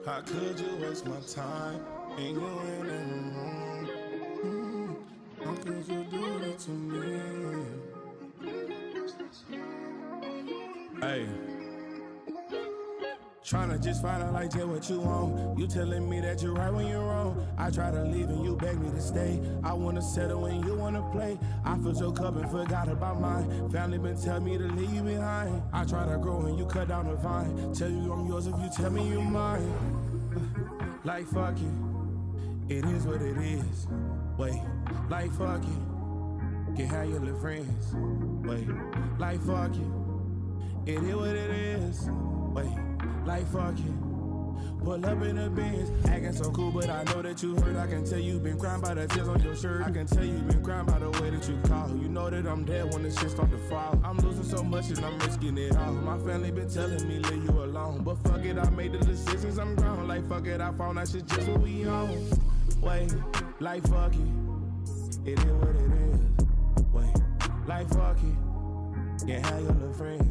How could you waste my time and you ain't in the room? How could you do that to me? Hey. Tryna just find out like Jay what you want. You telling me that you're right when you're wrong. I try to leave and you beg me to stay. I wanna settle when you wanna play. I filled your cup and forgot about mine. Family been telling me to leave you behind. I try to grow and you cut down the vine. Tell you I'm yours if you tell me you're mine. Like fuck it, it is what it is. Wait, like fuck it, can have your little friends. Wait, like fuck it, it is what it is. Wait, like fuck it, pull up in the Benz, acting so cool, but I know that you hurt. I can tell you been crying by the tears on your shirt. I can tell you been crying by the way that you call. You know that I'm dead when the shit start to fall. I'm losing so much and I'm risking it all. My family been telling me leave you alone, but fuck it, I made the decisions, I'm grown. Like fuck it, I found that shit just what we on. Wait, like fuck it, it is what it is. Wait, like fuck it, can't have your little friends.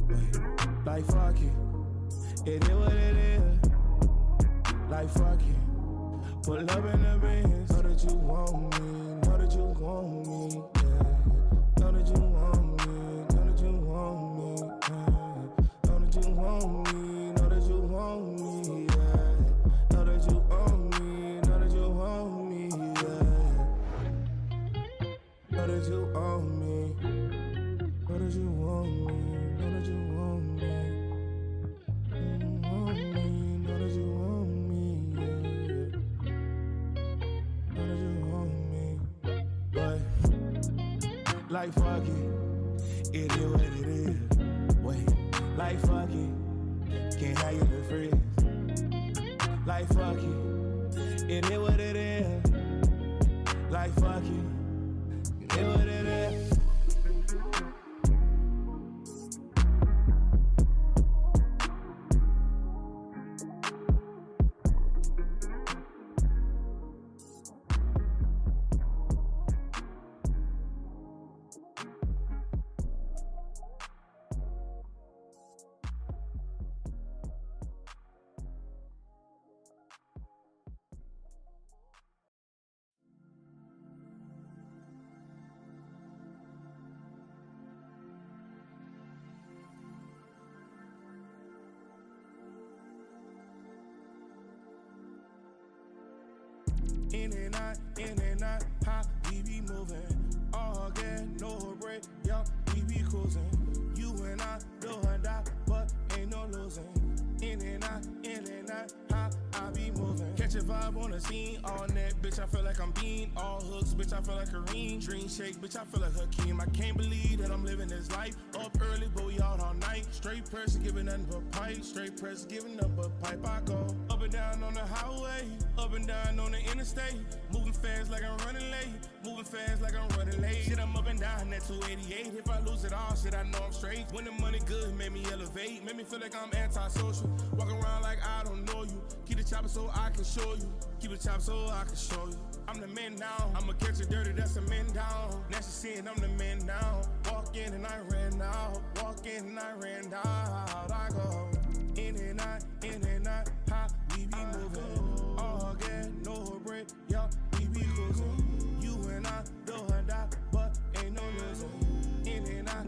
Wait, like fuck it, it is what it is. Like fuck it, pull up in the Benz. Know that you want me, know that you want me, yeah. Know that you want me, know that you want me, yeah. Know that you want me, know that you want me, yeah. Know that you want me, know that you want me, yeah. Know that you want me, know that you want me, know that you want me. Like fuck it, it is what it is. Wait, like fuck it, can't have your little friends. Like fuck it, it is what it is. Like fuck it, it is what it is. In and out, how we be moving. All get no break, yo, we be cruising. You and I do or die, but ain't no losing. In and out, how I be moving. Catch a vibe on the scene, all net, bitch, I feel like I'm Bean. All hooks, bitch, I feel like Kareem. Dream shake, bitch, I feel like Hakeem. I can't believe that I'm living this life. Up early, but we out all night. Straight pressure, giving nothing but pipe. Straight pressure, giving up but pipe. I go up and down on the highway, up and down on the interstate. Moving fast like I'm running late. Moving fast like I'm running late. Shit, I'm up and down that 288. If I lose it all, shit, I know I'm straight. When the money good, made me elevate. Made me feel like I'm antisocial. Walk around like I don't know you. Keep the chopper so I can show you. Keep the chopper so I can show you. I'm the man now. I'ma catch it dirty, that's a man down. Now she saying I'm the man now. Walk in and I ran out. Walk in and I ran out. I go in and out, how we be moving. All get no break, yo, we be cruising. You and I do or die, but ain't no losing. In and out.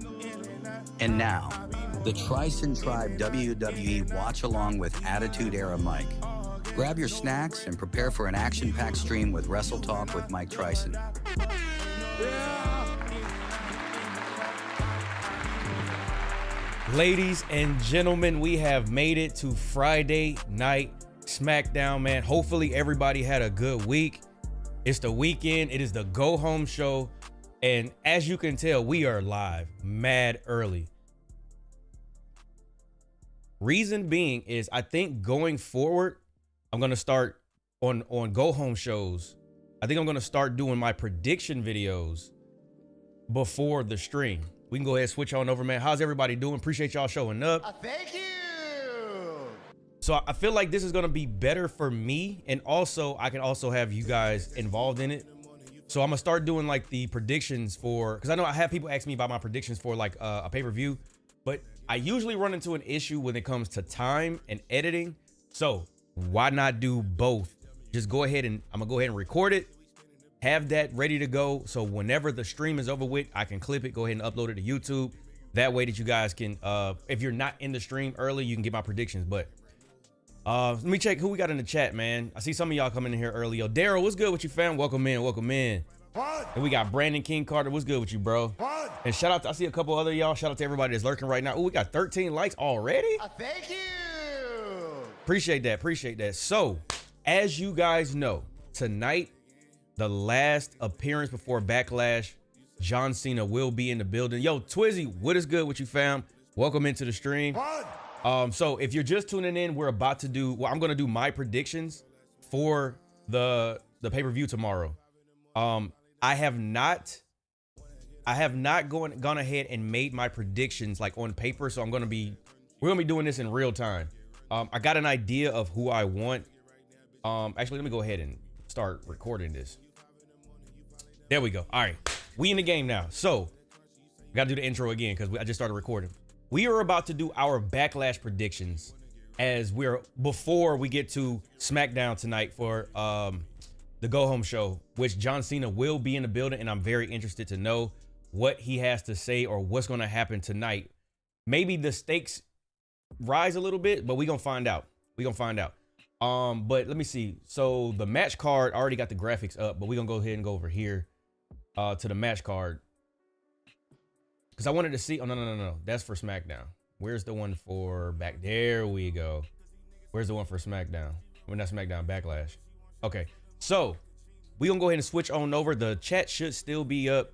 And now, the Trison Tribe WWE Watch-Along with Attitude Era Mike. Grab your snacks and prepare for an action-packed stream with Wrestle Talk with Mike Trison. Ladies and gentlemen, we have made it to Friday Night SmackDown, man. Hopefully everybody had a good week. It's the weekend. It is the go-home show. And as you can tell, we are live mad early. Reason being is I think going forward, I'm going to start on go-home shows. I think I'm going to start doing my prediction videos before the stream. We can go ahead and switch on over, man. How's everybody doing? Appreciate y'all showing up. Thank you. So I feel like this is going to be better for me. And also, I can also have you guys involved in it. So I'm going to start doing like the predictions for, because I know I have people ask me about my predictions for like a pay-per-view. But I usually run into an issue when it comes to time and editing. So why not do both? Just go ahead and I'm gonna go ahead and record it, have that ready to go. So whenever the stream is over with, I can clip it, go ahead and upload it to YouTube. That way that you guys can, if you're not in the stream early, you can get my predictions. But let me check who we got in the chat, man. I see some of y'all coming in here early. Yo, Daryl, what's good with you, fam? Welcome in, welcome in. What? And we got Brandon King Carter. What's good with you, bro? What? And shout out to, I see a couple other y'all. Shout out to everybody that's lurking right now. Oh, we got 13 likes already. Thank you. Appreciate that. Appreciate that. So, as you guys know, tonight, the last appearance before Backlash, John Cena will be in the building. Yo, Twizzy, what is good with you, fam? Welcome into the stream. What? So if you're just tuning in, we're about to do, well, I'm going to do my predictions for the pay-per-view tomorrow. I have not gone ahead and made my predictions like on paper. So we're going to be doing this in real time. I got an idea of who I want. Actually, let me go ahead and start recording this. There we go. All right. We in the game now. So I got to do the intro again because I just started recording. We are about to do our Backlash predictions before we get to SmackDown tonight for the go home show, which John Cena will be in the building. And I'm very interested to know what he has to say or what's going to happen tonight. Maybe the stakes rise a little bit, but we're going to find out. But let me see. So the match card, I already got the graphics up, but we're going to go ahead and go over here to the match card. Because I wanted to see. Oh, no. That's for SmackDown. Where's the one for back? There we go. Where's the one for SmackDown? Well, not SmackDown, Backlash. Okay. So we're going to go ahead and switch on over. The chat should still be up.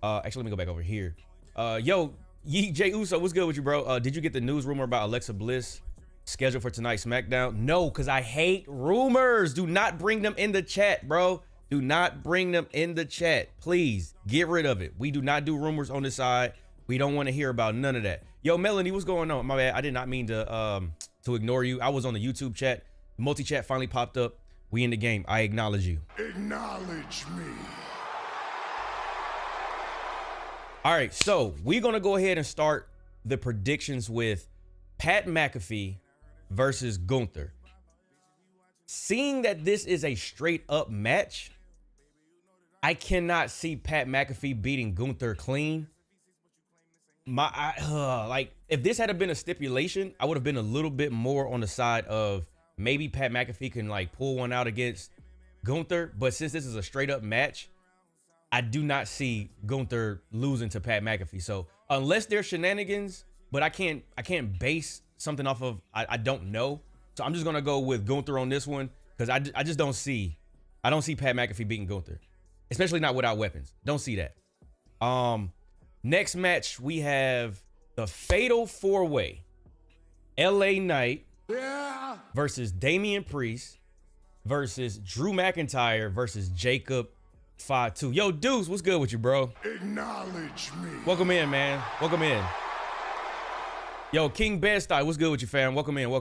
Actually, let me go back over here. Yo, Jay Uso, what's good with you, bro? Did you get the news rumor about Alexa Bliss scheduled for tonight's SmackDown? No, because I hate rumors. Do not bring them in the chat, bro. Do not bring them in the chat. Please get rid of it. We do not do rumors on this side. We don't want to hear about none of that. Yo, Melanie, what's going on? My bad. I did not mean to ignore you. I was on the YouTube chat. Multi-chat finally popped up. We in the game. I acknowledge you. Acknowledge me. All right, so we're going to go ahead and start the predictions with Pat McAfee versus Gunther. Seeing that this is a straight up match, I cannot see Pat McAfee beating Gunther clean. Like if this had been a stipulation, I would have been a little bit more on the side of maybe Pat McAfee can like pull one out against Gunther. But since this is a straight up match, I do not see Gunther losing to Pat McAfee. So unless there's shenanigans, but I can't base something off of I don't know. So I'm just gonna go with Gunther on this one because I just don't see Pat McAfee beating Gunther, especially not without weapons. Don't see that. Next match we have the Fatal 4-Way, LA Knight versus Damian Priest versus Drew McIntyre versus Jacob Fatu. Yo, Deuce, what's good with you, bro? Acknowledge me. Welcome in, man. Welcome in. Yo, King Bedstyle, what's good with you, fam? Welcome in.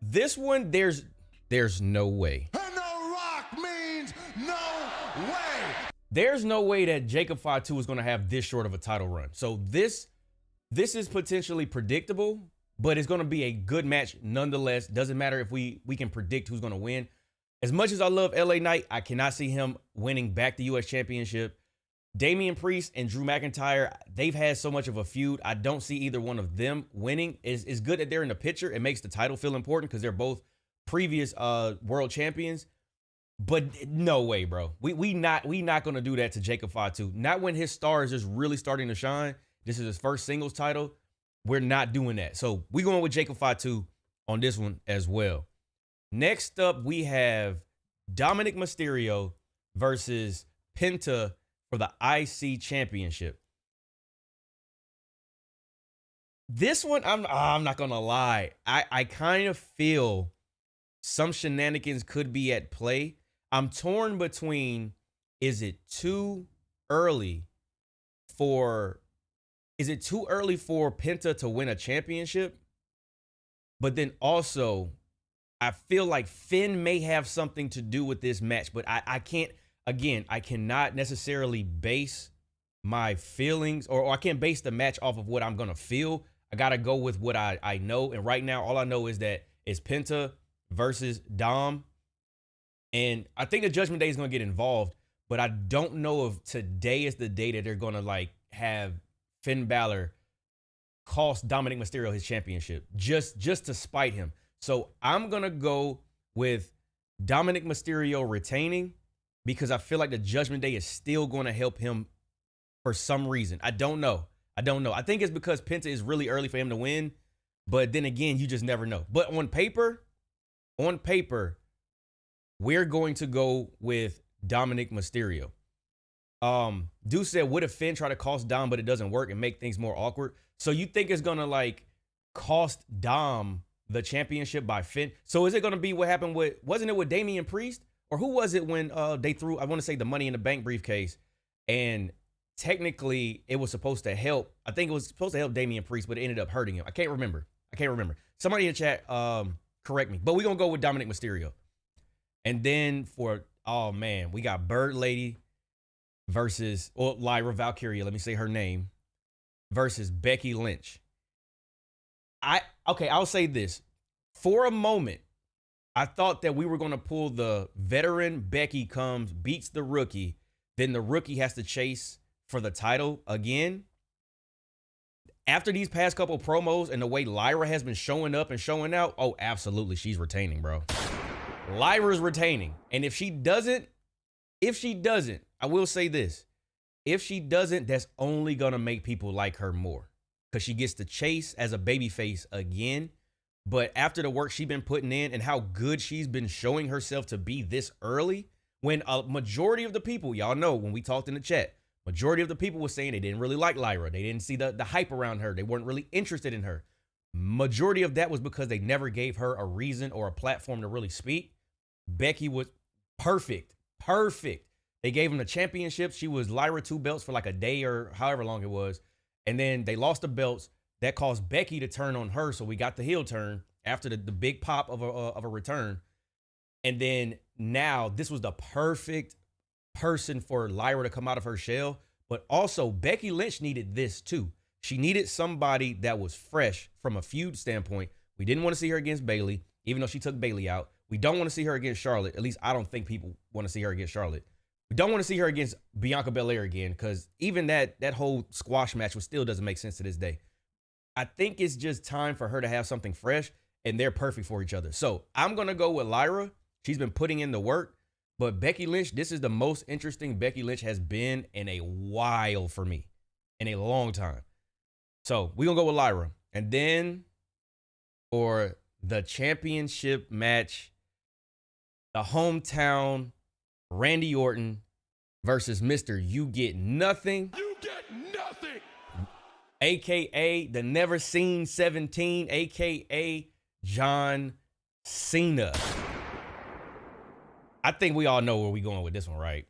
This one, there's no way. And no rock means no way. There's no way that Jacob Fatu is going to have this short of a title run. So this is potentially predictable, but it's going to be a good match nonetheless. Doesn't matter if we can predict who's going to win. As much as I love LA Knight, I cannot see him winning back the US Championship. Damian Priest and Drew McIntyre, they've had so much of a feud. I don't see either one of them winning. It's good that they're in the picture. It makes the title feel important because they're both previous world champions. But no way, bro. We not gonna do that to Jacob Fatu. Not when his star is just really starting to shine. This is his first singles title. We're not doing that. So we're going with Jacob Fatu on this one as well. Next up, we have Dominic Mysterio versus Penta for the IC Championship. This one, I'm not gonna lie. I kind of feel some shenanigans could be at play. I'm torn between, is it too early for Penta to win a championship? But then also, I feel like Finn may have something to do with this match, but I cannot necessarily base my feelings, or I can't base the match off of what I'm gonna feel. I gotta go with what I know. And right now, all I know is that it's Penta versus Dom. And I think the Judgment Day is gonna get involved, but I don't know if today is the day that they're gonna like have Finn Balor cost Dominic Mysterio his championship just to spite him. So I'm gonna go with Dominic Mysterio retaining because I feel like the Judgment Day is still gonna help him for some reason. I don't know. I think it's because Penta is really early for him to win, but then again, you just never know. But on paper, we're going to go with Dominic Mysterio. Dude said, what if Finn try to cost Dom, but it doesn't work and make things more awkward? So you think it's gonna like cost Dom the championship by Finn? So is it gonna be what happened with, wasn't it with Damian Priest? Or who was it when they threw, I want to say, the Money in the Bank briefcase, and technically it was supposed to help. I think it was supposed to help Damian Priest, but it ended up hurting him. I can't remember. Somebody in the chat correct me. But we're gonna go with Dominic Mysterio. And then for, oh man, we got Bird Lady versus, or Lyra Valkyria, let me say her name, versus Becky Lynch. I'll say this. For a moment, I thought that we were going to pull the veteran Becky comes, beats the rookie, then the rookie has to chase for the title again. After these past couple promos and the way Lyra has been showing up and showing out, oh, absolutely, she's retaining, bro. Lyra's retaining. And if she doesn't, I will say this. If she doesn't, that's only going to make people like her more because she gets to chase as a babyface again. But after the work she's been putting in and how good she's been showing herself to be this early, when a majority of the people, y'all know when we talked in the chat, majority of the people were saying they didn't really like Lyra. They didn't see the hype around her. They weren't really interested in her. Majority of that was because they never gave her a reason or a platform to really speak. Becky was perfect. They gave him the championship. She was Lyra 2 belts for like a day or however long it was. And then they lost the belts. That caused Becky to turn on her. So we got the heel turn after the big pop of a return. And then now this was the perfect person for Lyra to come out of her shell. But also Becky Lynch needed this too. She needed somebody that was fresh from a feud standpoint. We didn't want to see her against Bayley, even though she took Bayley out. We don't want to see her against Charlotte. At least I don't think people want to see her against Charlotte. We don't want to see her against Bianca Belair again because even that whole squash match still doesn't make sense to this day. I think it's just time for her to have something fresh, and they're perfect for each other. So I'm going to go with Lyra. She's been putting in the work. But Becky Lynch, this is the most interesting Becky Lynch has been in a while for me, in a long time. So we're going to go with Lyra. And then for the championship match, the hometown Randy Orton versus Mr. You Get Nothing. You get nothing. AKA the Never Seen 17, AKA John Cena. I think we all know where we're going with this one, right?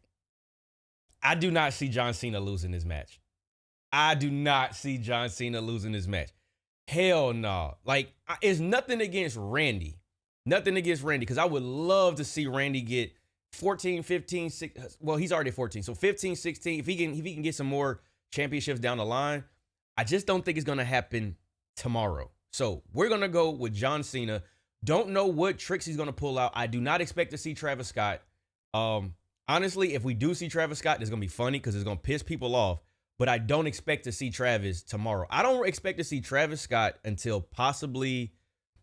I do not see John Cena losing this match. Hell no. Like, it's nothing against Randy. Because I would love to see Randy get 14, 15, 16. Well, he's already 14. So 15, 16. If he can get some more championships down the line, I just don't think it's going to happen tomorrow. So we're going to go with John Cena. Don't know what tricks he's going to pull out. I do not expect to see Travis Scott. Honestly, if we do see Travis Scott, it's going to be funny because it's going to piss people off. But I don't expect to see Travis tomorrow. I don't expect to see Travis Scott until possibly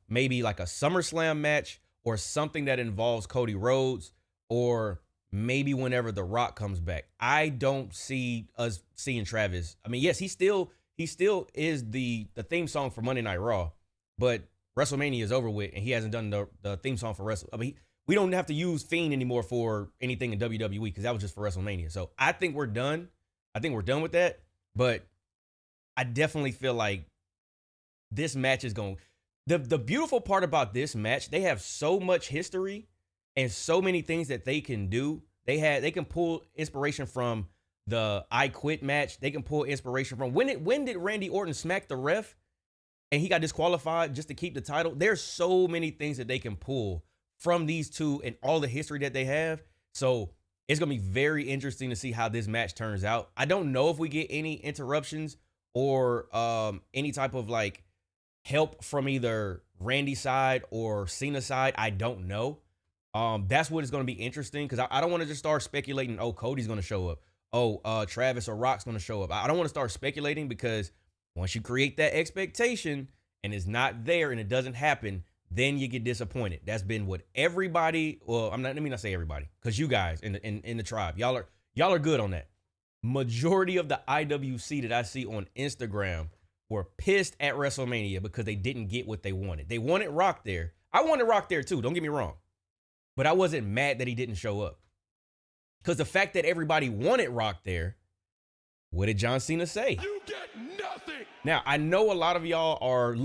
maybe like a SummerSlam match or something that involves Cody Rhodes, or maybe whenever The Rock comes back. I don't see us seeing Travis. I mean, yes, he still is the theme song for Monday Night Raw, but WrestleMania is over with, and he hasn't done the theme song for Wrestle. I mean, we don't have to use Fiend anymore for anything in WWE because that was just for WrestleMania. So I think we're done. I think we're done with that. But I definitely feel like this match is going. The beautiful part about this match, they have so much history and so many things that they can do. They can pull inspiration from the I Quit match. They can pull inspiration from when did Randy Orton smack the ref and he got disqualified just to keep the title? There's so many things that they can pull from these two and all the history that they have. So It's going to be very interesting to see how this match turns out. I don't know if we get any interruptions or any type of like help from either Randy's side or Cena's side. I don't know. That's what is going to be interesting, because I don't want to just start speculating, oh, Cody's going to show up. Oh, Travis or Rock's going to show up. I don't want to start speculating, because once you create that expectation and it's not there and it doesn't happen, then you get disappointed. That's been what everybody, well, let me not say everybody, because you guys in the tribe, y'all are good on that. Majority of the IWC that I see on Instagram were pissed at WrestleMania because they didn't get what they wanted. They wanted Rock there. I wanted Rock there too, don't get me wrong. But I wasn't mad that he didn't show up. Because the fact that everybody wanted Rock there, what did John Cena say? You get nothing. Now, I know a lot of y'all are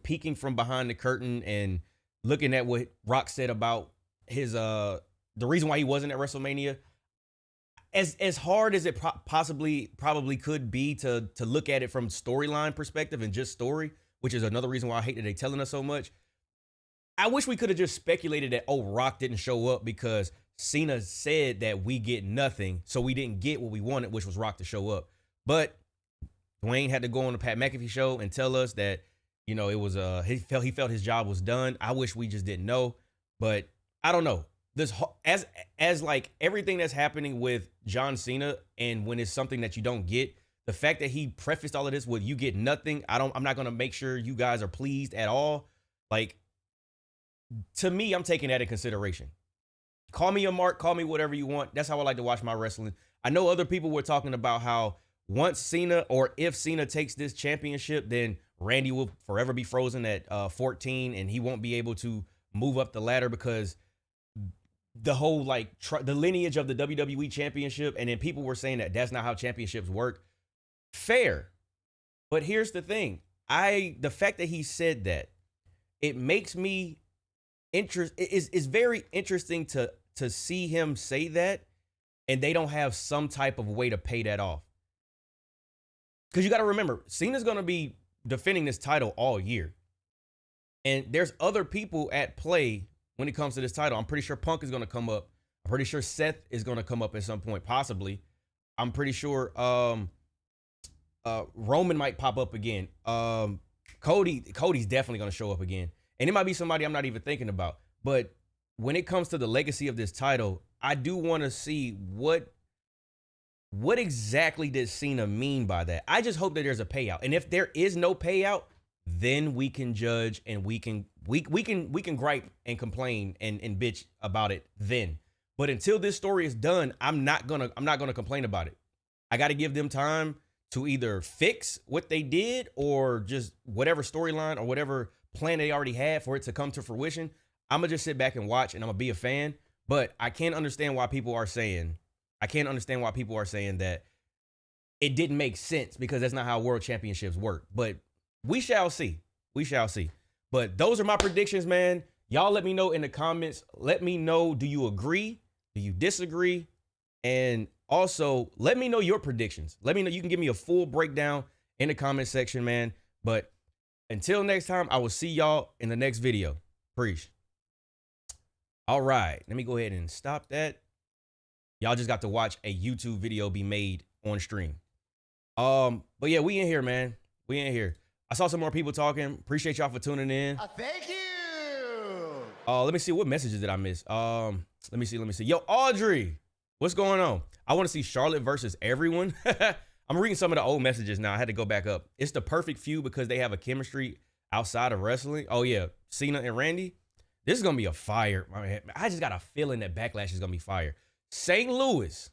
peeking from behind the curtain and looking at what Rock said about his the reason why he wasn't at WrestleMania. As hard as it probably could be to look at it from storyline perspective and just story, which is another reason why I hate that they're telling us so much. I wish we could have just speculated that, oh, Rock didn't show up because Cena said that we get nothing, so we didn't get what we wanted, which was Rock to show up. But Dwayne had to go on the Pat McAfee show and tell us that, you know, it was he felt his job was done. I wish we just didn't know, but I don't know. This as like everything that's happening with John Cena, and when it's something that you don't get, the fact that he prefaced all of this with "you get nothing," I'm not gonna make sure you guys are pleased at all. Like, to me, I'm taking that in consideration. Call me a mark, call me whatever you want. That's how I like to watch my wrestling. I know other people were talking about how once Cena, or if Cena takes this championship, then Randy will forever be frozen at 14 and he won't be able to move up the ladder, because the whole like the lineage of the WWE championship. And then people were saying that that's not how championships work. Fair. But here's the thing. The fact that he said that, it makes me it's very interesting to see him say that, and they don't have some type of way to pay that off. Because you got to remember, Cena's going to be defending this title all year. And there's other people at play when it comes to this title. I'm pretty sure Punk is going to come up. I'm pretty sure Seth is going to come up at some point, possibly. I'm pretty sure Roman might pop up again. Cody's definitely going to show up again. And it might be somebody I'm not even thinking about. But when it comes to the legacy of this title, I do want to see what exactly did Cena mean by that. I just hope that there's a payout. And if there is no payout, then we can judge and we can gripe and complain and bitch about it then. But until this story is done, I'm not gonna complain about it. I got to give them time to either fix what they did, or just whatever storyline or whatever plan they already had for it to come to fruition. I'm gonna just sit back and watch, and I'm gonna be a fan. But I can't understand why people are saying that it didn't make sense, because that's not how world championships work. But we shall see. But those are my predictions, man. Y'all let me know in the comments. Let me know, do you agree? Do you disagree? And also, let me know your predictions. Let me know. You can give me a full breakdown in the comment section, man. But until next time, I will see y'all in the next video. Preach. All right. Let me go ahead and stop that. Y'all just got to watch a YouTube video be made on stream. But yeah, we in here, man. We in here. I saw some more people talking. Appreciate y'all for tuning in. Thank you. Let me see, what messages did I miss? Let me see. Yo, Audrey, what's going on? I want to see Charlotte versus everyone. I'm reading some of the old messages now. I had to go back up. It's the perfect feud because they have a chemistry outside of wrestling. Oh yeah, Cena and Randy. This is gonna be a fire. I just got a feeling that Backlash is gonna be fire. St. Louis,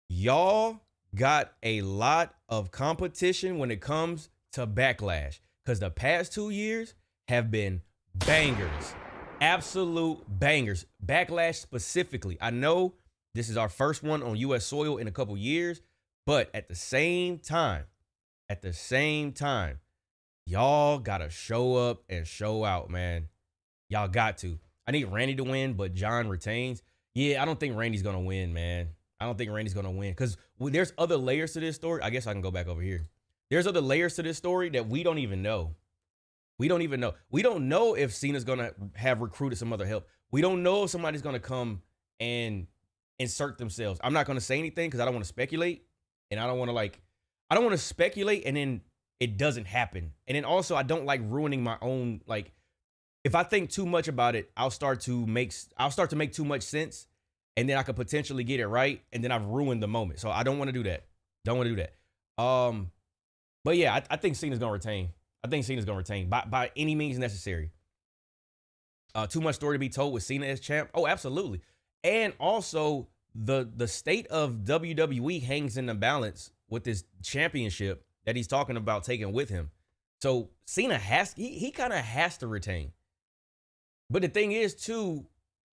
y'all got a lot of competition when it comes to Backlash, because the past 2 years have been bangers, absolute bangers. Backlash specifically. I know this is our first one on U.S. soil in a couple years, but at the same time, y'all gotta show up and show out, man. Y'all got to. I need Randy to win, but John retains. Yeah, I don't think Randy's gonna win, man. I don't think Randy's gonna win, because there's other layers to this story. I guess I can go back over here. There's other layers to this story that we don't even know. We don't know if Cena's gonna have recruited some other help. We don't know if somebody's gonna come and insert themselves. I'm not going to say anything because I don't want to speculate, and I don't want to speculate and then it doesn't happen. And then also I don't like ruining my own, like, if I think too much about it, I'll start to make too much sense, and then I could potentially get it right, and then I've ruined the moment. So I don't want to do that. Don't want to do that. But yeah, I think Cena's gonna retain. I think Cena's gonna retain by any means necessary. Too much story to be told with Cena as champ. Oh, absolutely. And also the state of WWE hangs in the balance with this championship that he's talking about taking with him. So Cena he kind of has to retain. But the thing is too,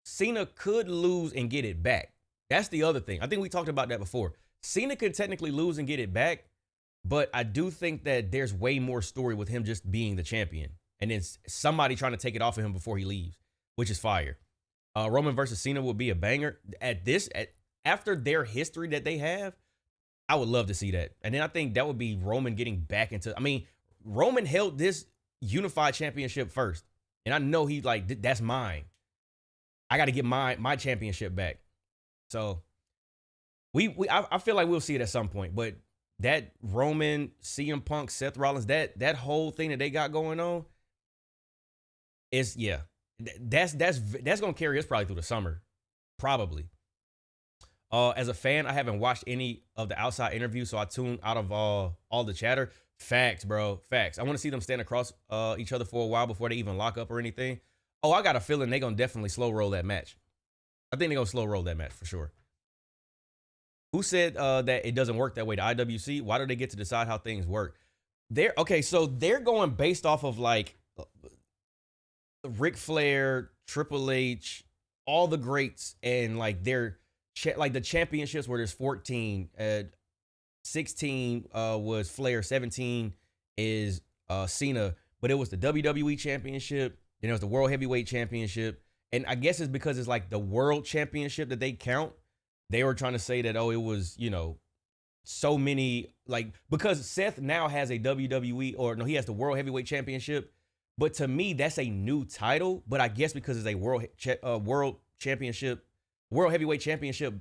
Cena could lose and get it back. That's the other thing. I think we talked about that before. Cena could technically lose and get it back, but I do think that there's way more story with him just being the champion. And then somebody trying to take it off of him before he leaves, which is fire. Roman versus Cena will be a banger. After their history that they have, I would love to see that. And then I think that would be Roman getting back into, I mean, Roman held this unified championship first. And I know he's like, that's mine. I got to get my championship back. So I feel like we'll see it at some point. But that Roman, CM Punk, Seth Rollins, that whole thing that they got going on is, yeah, that's gonna carry us probably through the summer, probably. As a fan, I haven't watched any of the outside interviews, so I tuned out of all the chatter. Facts, bro, facts. I want to see them stand across each other for a while before they even lock up or anything. Oh, I got a feeling they're gonna definitely slow roll that match. I think they're gonna slow roll that match for sure. Who said that it doesn't work that way? The IWC? Why do they get to decide how things work? So they're going based off of like Ric Flair, Triple H, all the greats, and like their like the championships where there's 14, 16 was Flair, 17 is Cena, but it was the WWE Championship, then it was the World Heavyweight Championship, and I guess it's because it's like the World Championship that they count. They were trying to say that, oh, it was, so many, like, because Seth now has a WWE, or no, he has the World Heavyweight Championship. But to me, that's a new title. But I guess because it's a World Heavyweight Championship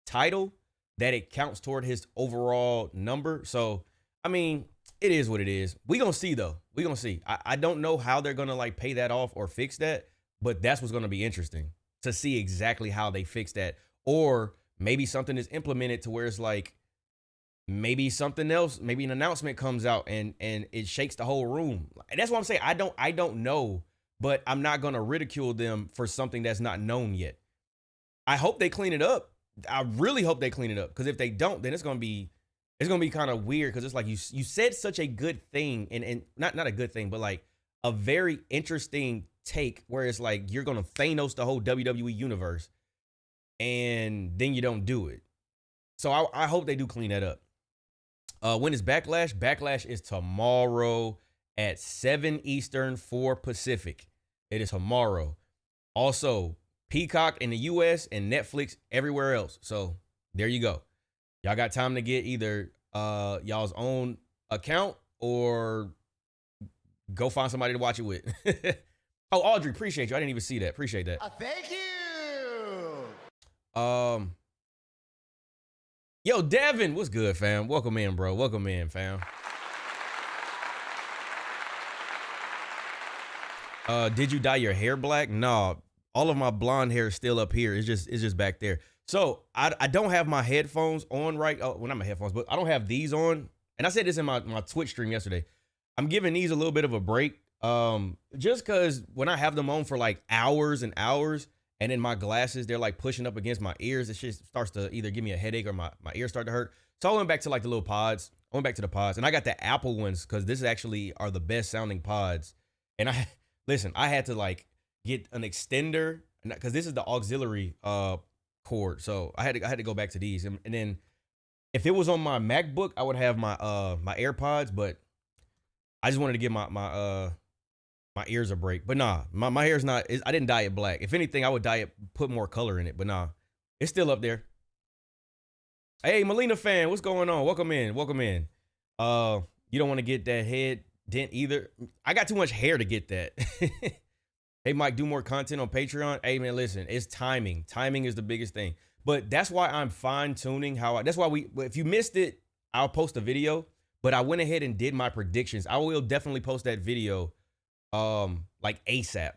title, that it counts toward his overall number. So, I mean, it is what it is. We gonna see, though. We gonna see. I don't know how they're gonna, like, pay that off or fix that. But that's what's gonna be interesting, to see exactly how they fix that. Or maybe something is implemented to where it's like, maybe something else, maybe an announcement comes out and it shakes the whole room. And that's what I'm saying. I don't know, but I'm not going to ridicule them for something that's not known yet. I hope they clean it up. I really hope they clean it up, because if they don't, then it's going to be kind of weird, because it's like you said such a good thing, and not a good thing, but like a very interesting take where it's like you're going to Thanos the whole WWE universe, and then you don't do it. So I hope they do clean that up. When is Backlash? Backlash is tomorrow at 7 Eastern, 4 Pacific. It is tomorrow. Also, Peacock in the US and Netflix everywhere else. So there you go. Y'all got time to get either y'all's own account or go find somebody to watch it with. Oh, Audrey, appreciate you. I didn't even see that. Appreciate that. Thank you. Yo, Devin, what's good, fam? Welcome in, bro. Welcome in, fam. Did you dye your hair black? No, all of my blonde hair is still up here. It's just back there. So I don't have my headphones on right. Oh, well, not my headphones, but I don't have these on. And I said this in my Twitch stream yesterday. I'm giving these a little bit of a break. Just because when I have them on for like hours and hours, and then my glasses, they're like pushing up against my ears, it just starts to either give me a headache or my ears start to hurt. So I went back to like the little pods. I went back to the pods, and I got the Apple ones because this actually are the best sounding pods. And I had to like get an extender, because this is the auxiliary cord. So I had to go back to these. And then if it was on my MacBook, I would have my my AirPods, but I just wanted to give my ears a break. But nah, my hair's not, I didn't dye it black. If anything, I would dye it, put more color in it, but nah, it's still up there. Hey, Melina fan, what's going on? Welcome in. Welcome in. You don't want to get that head dent either. I got too much hair to get that. Hey, Mike, do more content on Patreon. Hey, man, listen, it's timing. Timing is the biggest thing. But that's why I'm fine tuning that's why if you missed it, I'll post a video, but I went ahead and did my predictions. I will definitely post that video like ASAP,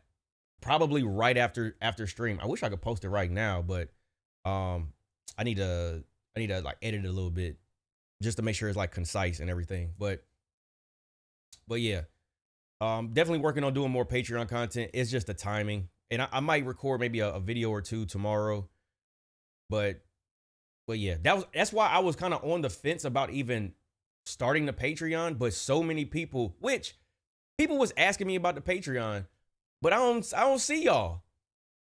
probably right after stream. I wish I could post it right now, but I need to like edit it a little bit just to make sure it's like concise and everything. But yeah, definitely working on doing more Patreon content. It's just the timing, and I might record maybe a video or two tomorrow. But yeah, that's why I was kind of on the fence about even starting the Patreon. But so many people was asking me about the Patreon, but I don't see y'all.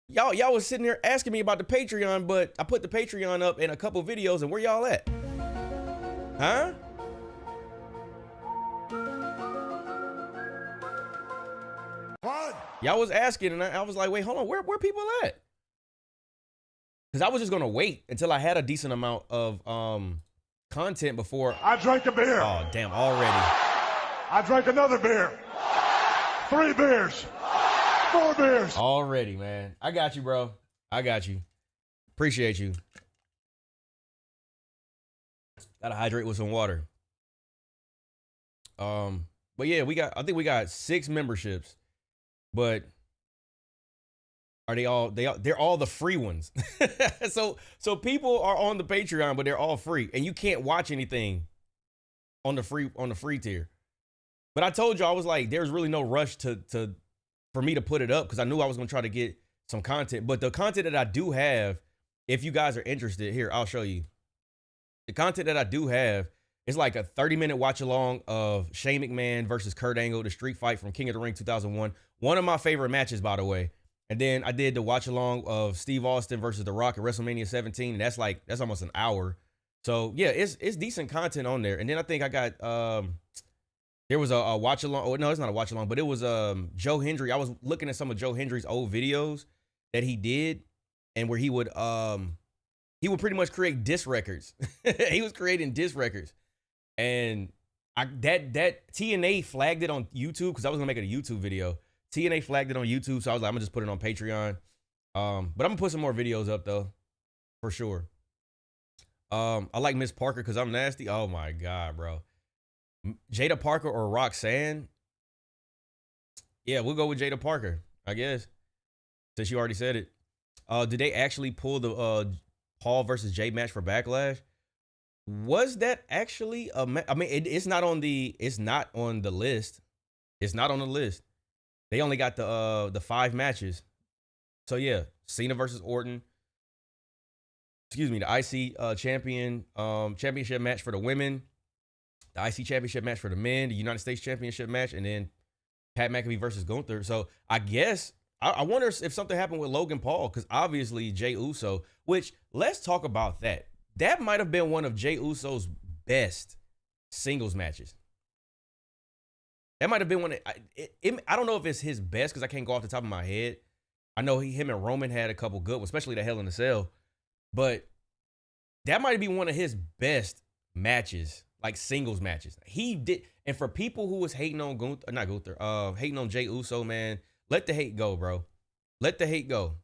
Y'all was sitting there asking me about the Patreon, but I put the Patreon up in a couple videos, and where y'all at? Huh? What? Y'all was asking, and I was like, wait, hold on, where people at? Because I was just gonna wait until I had a decent amount of content before. I drank a beer. Oh damn! Already. I drank another beer. 3 beers. 4 beers. Already, man. I got you, bro. I got you. Appreciate you. Gotta hydrate with some water. But yeah, I think we got 6 memberships, but are they're all the free ones. So people are on the Patreon, but they're all free, and you can't watch anything on the free tier. But I told you, I was like, there's really no rush for me to put it up, because I knew I was gonna try to get some content. But the content that I do have, if you guys are interested, here, I'll show you. The content that I do have is like a 30-minute watch along of Shane McMahon versus Kurt Angle, the street fight from King of the Ring 2001. One of my favorite matches, by the way. And then I did the watch along of Steve Austin versus The Rock at WrestleMania 17. And that's almost an hour. So yeah, it's decent content on there. And then I think I got there was a watch along. Oh no, it's not a watch along, but it was Joe Hendry. I was looking at some of Joe Hendry's old videos that he did, and where he would pretty much create diss records. He was creating diss records, and that TNA flagged it on YouTube, because I was gonna make it a YouTube video. TNA flagged it on YouTube, so I was like, I'm gonna just put it on Patreon. But I'm gonna put some more videos up though, for sure. I like Miss Parker because I'm nasty. Oh my god, bro. Jada Parker or Roxanne? Yeah, we'll go with Jada Parker, I guess, since you already said it. Did they actually pull the Paul versus Jay match for Backlash? Was that actually a I mean, it's not on the list. It's not on the list. They only got the 5 matches. So yeah, Cena versus Orton. Excuse me, the IC championship match for the women, the IC championship match for the men, the United States championship match, and then Pat McAfee versus Gunther. So I guess I wonder if something happened with Logan Paul, because obviously Jey Uso, which, let's talk about that. That might have been one of Jey Uso's best singles matches. That might have been one. I don't know if it's his best, because I can't go off the top of my head. I know him and Roman had a couple good ones, especially the Hell in a Cell. But that might be one of his best matches, like singles matches. He did. And for people who was hating on hating on Jey Uso, man, let the hate go, bro. Let the hate go.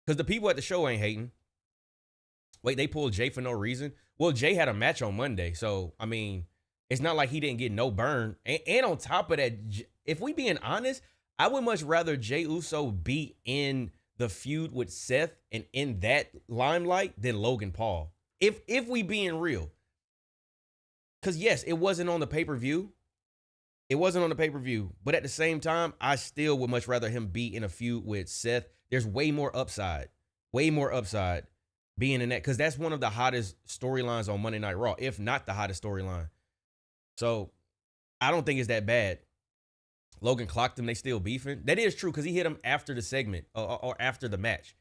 Because the people at the show ain't hating. Wait, they pulled Jay for no reason? Well, Jay had a match on Monday. So, I mean, it's not like he didn't get no burn. And on top of that, if we being honest, I would much rather Jey Uso be in the feud with Seth and in that limelight than Logan Paul. If we being real. Because yes, it wasn't on the pay-per-view. It wasn't on the pay-per-view. But at the same time, I still would much rather him be in a feud with Seth. There's way more upside. Way more upside being in that. Because that's one of the hottest storylines on Monday Night Raw, if not the hottest storyline. So I don't think it's that bad. Logan clocked him. They still beefing. That is true, because he hit him after the segment or after the match,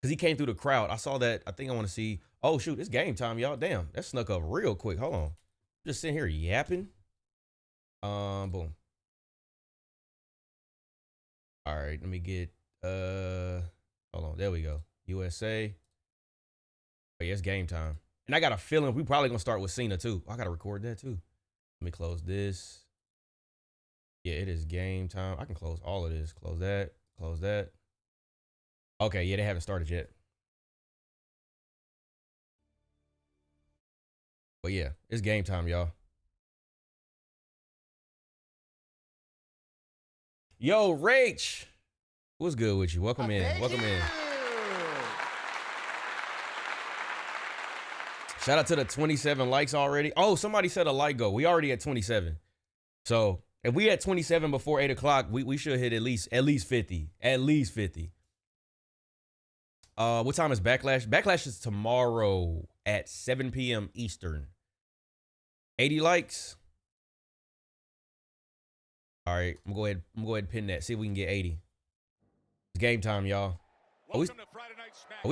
because he came through the crowd. I saw that. I think I want to see. Oh, shoot. It's game time, y'all. Damn. That snuck up real quick. Hold on. Just sitting here yapping. Boom. All right. Let me get. Hold on. There we go. USA. Oh, yeah, it's game time. And I got a feeling we probably going to start with Cena, too. I got to record that, too. Let me close this. Yeah, it is game time. I can close all of this. Close that. Close that. Okay, yeah, they haven't started yet. But yeah, it's game time, y'all. Yo, Rach, what's good with you? Welcome in. Welcome in. Shout out to the 27 likes already. Oh, somebody said a like go. We already at 27. So if we at 27 before 8 o'clock, we should hit at least 50. At least 50. What time is Backlash? Backlash is tomorrow at 7 p.m. Eastern. 80 likes. All right, I'm gonna go ahead and pin that. See if we can get 80. It's game time, y'all. Are we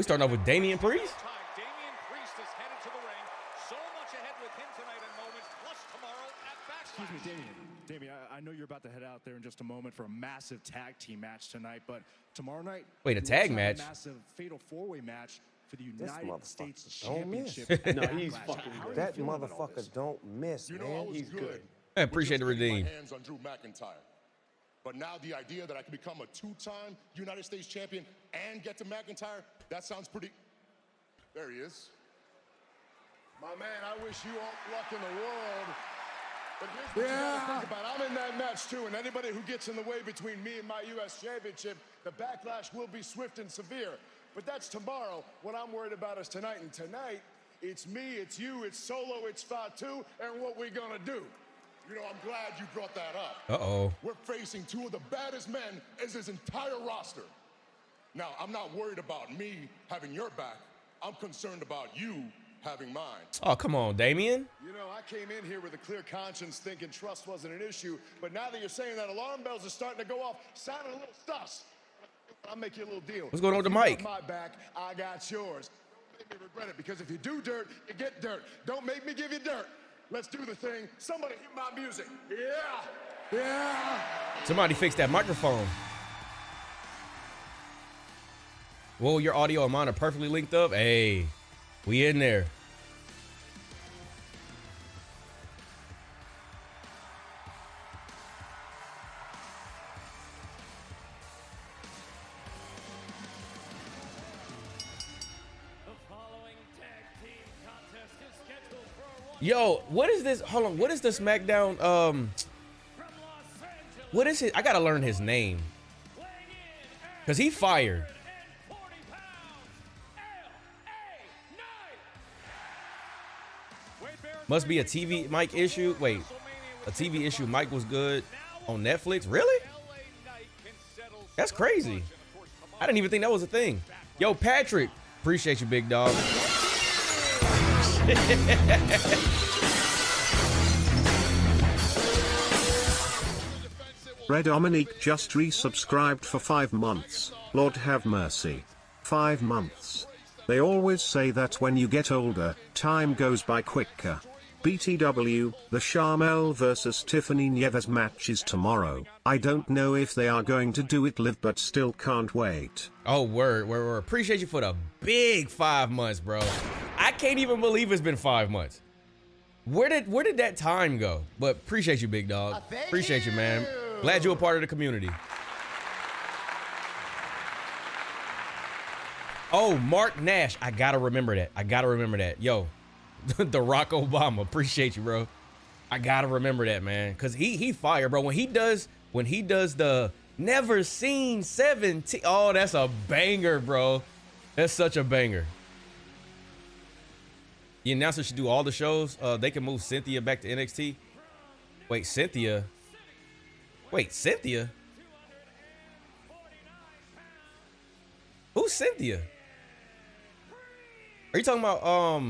starting off with Damian Priest? Damian Priest is headed to the ring. So much ahead with him tonight in moments, plus tomorrow at Backlash. Excuse me, Damian, I know you're about to head out there in just a moment for a massive tag team match tonight, but tomorrow night, wait, a tag match? A massive fatal four-way match for the United States don't miss. Championship. No, he's fucking good. That motherfucker don't miss, man. He's good. I appreciate the redeem. Hands on Drew McIntyre. But now the idea that I can become a two-time United States champion and get to McIntyre, that sounds pretty... There he is. My man, I wish you all luck in the world. But here's what you gotta think about. I'm in that match too, and anybody who gets in the way between me and my U.S. championship, the backlash will be swift and severe. But that's tomorrow. What I'm worried about is tonight. And tonight, it's me, it's you, it's Solo, it's Fatu, and what we gonna do. You know, I'm glad you brought that up. Uh-oh. We're facing two of the baddest men as his entire roster. Now, I'm not worried about me having your back. I'm concerned about you having mine. Oh, come on, Damian. You know, I came in here with a clear conscience thinking trust wasn't an issue, but now that you're saying that, alarm bells are starting to go off, sounding a little sus. I'll make you a little deal. What's going on with the mic? You got my back, I got yours. Don't make me regret it, because if you do dirt, you get dirt. Don't make me give you dirt. Let's do the thing. Somebody hear my music. Yeah. Yeah. Somebody fix that microphone. Whoa, your audio and mine are perfectly linked up. Hey, we in there. Yo, what is this? Hold on. What is the SmackDown? What is it? I gotta learn his name. Cause he fired. Must be a TV mic issue. Wait, a TV issue. Mike was good on Netflix. Really? That's crazy. I didn't even think that was a thing. Yo, Patrick, appreciate you, big dog. Red Dominique just resubscribed for 5 months. Lord have mercy. 5 months. They always say that when you get older, time goes by quicker. BTW, the Charmel vs Tiffany Nieves match is tomorrow. I don't know if they are going to do it live, but still can't wait. Oh, word. Appreciate you for the big 5 months, bro. I can't even believe it's been 5 months. Where did that time go? But appreciate you, big dog. Appreciate you, man. Glad you're a part of the community. Oh, Mark Nash. I gotta remember that. Yo, the Rock Obama. Appreciate you, bro. I gotta remember that, man. Cause he fire, bro. When he does the never seen 17. Oh, that's a banger, bro. That's such a banger. The announcer should do all the shows. They can move Cynthia back to NXT. Wait, Cynthia? Who's Cynthia? Are you talking about,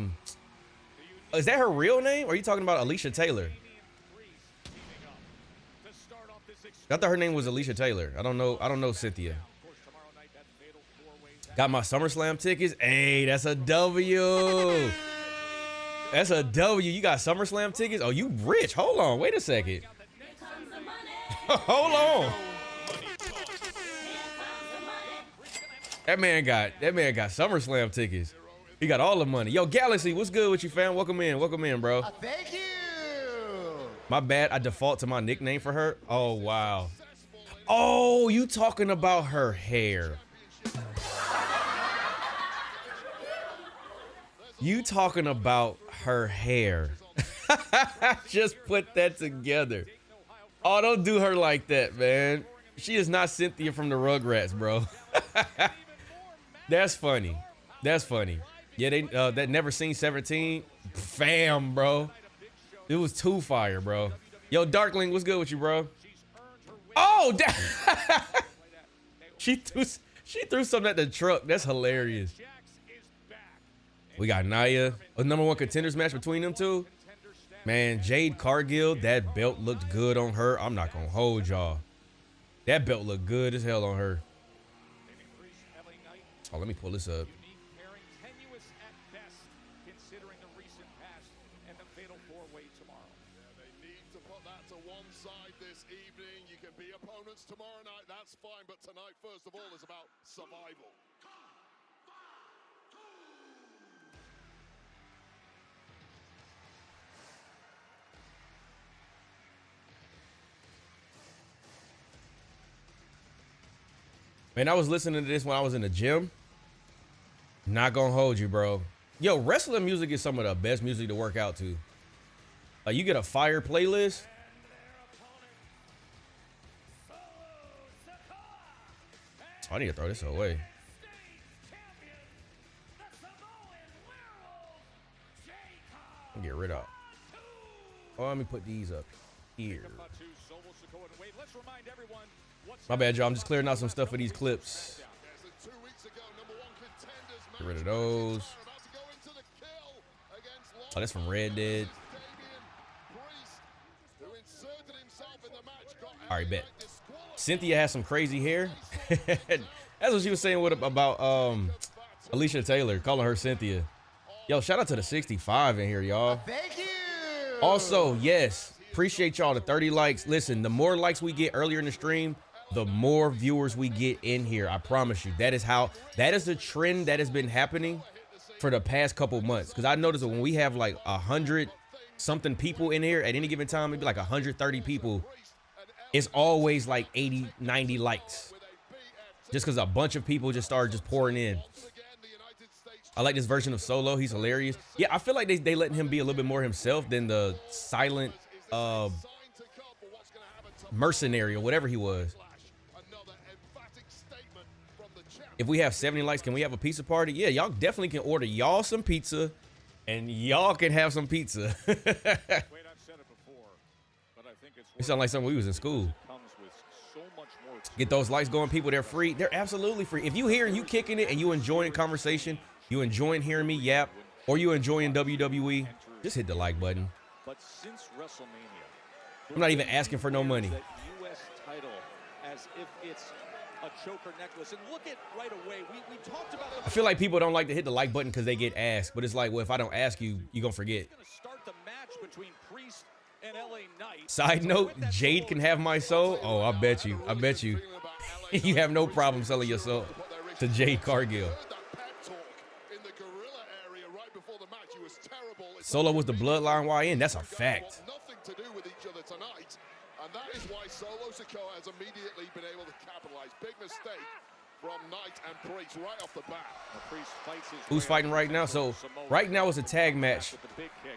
is that her real name? Or are you talking about Alicia Taylor? I thought her name was Alicia Taylor. I don't know Cynthia. Got my SummerSlam tickets. Hey, that's a W. That's a W. You got SummerSlam tickets? Oh, you rich. Hold on. Wait a second. Hold on. That man got SummerSlam tickets. He got all the money. Yo, Galaxy, what's good with you, fam? Welcome in, bro. Thank you. My bad. I default to my nickname for her. Oh, wow. Oh, you talking about her hair. You talking about her hair. Just put that together. Oh, don't do her like that, man. She is not Cynthia from the Rugrats, bro. That's funny. That's funny. Yeah, they that Never Seen 17. Fam, bro. It was too fire, bro. Yo, Darkling, what's good with you, bro? Oh, she threw something at the truck. That's hilarious. We got Nia, a #1 contenders match between them two. Man, Jade Cargill, that belt looked good on her. I'm not gonna hold y'all. That belt looked good as hell on her. Oh, let me pull this up. Tomorrow night, that's fine, but tonight, first of all, is about survival. Man, I was listening to this when I was in the gym. Not gonna hold you, bro. Yo, wrestling music is some of the best music to work out to. Like, you get a fire playlist. I need to throw this away. Get rid of. Oh, let me put these up here. My bad, y'all. I'm just clearing out some stuff for these clips. Get rid of those. Oh, that's from Red Dead. All right, bet. Cynthia has some crazy hair. That's what she was saying about Alicia Taylor, calling her Cynthia. Yo, shout out to the 65 in here, y'all. Thank you. Also, yes, appreciate y'all, the 30 likes. Listen, the more likes we get earlier in the stream, the more viewers we get in here. I promise you. That is the trend that has been happening for the past couple months. Because I noticed that when we have like 100-something people in here at any given time, maybe like 130 people, it's always like 80, 90 likes. Just because a bunch of people just started just pouring in. I like this version of Solo. He's hilarious. Yeah, I feel like they letting him be a little bit more himself than the silent mercenary or whatever he was. If we have 70 likes, can we have a pizza party? Yeah, y'all definitely can order y'all some pizza, and y'all can have some pizza. It sounds like something we was in school. Get those likes going, people. They're free. They're absolutely free. If you here and you kicking it and you enjoying conversation, you enjoying hearing me yap, or you enjoying WWE, just hit the like button. But since WrestleMania, I'm not even asking for no money. US title as if it's a choker necklace. And look at right away, we talked about I feel like people don't like to hit the like button because they get asked, but it's like, well, if I don't ask you, you're gonna forget. Start the match between Priest and LA Knight. Side note, Jade can have my soul. Oh, I bet you. You have no problem selling your soul to Jade Cargill. Solo was the Bloodline YN. That's a fact. Nothing to do with each other tonight, and that is why Solo Sikoa has immediately been able to capitalize. Big mistake from Knight and Priest right off the bat. Who's fighting right now? So right now it's a tag match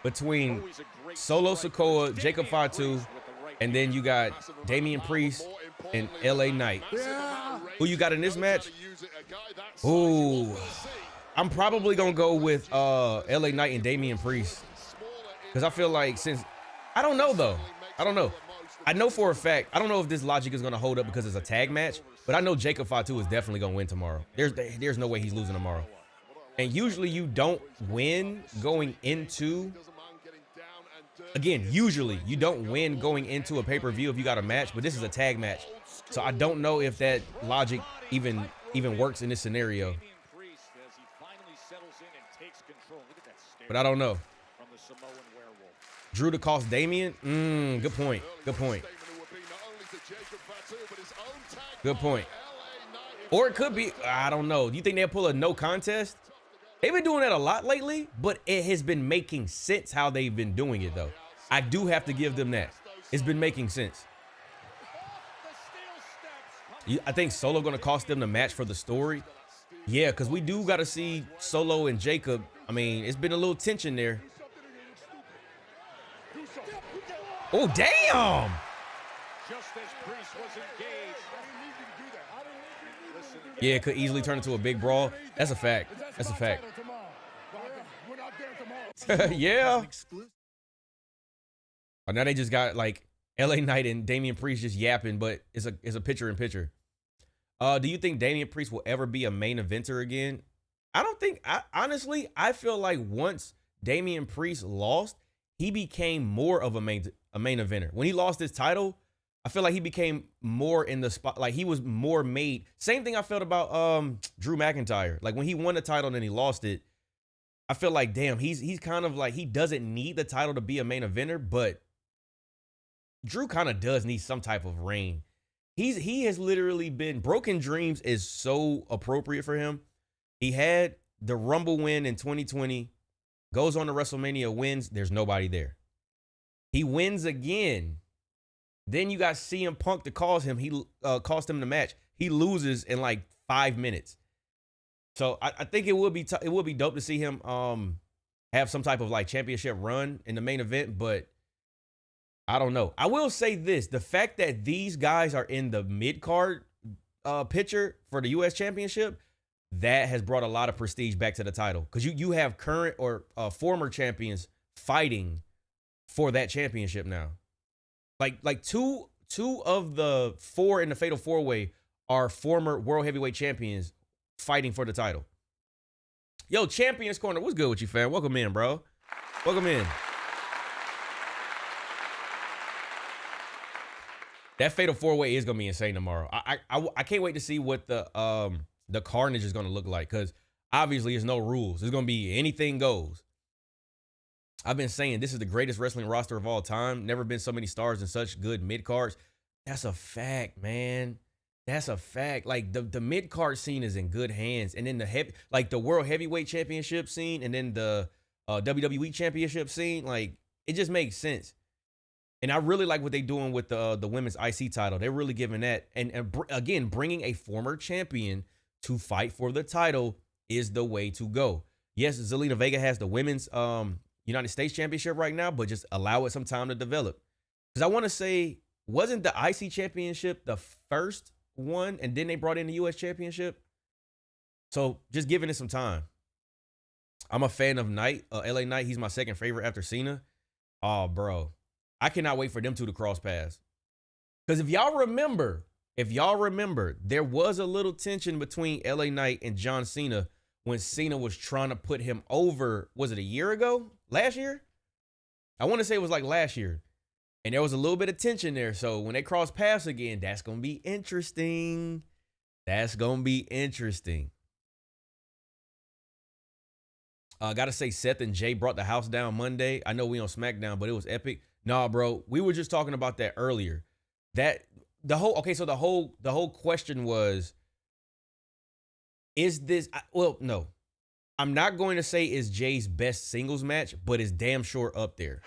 between Solo Sikoa, Jacob Fatu, and then you got Damian Priest and LA Knight. Who you got in this match? Ooh, I'm probably gonna go with LA Knight and Damian Priest, because I feel like, since I don't know though. I know for a fact, I don't know if this logic is gonna hold up because it's a tag match, but I know Jacob Fatu is definitely gonna win tomorrow. There's no way he's losing tomorrow. And usually you don't win going into, again, usually you don't win going into a pay-per-view if you got a match, but this is a tag match. So I don't know if that logic even works in this scenario. But I don't know. Drew to cost Damian? Good point. Good point. Or it could be, I don't know. Do you think they'll pull a no contest? They've been doing that a lot lately, but it has been making sense how they've been doing it, though. I do have to give them that. It's been making sense. I think Solo going to cost them the match for the story. Yeah, because we do got to see Solo and Jacob. I mean, it's been a little tension there. Oh, damn. Just as Priest was engaged. Yeah, it could easily turn into a big brawl. That's a fact. That's a fact. Yeah. Oh, now they just got like LA Knight and Damian Priest just yapping, but it's a picture in picture. Do you think Damian Priest will ever be a main eventer again? I don't think. Honestly, I feel like once Damian Priest lost, he became more of a main eventer. When he lost his title, I feel like he became more in the spot. Like he was more made. Same thing I felt about Drew McIntyre. Like when he won the title and then he lost it, I feel like, damn, he's kind of like, he doesn't need the title to be a main eventer, but Drew kind of does need some type of reign. He has literally been, Broken Dreams is so appropriate for him. He had the Rumble win in 2020, goes on to WrestleMania, wins, there's nobody there. He wins again. Then you got CM Punk to cost him the match. He loses in like 5 minutes. So I think it would be dope to see him have some type of like championship run in the main event, but I don't know. I will say this, the fact that these guys are in the mid-card picture for the US Championship, that has brought a lot of prestige back to the title. Because you have current or former champions fighting for that championship now. Like two of the 4 in the Fatal 4-Way are former World Heavyweight Champions fighting for the title. Yo, Champions Corner, what's good with you, fam? Welcome in, bro. Welcome in. That Fatal 4-Way is gonna be insane tomorrow. I can't wait to see what the carnage is gonna look like, because obviously there's no rules. There's gonna be anything goes. I've been saying this is the greatest wrestling roster of all time. Never been so many stars in such good mid-cards. That's a fact, man. That's a fact. Like the mid-card scene is in good hands. And then the World Heavyweight Championship scene, and then the WWE Championship scene, like it just makes sense. And I really like what they're doing with the women's IC title. They're really giving that. And again, bringing a former champion to fight for the title is the way to go. Yes, Zelina Vega has the women's United States Championship right now, but just allow it some time to develop. Because I want to say, wasn't the IC Championship the first one, and then they brought in the US Championship? So just giving it some time. I'm a fan of Knight, LA Knight. He's my second favorite after Cena. Oh, bro. I cannot wait for them two to cross paths. Because if y'all remember, there was a little tension between LA Knight and John Cena when Cena was trying to put him over. Was it a year ago? Last year? I want to say it was like last year. And there was a little bit of tension there. So when they cross paths again, that's going to be interesting. That's going to be interesting. Got to say, Seth and Jay brought the house down Monday. I know we on SmackDown, but it was epic. Nah, bro, we were just talking about that earlier. The whole question was, is this, well, no. I'm not going to say is Jay's best singles match, but it's damn sure up there.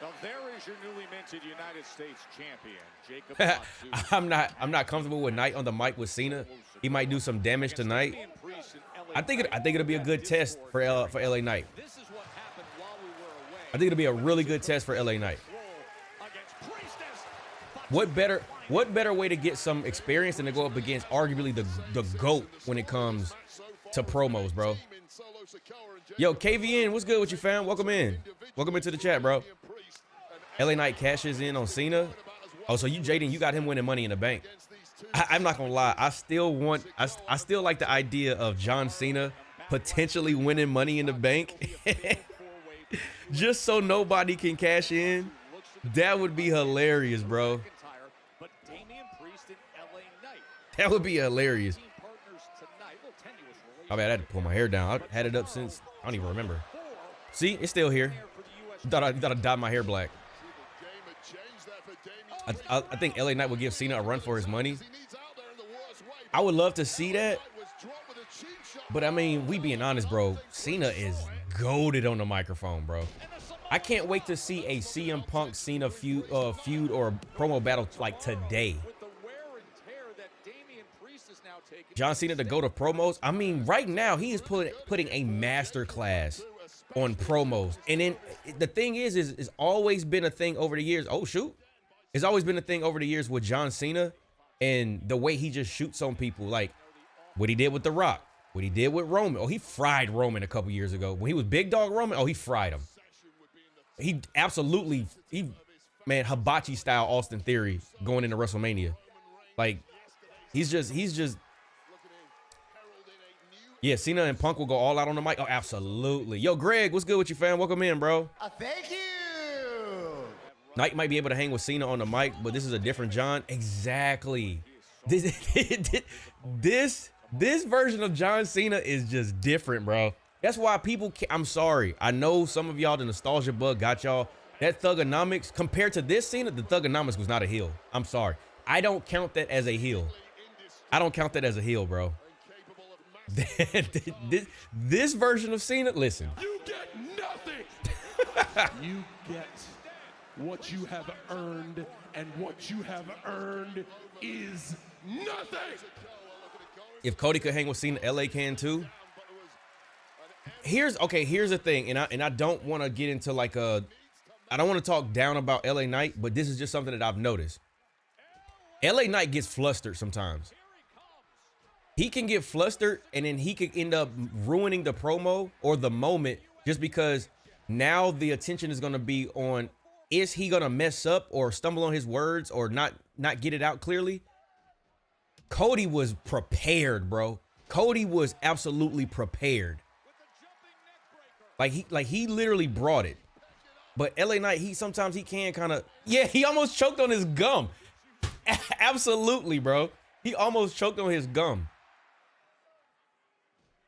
Well, there is your newly minted United States champion, Jacob Fatu. I'm not comfortable with Knight on the mic with Cena. He might do some damage tonight. I think it'll be a good test for LA Knight. I think it'll be a really good test for LA Knight. What better way to get some experience than to go up against arguably the GOAT when it comes to promos, bro? Yo, KVN, what's good with you, fam? Welcome in. Welcome into the chat, bro. LA Knight cashes in on Cena. Oh, so Jaden, you got him winning Money in the Bank. I'm not gonna lie. I still like the idea of John Cena potentially winning Money in the Bank. Just so nobody can cash in. That would be hilarious, bro. That would be hilarious. I mean, I had to pull my hair down. I had it up since, I don't even remember. See, it's still here. Thought I dyed my hair black. I think LA Knight would give Cena a run for his money. I would love to see that. But I mean, we being honest, bro, Cena is goated on the microphone, bro. I can't wait to see a CM Punk Cena feud or promo battle like today. John Cena to go to promos. I mean, right now he is putting a master class on promos. And then the thing is it's always been a thing over the years. Oh, shoot. It's always been a thing over the years with John Cena and the way he just shoots on people. Like what he did with The Rock, what he did with Roman. Oh, he fried Roman a couple years ago. When he was Big Dog Roman, oh, he fried him. He absolutely, man, hibachi style Austin Theory going into WrestleMania. Like, he's just, yeah, Cena and Punk will go all out on the mic. Oh, absolutely. Yo, Greg, what's good with you, fam? Welcome in, bro. Thank you. Knight might be able to hang with Cena on the mic, but this is a different John. Exactly. This version of John Cena is just different, bro. That's why people can't, I'm sorry. I know some of y'all, the nostalgia bug got y'all. That Thugonomics, compared to this Cena, the Thugonomics was not a heel. I'm sorry. I don't count that as a heel. I don't count that as a heel, bro. This version of Cena, listen. You get nothing. You get what you have earned, and what you have earned is nothing. If Cody could hang with Cena, LA can too. Here's the thing, and I don't want to get into like I don't want to talk down about LA Knight, but this is just something that I've noticed. LA Knight gets flustered sometimes. He can get flustered, and then he could end up ruining the promo or the moment just because now the attention is going to be on, is he going to mess up or stumble on his words or not get it out clearly? Cody was prepared, bro. Cody was absolutely prepared. Like he literally brought it. But LA Knight, sometimes he can kind of, yeah, he almost choked on his gum. Absolutely, bro. He almost choked on his gum.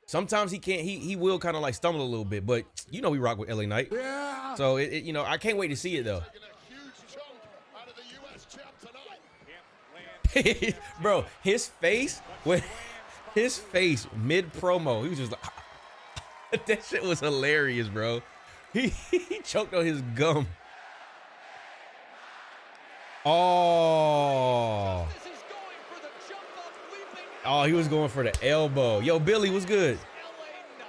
Sometimes he can't, he will kind of like stumble a little bit, but you know we rock with LA Knight. Yeah. So you know, I can't wait to see it though. Bro, his face mid promo, he was just like, that shit was hilarious, bro. He choked on his gum. Oh, he was going for the elbow. Yo, Billy, what's good?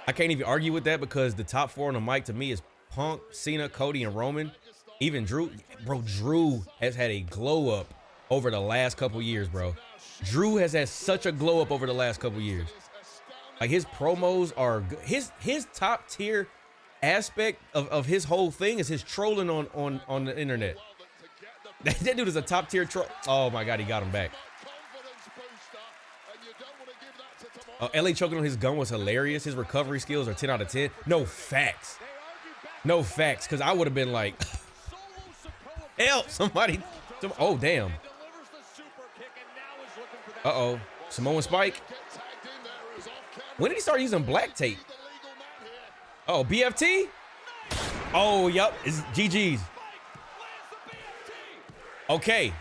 I can't even argue with that because the top four on the mic to me is Punk, Cena, Cody, and Roman. Even Drew. Bro, Drew has had a glow up over the last couple years, bro. Drew has had such a glow up over the last couple years. Like his promos are good. His top tier aspect of his whole thing is his trolling on the internet. That dude is a top tier troll. Oh my God, he got him back. LA choking on his gun was hilarious. His recovery skills are 10 out of 10. No facts. No facts, because I would have been like, help somebody. Oh, damn. Uh-oh. Samoan Spike. When did he start using black tape? Oh, BFT? Oh, yep. It's GG's. Okay.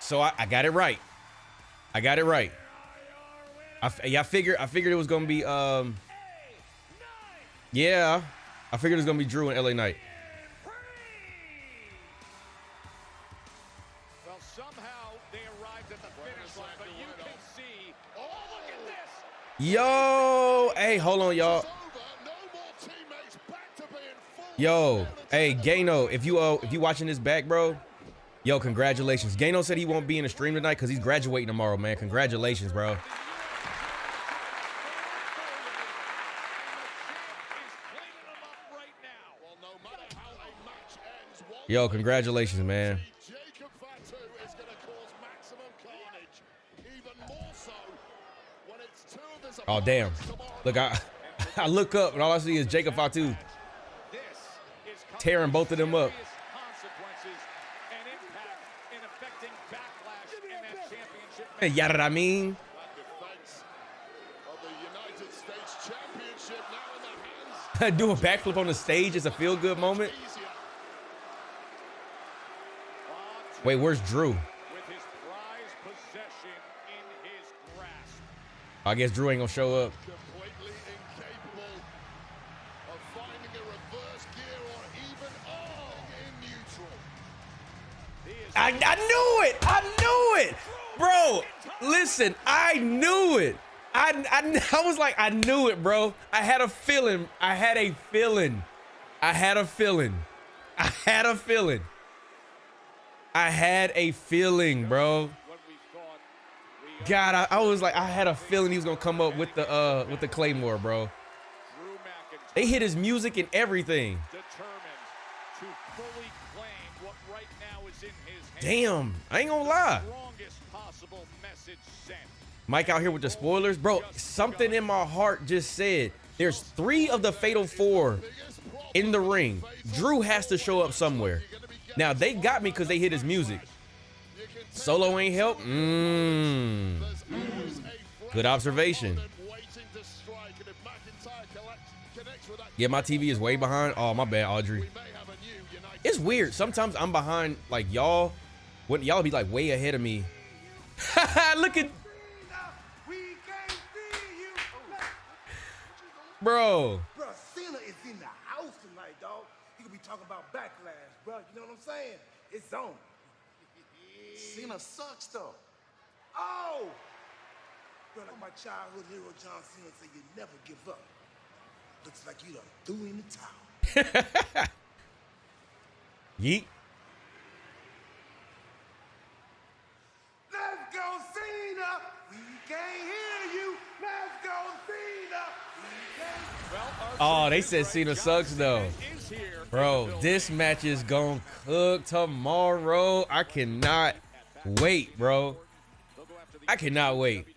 So I got it right. I got it right. I figured it was gonna be yeah, I figured it was gonna be Drew and LA Knight. Well, somehow they arrived at the finish line, but you can see, oh, look at this. Yo, hey, hold on, y'all. Yo, hey, Gano, if you watching this back, bro, yo, congratulations. Gano said he won't be in the stream tonight because he's graduating tomorrow, man. Congratulations, bro. Yo, congratulations, man. Fatu is going to cause maximum carnage, even more so when it's two of his Oh, damn. Look, I look up and all I see is Jacob Fatu tearing both of them up. Yada I mean. Do a backflip on the stage is a feel-good moment. Wait, where's Drew? I guess Drew ain't gonna show up. I knew it! I knew it! Bro, listen, I knew it! I was like, I knew it, bro. I had a feeling. I had a feeling. I had a feeling. I had a feeling. I had a feeling, bro. God, I was like, I had a feeling he was gonna come up with the Claymore, bro. They hit his music and everything. Damn, I ain't gonna lie. Mike out here with the spoilers. Bro, something in my heart just said there's 3 of the Fatal 4 in the ring. Drew has to show up somewhere. Now, they got me because they hit his music. Solo ain't help? Good observation. Yeah, my TV is way behind. Oh, my bad, Audrey. It's weird. Sometimes I'm behind, like, y'all. When y'all be, like, way ahead of me. Look at... Bro. Bro, Cena is in the house tonight, dog. He could be talking about Backlash, bro. You know what I'm saying? It's on. Cena sucks, though. Oh! Bro, like my childhood hero, John Cena, said, you never give up. Looks like you done threw in the towel. Yeet. Let's go, Cena! We can't hear you! Let's go, Cena! Oh, they said Cena sucks, though. Bro, this match is gonna cook tomorrow. I cannot wait, bro. I cannot wait.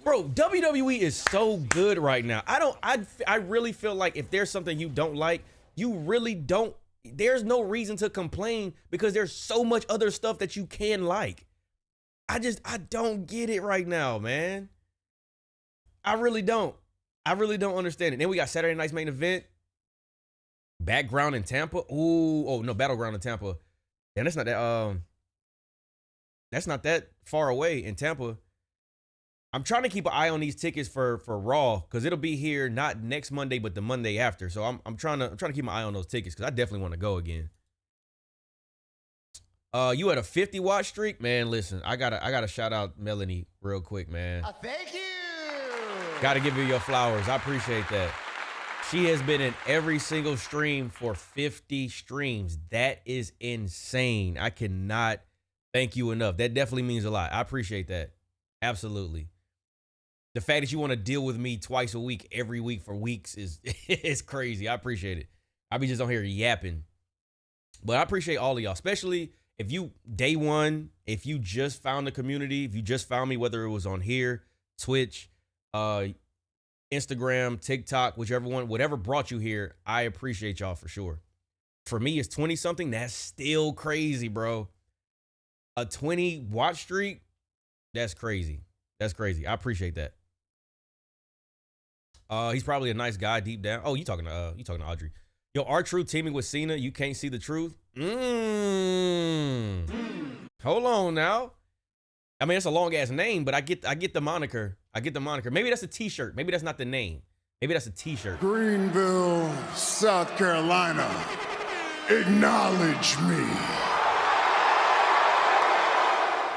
Bro, WWE is so good right now. I really feel like if there's something you don't like, you really don't. There's no reason to complain because there's so much other stuff that you can like. I don't get it right now, man. I really don't. I really don't understand it. Then we got Saturday night's main event. Background in Tampa. Ooh, oh no, Battleground in Tampa. And that's not that far away in Tampa. I'm trying to keep an eye on these tickets for Raw because it'll be here not next Monday but the Monday after. So I'm trying to keep my eye on those tickets because I definitely want to go again. You had a 50 watch streak, man. Listen, I gotta shout out Melanie real quick, man. Thank you. Gotta give you your flowers. I appreciate that. She has been in every single stream for 50 streams. That is insane. I cannot thank you enough. That definitely means a lot. I appreciate that. Absolutely. The fact that you want to deal with me twice a week, every week for weeks is crazy. I appreciate it. I be just on here yapping. But I appreciate all of y'all, especially if you, day one, if you just found the community, if you just found me, whether it was on here, Twitch, Instagram, TikTok, whichever one, whatever brought you here, I appreciate y'all for sure. For me, it's 20 something. That's still crazy, bro. A 20 watch streak, that's crazy. That's crazy. I appreciate that. He's probably a nice guy deep down. Oh, you talking to Audrey. Yo, R-True teaming with Cena, you can't see the truth? Hold on now. I mean, it's a long ass name, but I get the moniker. I get the moniker. Maybe that's a t-shirt. Maybe that's not the name. Maybe that's a t-shirt. Greenville, South Carolina. Acknowledge me.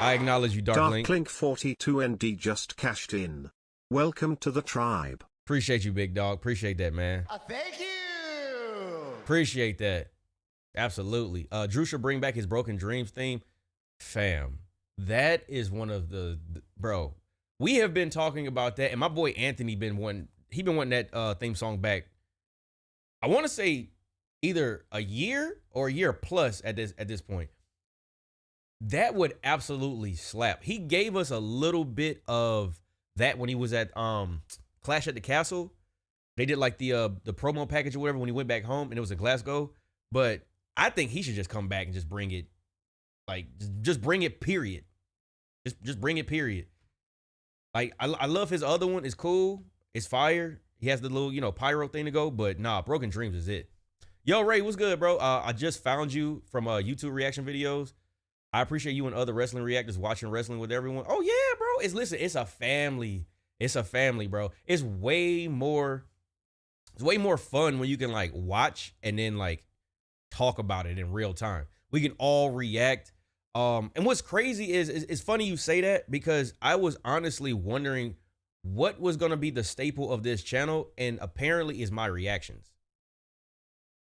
I acknowledge you, Darklink. Darklink42ND just cashed in. Welcome to the tribe. Appreciate you, big dog. Appreciate that, man. Thank you. Appreciate that. Absolutely. Drew should bring back his Broken Dreams theme. Fam, that is one of the bro. We have been talking about that, and my boy Anthony been wanting that theme song back. I want to say either a year or a year plus at this point. That would absolutely slap. He gave us a little bit of that when he was at Clash at the Castle. They did like the promo package or whatever when he went back home, and it was in Glasgow. But I think he should just come back and just bring it, like just bring it. Period. Just bring it. Period. Like I love his other one. It's cool. It's fire. He has the little pyro thing to go. But nah, Broken Dreams is it. Yo Ray, what's good, bro? I just found you from YouTube reaction videos. I appreciate you and other wrestling reactors watching wrestling with everyone. Oh yeah, bro. It's a family. It's a family, bro. It's way more fun when you can like watch and then like talk about it in real time. We can all react. And what's crazy is it's funny you say that, because I was honestly wondering what was going to be the staple of this channel, and apparently is my reactions.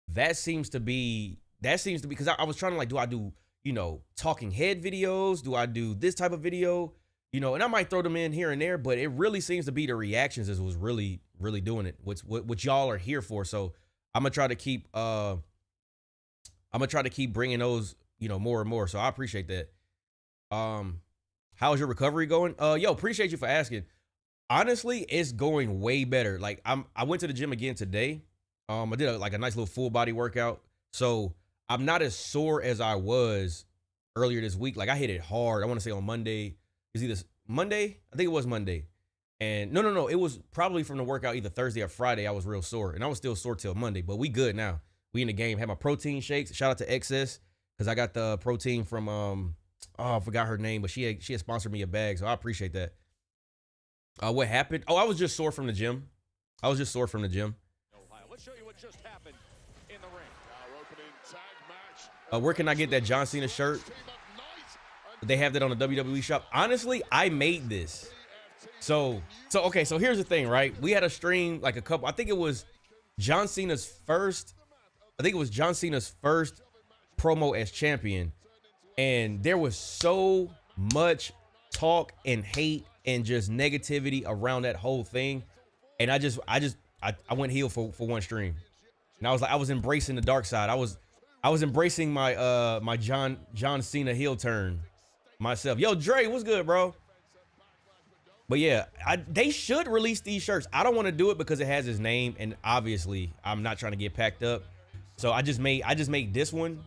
That seems to be because I was trying to, like, do I do, you know, talking head videos? Do I do this type of video? You know, and I might throw them in here and there, but it really seems to be the reactions is what's really doing it. What y'all are here for. So I'm gonna try to keep bringing those, you know, more and more. So I appreciate that. How's your recovery going? Yo, appreciate you for asking. Honestly, it's going way better. Like I went to the gym again today. I did a nice little full body workout. So I'm not as sore as I was earlier this week. Like I hit it hard. I want to say on Monday. Is either Monday? I think it was Monday. And no. It was probably from the workout either Thursday or Friday. I was real sore, and I was still sore till Monday. But we good now. We in the game. Had my protein shakes. Shout out to XS, because I got the protein from I forgot her name, but she had sponsored me a bag, so I appreciate that. What happened? Oh, I was just sore from the gym. Let's show you what just happened in the ring. Where can I get that John Cena shirt? They have that on the WWE shop. Honestly, I made this. So here's the thing, right? We had a stream like I think it was John Cena's first promo as champion. And there was so much talk and hate and just negativity around that whole thing. And I went heel for one stream. And I was embracing the dark side. I was embracing my my John Cena heel turn myself. Yo, Dre, what's good, bro? But yeah, they should release these shirts. I don't want to do it because it has his name, and obviously I'm not trying to get packed up. So I just made this one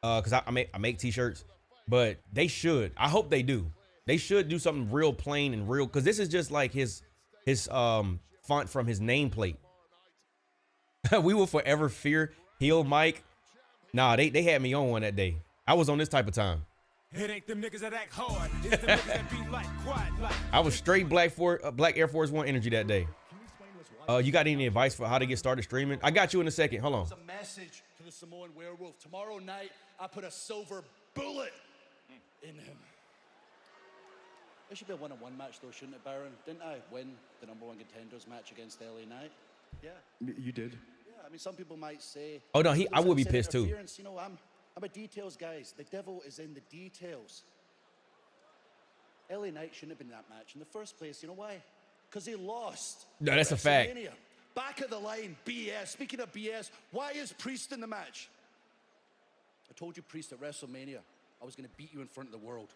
because I make t-shirts. But they should. I hope they do. They should do something real plain and real, because this is just like his font from his nameplate. We will forever fear heel Mike. Nah, they had me on one that day. I was on this type of time. It ain't them niggas that act hard. It's the niggas that be like quiet like. I was straight Black Air Force One energy that day. You got any advice for how to get started streaming? I got you in a second. Hold on. It's a message to the Samoan werewolf. Tomorrow night, I put a silver bullet in him. It should be a one-on-one match, though, shouldn't it, Baron? Didn't I win the #1 contenders match against LA Knight? Yeah. You did. Yeah. I mean, some people might say. Oh no, I would be pissed too. You know, I'm a details guy. The devil is in the details. LA Knight shouldn't have been in that match in the first place. You know why? Because he lost. No, that's a fact. Back of the line, BS. Speaking of BS, why is Priest in the match? I told you, Priest, at WrestleMania, I was going to beat you in front of the world.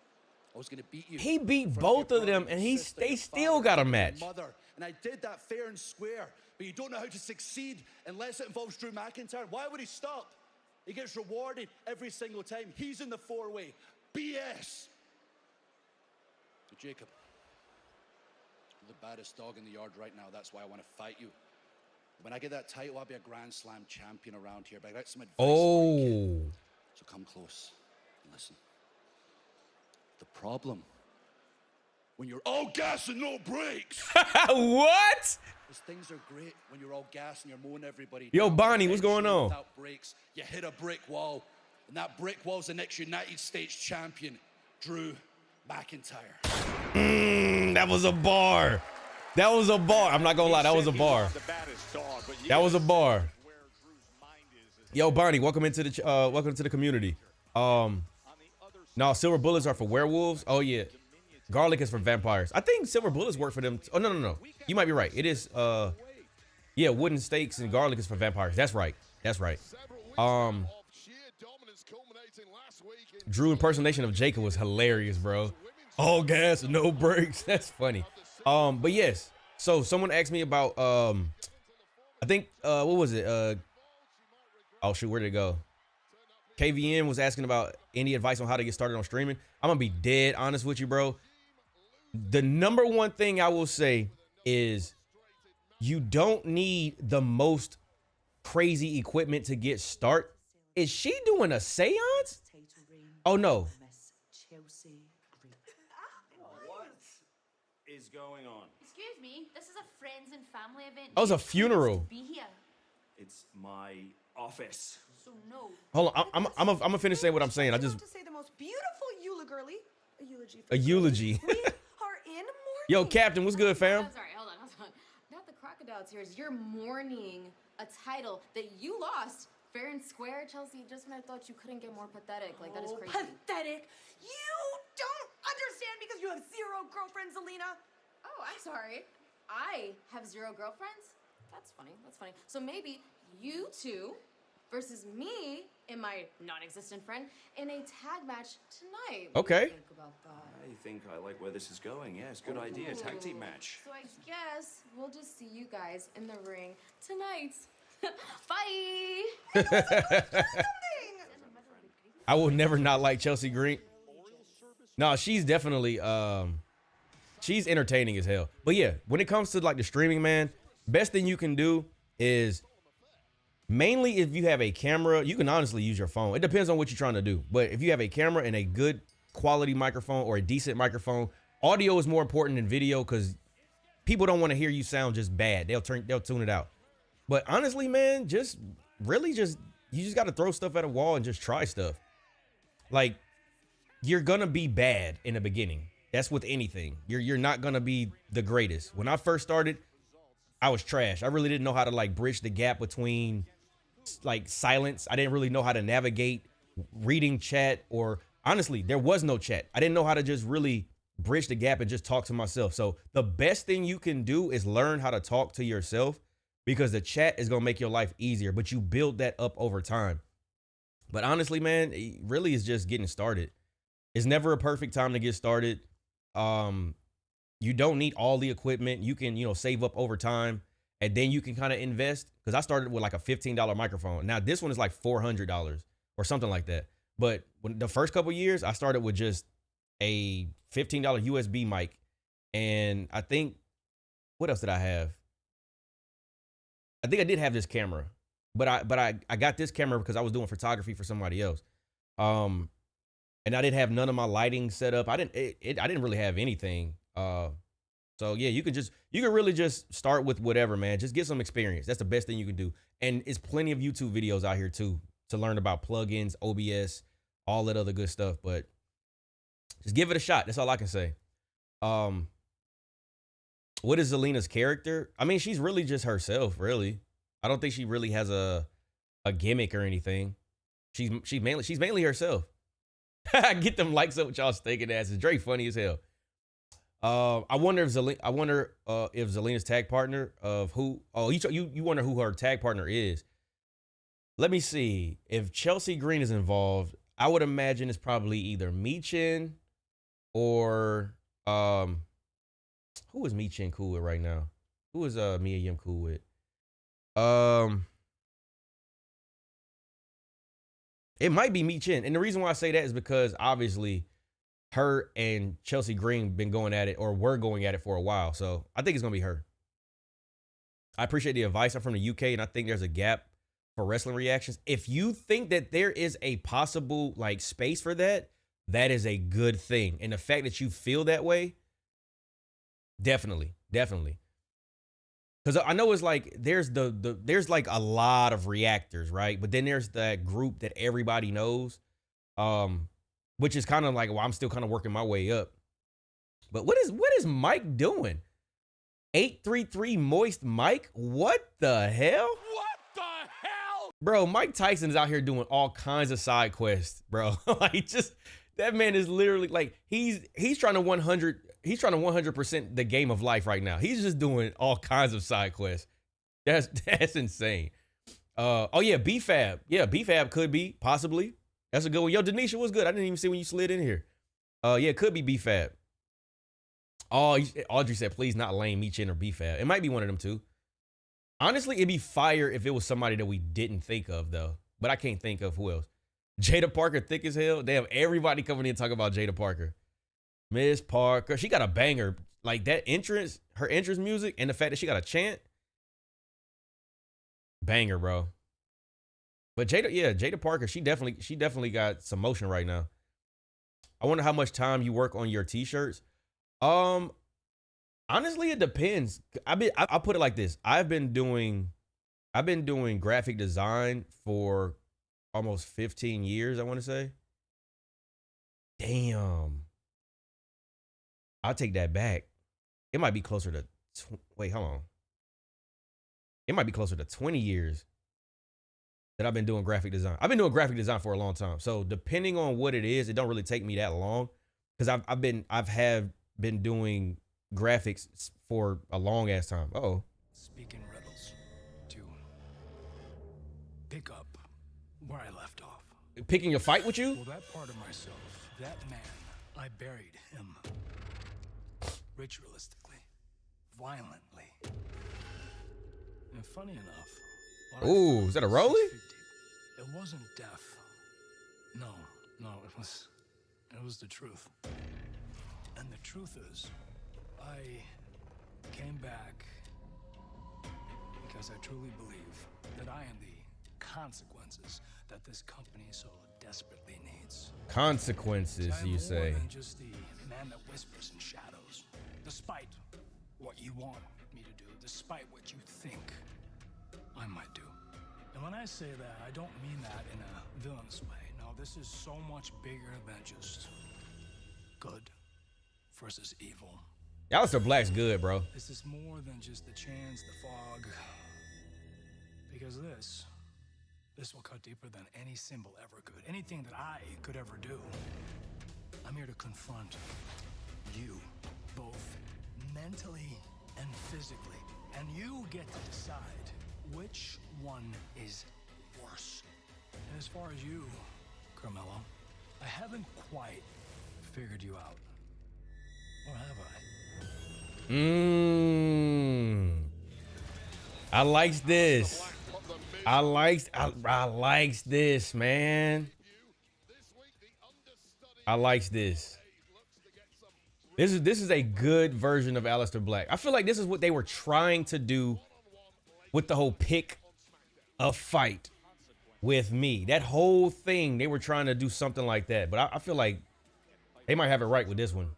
I was going to beat you. He beat both of them, and they still got a match. And I did that fair and square. But you don't know how to succeed unless it involves Drew McIntyre. Why would he stop? He gets rewarded every single time. He's in the four-way. BS. Jacob, you're the baddest dog in the yard right now. That's why I want to fight you. When I get that title, I'll be a Grand Slam champion around here. But I got some advice for you, kid. So come close and listen. The problem, when you're all gas and no brakes. What? Because things are great when you're all gas and you're mowing everybody. Yo, Bonnie, what's going on? Without brakes, you hit a brick wall, and that brick wall's the next United States champion, Drew McIntyre. That was a bar. That was a bar. I'm not gonna lie, that was a bar. That was a bar. Yo, Bonnie, welcome to the community. No, silver bullets are for werewolves. Oh yeah, garlic is for vampires. I think silver bullets work for them. Oh no. You might be right. It is yeah, wooden stakes and garlic is for vampires. That's right. Drew impersonation of Jacob was hilarious, bro. All gas and no brakes. That's funny. But yes. So someone asked me about I think what was it? Oh shoot, where did it go? KVN was asking about any advice on how to get started on streaming. I'm gonna be dead honest with you, bro. The #1 thing I will say is you don't need the most crazy equipment to get started. Is she doing a seance? Oh no. What is going on? Excuse me, this is a friends and family event. Oh, it's a funeral. Be here. It's my office. So no. Hold on, I'm gonna finish saying what I'm saying. I just to say the most beautiful eulogy. A eulogy. a eulogy. We are in mourning. Yo, Captain, what's good, fam? I'm sorry, hold on. Not the crocodile tears. You're mourning a title that you lost fair and square, Chelsea. Just when I thought you couldn't get more pathetic. Like, that is crazy. Pathetic. You don't understand because you have 0 girlfriends, Zelina. Oh, I'm sorry. I have 0 girlfriends? That's funny. That's funny. So maybe you two versus me and my non-existent friend in a tag match tonight. What do you Okay. think about that? I think I like where this is going. Yes, good idea. Tag team match. So I guess we'll just see you guys in the ring tonight. Bye. I will never not like Chelsea Green. No, she's definitely she's entertaining as hell. But yeah, when it comes to like the streaming, man, best thing you can do is mainly if you have a camera, you can honestly use your phone. It depends on what you're trying to do. But if you have a camera and a good quality microphone or a decent microphone, audio is more important than video because people don't want to hear you sound just bad. They'll tune it out. But honestly, man, you just got to throw stuff at a wall and just try stuff. Like, you're gonna be bad in the beginning. That's with anything. You're not gonna be the greatest. When I first started, I was trash. I really didn't know how to like bridge the gap between like silence. I didn't really know how to navigate reading chat, or honestly, there was no chat. I didn't know how to just really bridge the gap and just talk to myself. So the best thing you can do is learn how to talk to yourself, because the chat is gonna make your life easier, but you build that up over time. But honestly, man, it really is just getting started. It's never a perfect time to get started. You don't need all the equipment. You can, save up over time, and then you can kind of invest. Because I started with like a $15 microphone. Now this one is like $400 or something like that. But when the first couple years, I started with just a $15 USB mic, and I think, what else did I have? I think I did have this camera, but I got this camera because I was doing photography for somebody else. And I didn't have none of my lighting set up. I didn't really have anything. So yeah, you can really just start with whatever, man. Just get some experience. That's the best thing you can do. And it's plenty of YouTube videos out here too to learn about plugins, OBS, all that other good stuff. But just give it a shot. That's all I can say. What is Zelina's character? I mean, she's really just herself, really. I don't think she really has a gimmick or anything. She's mainly herself. I get them likes up with y'all stinking asses. Dre funny as hell. I wonder if Zelina's tag partner of who? Oh, you wonder who her tag partner is. Let me see. If Chelsea Green is involved, I would imagine it's probably either Michin or who is Michin cool with right now? Who is Mia Yim cool with? It might be Michin. And the reason why I say that is because obviously her and Chelsea Green been going at it, or were going at it, for a while. So I think it's gonna be her. I appreciate the advice. I'm from the UK, and I think there's a gap for wrestling reactions. If you think that there is a possible like space for that, that is a good thing. And the fact that you feel that way, definitely. Because I know it's like there's there's like a lot of reactors, right? But then there's that group that everybody knows, which is kind of like, well, I'm still kind of working my way up. But what is Mike doing? 833 Moist Mike? What the hell? What the hell? Bro, Mike Tyson is out here doing all kinds of side quests, bro. Like, just that man is literally like he's trying to 100% the game of life right now. He's just doing all kinds of side quests. That's insane. Oh yeah, B-Fab. Yeah, B-Fab could be, possibly. That's a good one. Yo, Denisha, what's good? I didn't even see when you slid in here. Yeah, it could be B-Fab. Oh, Audrey said, please not Lane, Michin, or B-Fab. It might be one of them two. Honestly, it'd be fire if it was somebody that we didn't think of, though. But I can't think of who else. Jada Parker, thick as hell. Damn, everybody coming in talking about Jada Parker. Miss Parker, she got a banger. Like that entrance, her entrance music, and the fact that she got a chant. Banger, bro. But Jada Parker, she definitely got some motion right now. I wonder how much time you work on your t-shirts. Honestly, it depends. I'll put it like this. I've been doing graphic design for almost 15 years, I want to say. Damn. I'll take that back. It might be closer to, wait, hold on. It might be closer to 20 years that I've been doing graphic design. I've been doing graphic design for a long time. So depending on what it is, it don't really take me that long. Because I've been doing graphics for a long ass time. Uh-oh. Speaking riddles to pick up where I left off. Picking a fight with you? Well, that part of myself, that man, I buried him ritualistically, violently. And funny enough, ooh, is that a rollie? It wasn't death. No, it was the truth. And the truth is, I came back because I truly believe that I am the consequences that this company so desperately needs. Consequences, you say? More than just the man that whispers in shadows. Despite what you want me to do, despite what you think I might do. And when I say that, I don't mean that in a villainous way. No, this is so much bigger than just good versus evil. Aleister Black's good, bro. This is more than just the chance, the fog. Because this will cut deeper than any symbol ever could. Anything that I could ever do. I'm here to confront you, both mentally and physically. And you get to decide which one is worse. And as far as you, Carmelo, I haven't quite figured you out. Or have I? I likes this. I likes this, man. I likes this. This is a good version of Aleister Black. I feel like this is what they were trying to do with the whole pick a fight with me. That whole thing, they were trying to do something like that. But I feel like they might have it right with this one.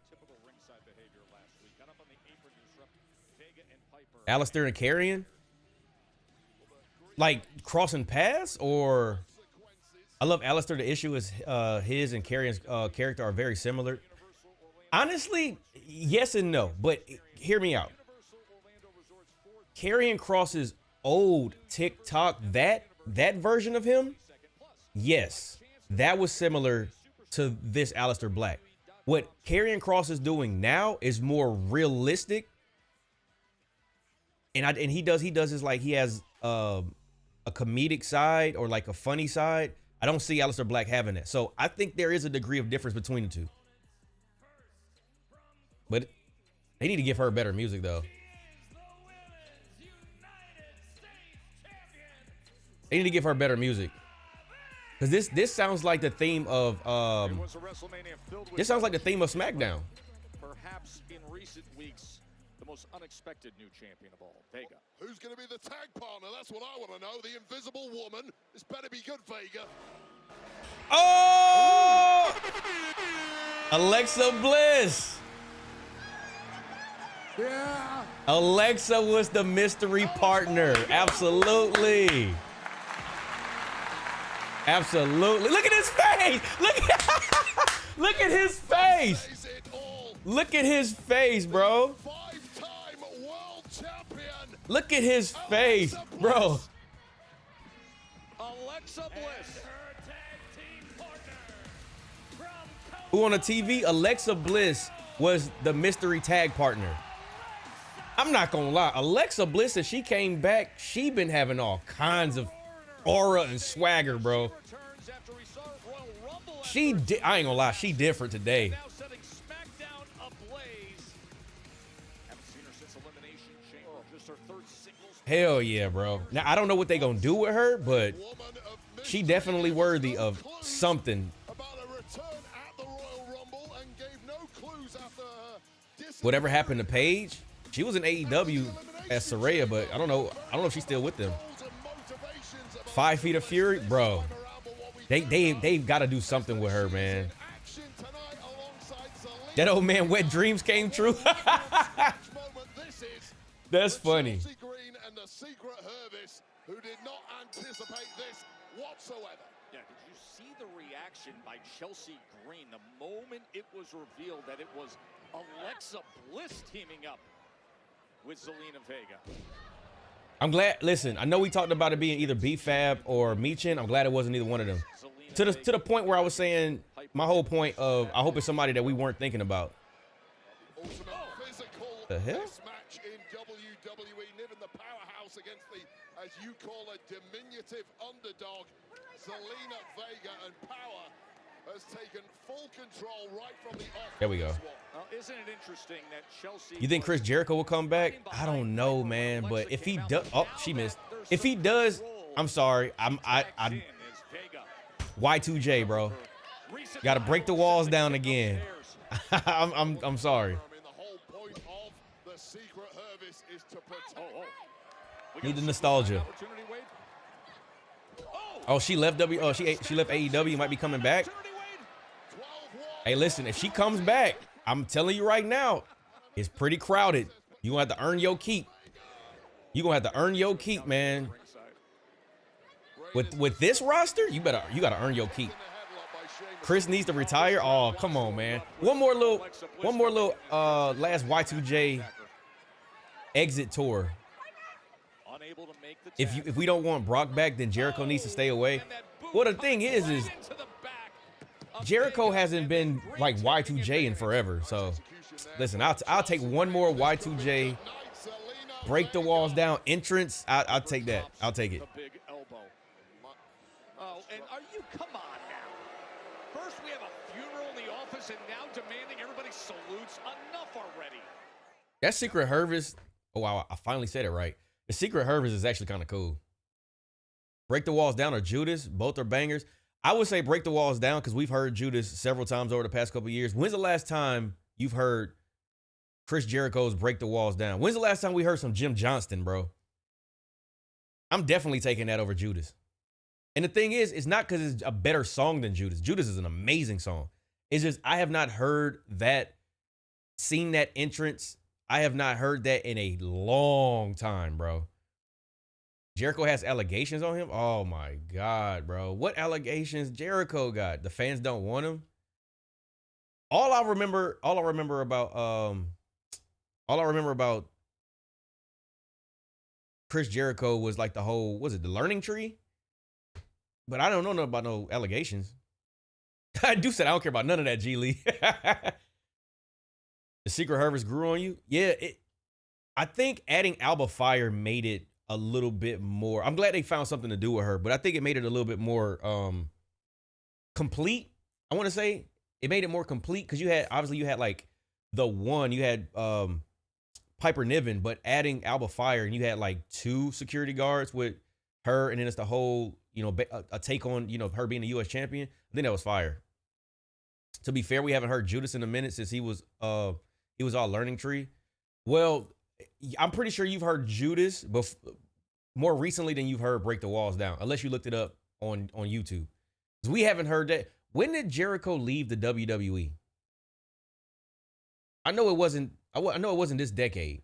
Aleister and Karrion? Like crossing paths? Or I love Aleister. The issue is his and Karrion's character are very similar. Honestly, yes and no, but hear me out. Karrion Kross's old TikTok, that version of him, yes, that was similar to this Aleister Black. What Karrion Kross is doing now is more realistic, and he does his, like, he has a comedic side or like a funny side. I don't see Aleister Black having that, so I think there is a degree of difference between the two. But they need to give her better music, though. They need to give her better music. Because this sounds like the theme of this sounds like the theme of SmackDown. Perhaps in recent weeks, the most unexpected new champion of all, Vega. Who's going to be the tag partner? That's what I want to know. The Invisible Woman. This better be good, Vega. Oh! Alexa Bliss. Yeah. Alexa was the mystery partner. Absolutely. Absolutely. Look at his face. Look at his face. Look at his face, bro. Five-time world champion. Look at his face, bro. Alexa Bliss. Who on the TV? Alexa Bliss was the mystery tag partner. I'm not gonna lie, Alexa Bliss, as she came back, she been having all kinds of aura and swagger, bro. I ain't gonna lie, she different today. Hell yeah, bro. Now, I don't know what they gonna do with her, but she definitely worthy of something. Whatever happened to Paige? She was in AEW as Saraya, but I don't know if she's still with them. 5 Feet of Fury, bro. They've got to do something with her, man. That old man, wet dreams came true. That's funny. Who did not anticipate this whatsoever. Yeah, did you see the reaction by Chelsea Green the moment it was revealed that it was Alexa Bliss teaming up with Zelina Vega? I'm glad. Listen, I know we talked about it being either B-Fab or Michin. I'm glad it wasn't either one of them. To the point where I was saying my whole point of I hope it's somebody that we weren't thinking about. The hell? Match in WWE, Niven the powerhouse against the, as you call it, diminutive underdog, Zelina Vega, and Power has taken full control right from the off. There we go. Isn't it interesting that Chelsea? You think Chris Jericho will come back? I don't know, man. But if he does, oh, she missed. If he does, I'm sorry. I Y2J, bro. Got to break the walls down again. I'm sorry. Need the nostalgia. Oh, she left she left AEW. Might be coming back. Hey, listen, if she comes back, I'm telling you right now, it's pretty crowded. You gonna have to earn your keep. You gonna have to earn your keep, man. With this roster, you gotta earn your keep. Chris needs to retire. Oh, come on, man. One more little last Y2J exit tour. If we don't want Brock back, then Jericho needs to stay away. Well, the thing is Jericho hasn't been like Y2J in forever. So listen, I'll take one more Y2J, break the walls down entrance. I'll take that. I'll take it. Oh, and are you, come on now. First we have a funeral in the office and now demanding everybody salutes. Enough already. That Secret Harvest. Oh, wow, I finally said it right. The Secret Harvest is actually kind of cool. Break the Walls Down or Judas, both are bangers. I would say Break the Walls Down because we've heard Judas several times over the past couple of years. When's the last time you've heard Chris Jericho's Break the Walls Down? When's the last time we heard some Jim Johnston, bro? I'm definitely taking that over Judas. And the thing is, it's not because it's a better song than Judas. Judas is an amazing song. It's just I have not heard that, seen that entrance. I have not heard that in a long time, bro. Jericho has allegations on him. Oh my God, bro. What allegations Jericho got? The fans don't want him. All I remember about Chris Jericho was like the whole, was it the learning tree? But I don't know about no allegations. I do said I don't care about none of that, G Lee. The Secret Harvest grew on you? Yeah, I think adding Alba Fire made it a little bit more. I'm glad they found something to do with her, but I think it made it a little bit more complete. I want to say it made it more complete because you had like the one, you had Piper Niven, but adding Alba Fire and you had like 2 security guards with her, and then it's the whole, a take on, her being the U.S. champion. I think that was fire. To be fair, we haven't heard Judas in a minute since he was all learning tree. Well, I'm pretty sure you've heard Judas more recently than you've heard Break the Walls Down, unless you looked it up on YouTube. Because we haven't heard that. When did Jericho leave the WWE? I know it wasn't this decade.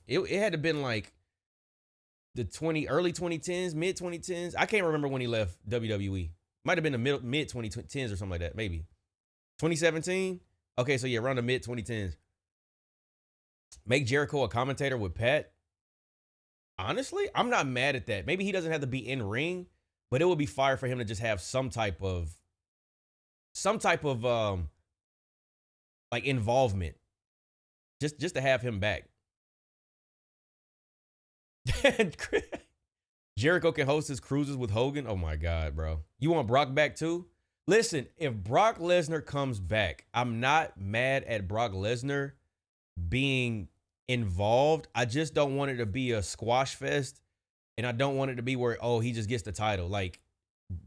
It had to have been like the early 2010s, mid 2010s. I can't remember when he left WWE. Might have been the mid 2010s or something like that, maybe. 2017? Okay, so yeah, around the mid 2010s. Make Jericho a commentator with Pat. Honestly, I'm not mad at that. Maybe he doesn't have to be in ring, but it would be fire for him to just have some type of like involvement. Just to have him back. Jericho can host his cruises with Hogan. Oh my God, bro. You want Brock back too? Listen, if Brock Lesnar comes back, I'm not mad at Brock Lesnar being involved. I just don't want it to be a squash fest, and I don't want it to be where, oh, he just gets the title. Like,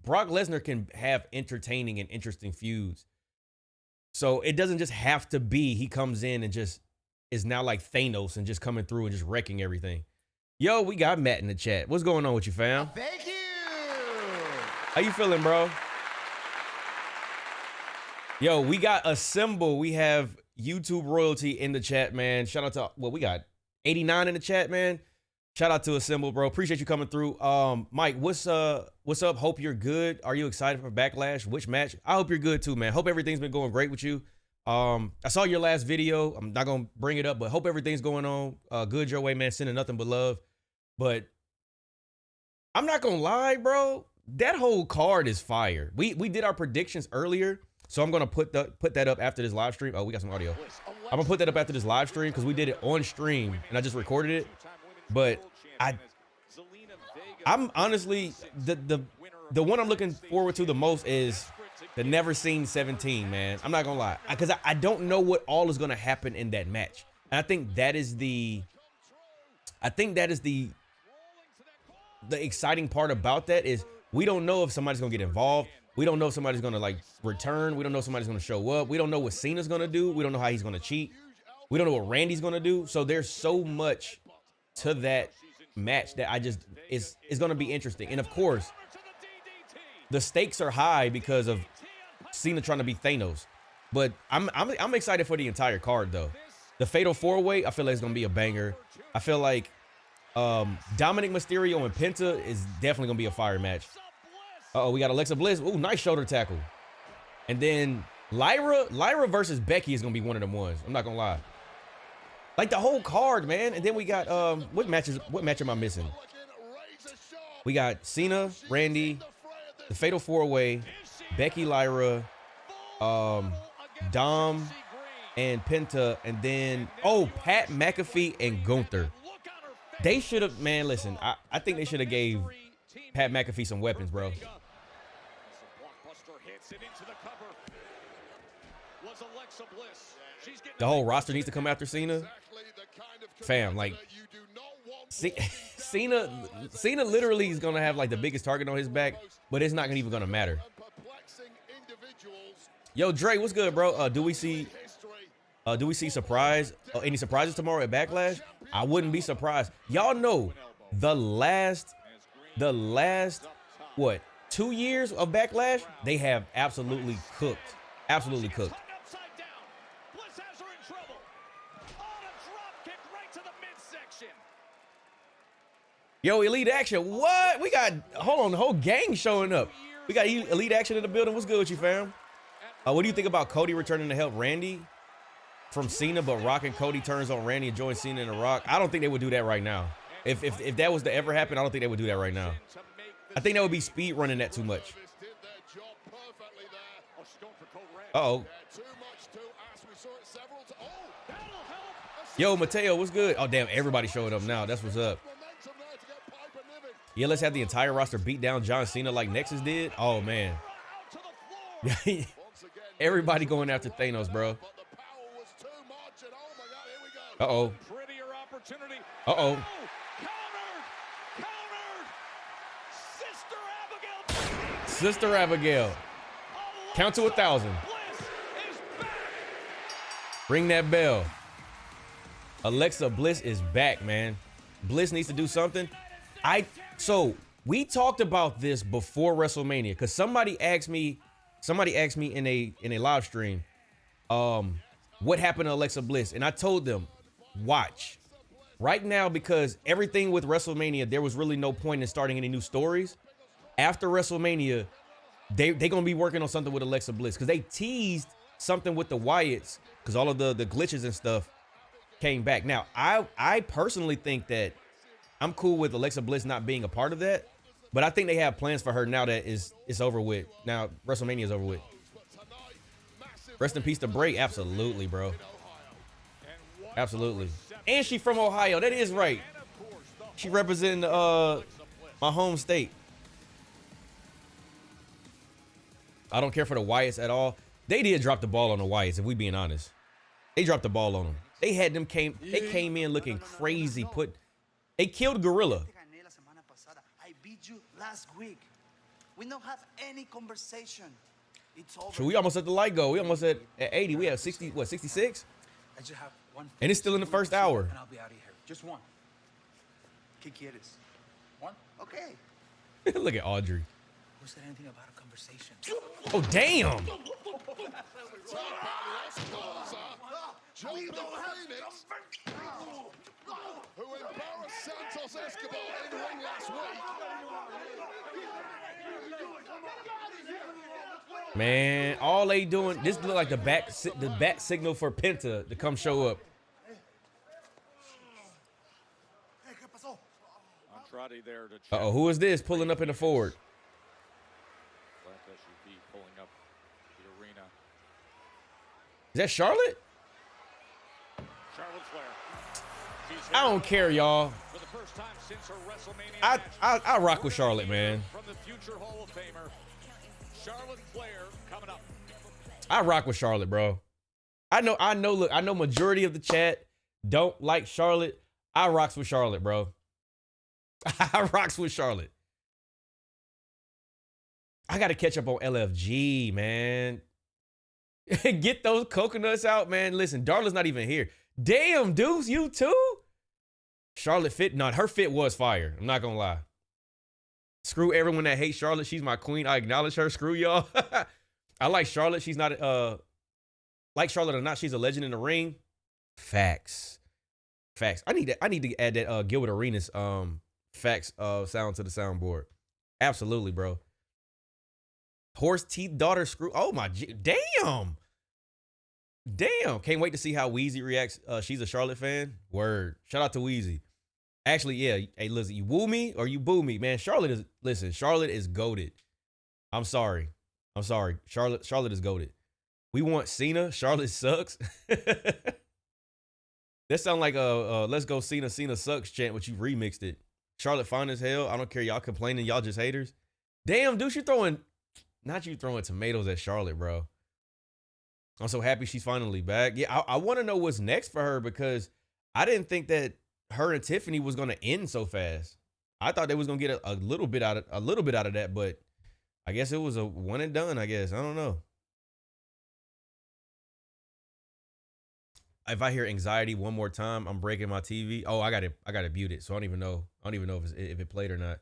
Brock Lesnar can have entertaining and interesting feuds. So it doesn't just have to be he comes in and just is now like Thanos and just coming through and just wrecking everything. Yo, we got Matt in the chat. What's going on with you, fam? Thank you. How you feeling, bro? Yo, we got a symbol. We have YouTube royalty in the chat, man. Shout out to, we got 89 in the chat, man. Shout out to Assemble, bro. Appreciate you coming through. Mike, what's up? Hope you're good. Are you excited for Backlash? Which match? I hope you're good too, man. Hope everything's been going great with you. I saw your last video. I'm not gonna bring it up, but hope everything's going on good your way, man. Sending nothing but love. But I'm not gonna lie, bro. That whole card is fire. We did our predictions earlier, so I'm gonna put that up after this live stream. Oh, we got some audio. I'm gonna put that up after this live stream because we did it on stream and I just recorded it. But I'm honestly the one I'm looking forward to the most is the Never Seen 17, man. I'm not gonna lie, because I don't know what all is gonna happen in that match. And I think that is the exciting part about that is we don't know if somebody's gonna get involved. We don't know if somebody's gonna like return. We don't know if somebody's gonna show up. We don't know what Cena's gonna do. We don't know how he's gonna cheat. We don't know what Randy's gonna do. So there's so much to that match that it's going to be interesting. And of course, the stakes are high because of Cena trying to be Thanos. But I'm excited for the entire card though. The Fatal 4-Way, I feel like it's going to be a banger. I feel like Dominic Mysterio and Penta is definitely going to be a fire match. Uh-oh, we got Alexa Bliss. Ooh, nice shoulder tackle. And then Lyra versus Becky is going to be one of them ones. I'm not going to lie. Like the whole card, man. And then we got what match am I missing? We got Cena, Randy, the Fatal 4-Way, Becky, Lyra, Dom, and Penta, and then Pat McAfee and Gunther. They should have, man. Listen, I think they should have gave Pat McAfee some weapons, bro. The whole roster needs to come after Cena. Fam, like Cena literally is gonna have like the biggest target on his back, but it's not even gonna matter. Yo, Dre, what's good, bro? Do we see any surprises tomorrow at Backlash? I wouldn't be surprised. Y'all know the last what 2 years of Backlash, they have absolutely cooked. Absolutely cooked. Yo, Elite Action, what? We got, hold on, the whole gang showing up. We got Elite Action in the building. What's good with you, fam? What do you think about Cody returning to help Randy from Cena, but Rock and Cody turns on Randy and joins Cena and The Rock? I don't think they would do that right now. If that was to ever happen, I don't think they would do that right now. I think that would be speed running that too much. Uh-oh. Yo, Mateo, what's good? Oh, damn, everybody showing up now. That's what's up. Yeah, let's have the entire roster beat down John Cena like Nexus did. Oh, man. Everybody going after Thanos, bro. Uh-oh. Uh-oh. Sister Abigail. Count to 1,000. Ring that bell. Alexa Bliss is back, man. Bliss needs to do something. So we talked about this before WrestleMania because somebody asked me in a live stream, what happened to Alexa Bliss, and I told them, watch right now, because everything with WrestleMania, there was really no point in starting any new stories. After WrestleMania, they gonna be working on something with Alexa Bliss because they teased something with the Wyatts because all of the glitches and stuff came back. Now, I personally think that I'm cool with Alexa Bliss not being a part of that, but I think they have plans for her now that it's over with. Now WrestleMania is over with. Rest in peace to Bray. Absolutely, bro. Absolutely. And she from Ohio. That is right. She representing my home state. I don't care for the Wyatts at all. They did drop the ball on the Wyatts, if we being honest. They dropped the ball on them. They had them came in looking crazy. They killed Gorilla. I beat you last week. We don't have any conversation. It's over. So we almost at the light go. We almost at 80. We have 60, what, 66? I just have one. And it's still in the first hour. And I'll be out of here. Just one. ¿Qué quieres? One? Okay. Look at Audrey. Who said anything about a conversation? Oh, damn. Who embarrassed Santos Man, all they doing, this look like the bat signal for Penta to come show up. Andrade there to check. Uh-oh, who is this pulling up in the forward? Black SUV pulling up the arena. Is that Charlotte? Charlotte Flair. I don't care, y'all. For the first time since her WrestleMania I rock with Charlotte, man. From the future Hall of Famer, Charlotte Flair coming up. I rock with Charlotte, bro. I know, look, I know majority of the chat don't like Charlotte. I rocks with Charlotte, bro. I rocks with Charlotte. I got to catch up on LFG, man. Get those coconuts out, man. Listen, Darla's not even here. Damn, Deuce, you too? Charlotte fit, no, her fit was fire. I'm not gonna lie. Screw everyone that hates Charlotte. She's my queen. I acknowledge her. Screw y'all. I like Charlotte. She's not, like Charlotte or not, she's a legend in the ring. Facts. Facts. I need to add that Gilbert Arenas facts sound to the soundboard. Absolutely, bro. Horse teeth daughter screw. Oh my, damn. Damn. Can't wait to see how Weezy reacts. She's a Charlotte fan. Word. Shout out to Weezy. Actually, yeah. Hey, listen, you woo me or you boo me, man. Charlotte is goated. I'm sorry. Charlotte is goated. We want Cena. Charlotte sucks. That sound like a let's go Cena sucks chant, but you remixed it. Charlotte fine as hell. I don't care. Y'all complaining. Y'all just haters. Damn, dude, not you throwing tomatoes at Charlotte, bro. I'm so happy she's finally back. Yeah, I want to know what's next for her because I didn't think that her and Tiffany was going to end so fast. I thought they was going to get a little bit out of that, but I guess it was a one and done, I guess. I don't know. If I hear anxiety one more time, I'm breaking my TV. Oh, I got to mute it. So I don't even know if it played or not.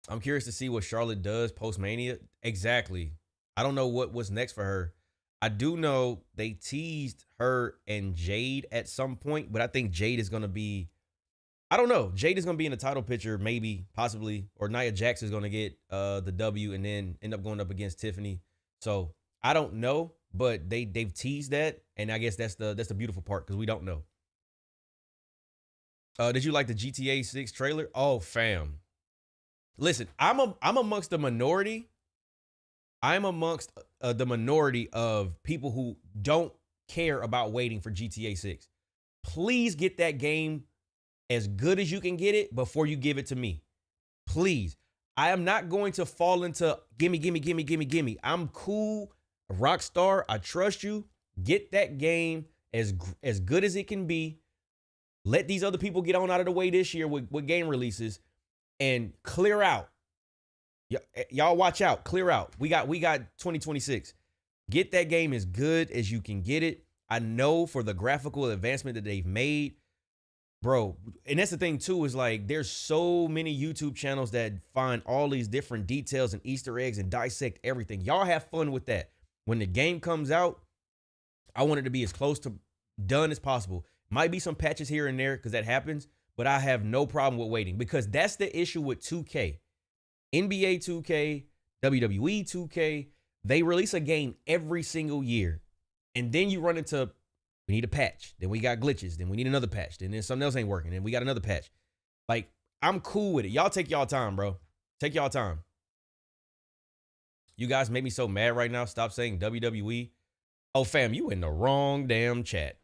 I'm curious to see what Charlotte does post-Mania. Exactly. I don't know what's next for her. I do know they teased her and Jade at some point, but I think Jade is going to be, I don't know. Jade is going to be in the title picture, maybe, possibly, or Nia Jax is going to get the W and then end up going up against Tiffany. So I don't know, but they've teased that, and I guess that's the beautiful part because we don't know. Did you like the GTA 6 trailer? Oh, fam. Listen, I'm amongst the minority. I'm amongst the minority of people who don't care about waiting for GTA 6. Please get that game as good as you can get it before you give it to me. Please. I am not going to fall into gimme. I'm cool. Rockstar, I trust you. Get that game as good as it can be. Let these other people get on out of the way this year with game releases and clear out. Y'all watch out. Clear out. We got 2026. Get that game as good as you can get it. I know for the graphical advancement that they've made, bro. And that's the thing too, is like there's so many YouTube channels that find all these different details and Easter eggs and dissect everything. Y'all have fun with that. When the game comes out, I want it to be as close to done as possible. Might be some patches here and there because that happens, but I have no problem with waiting because that's the issue with 2K. NBA 2K, WWE 2K, they release a game every single year. And then you run into, we need a patch. Then we got glitches. Then we need another patch. Then something else ain't working. Then we got another patch. Like, I'm cool with it. Y'all take y'all time, bro. Take y'all time. You guys make me so mad right now. Stop saying WWE. Oh, fam, you in the wrong damn chat.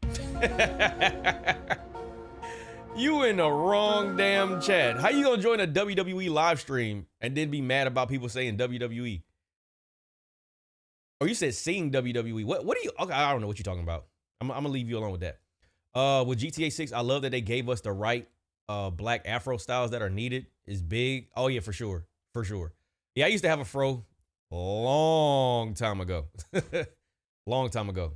You in the wrong damn chat. How you gonna join a WWE live stream and then be mad about people saying WWE? Or you said seeing WWE. What are you? Okay, I don't know what you're talking about. I'm gonna leave you alone with that. With GTA 6, I love that they gave us the right black afro styles that are needed. Is big. Oh yeah, for sure. For sure. Yeah, I used to have a fro long time ago. Long time ago.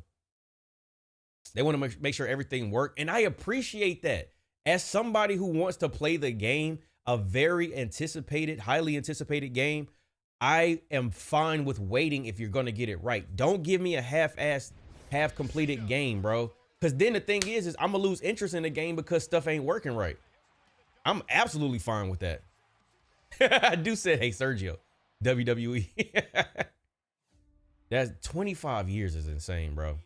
They want to make sure everything worked. And I appreciate that. As somebody who wants to play the game, a very anticipated, highly anticipated game, I am fine with waiting if you're going to get it right. Don't give me a half-assed, half-completed game, bro. Because then the thing is I'm going to lose interest in the game because stuff ain't working right. I'm absolutely fine with that. I do say, hey, Sergio, WWE. That's 25 years is insane, bro.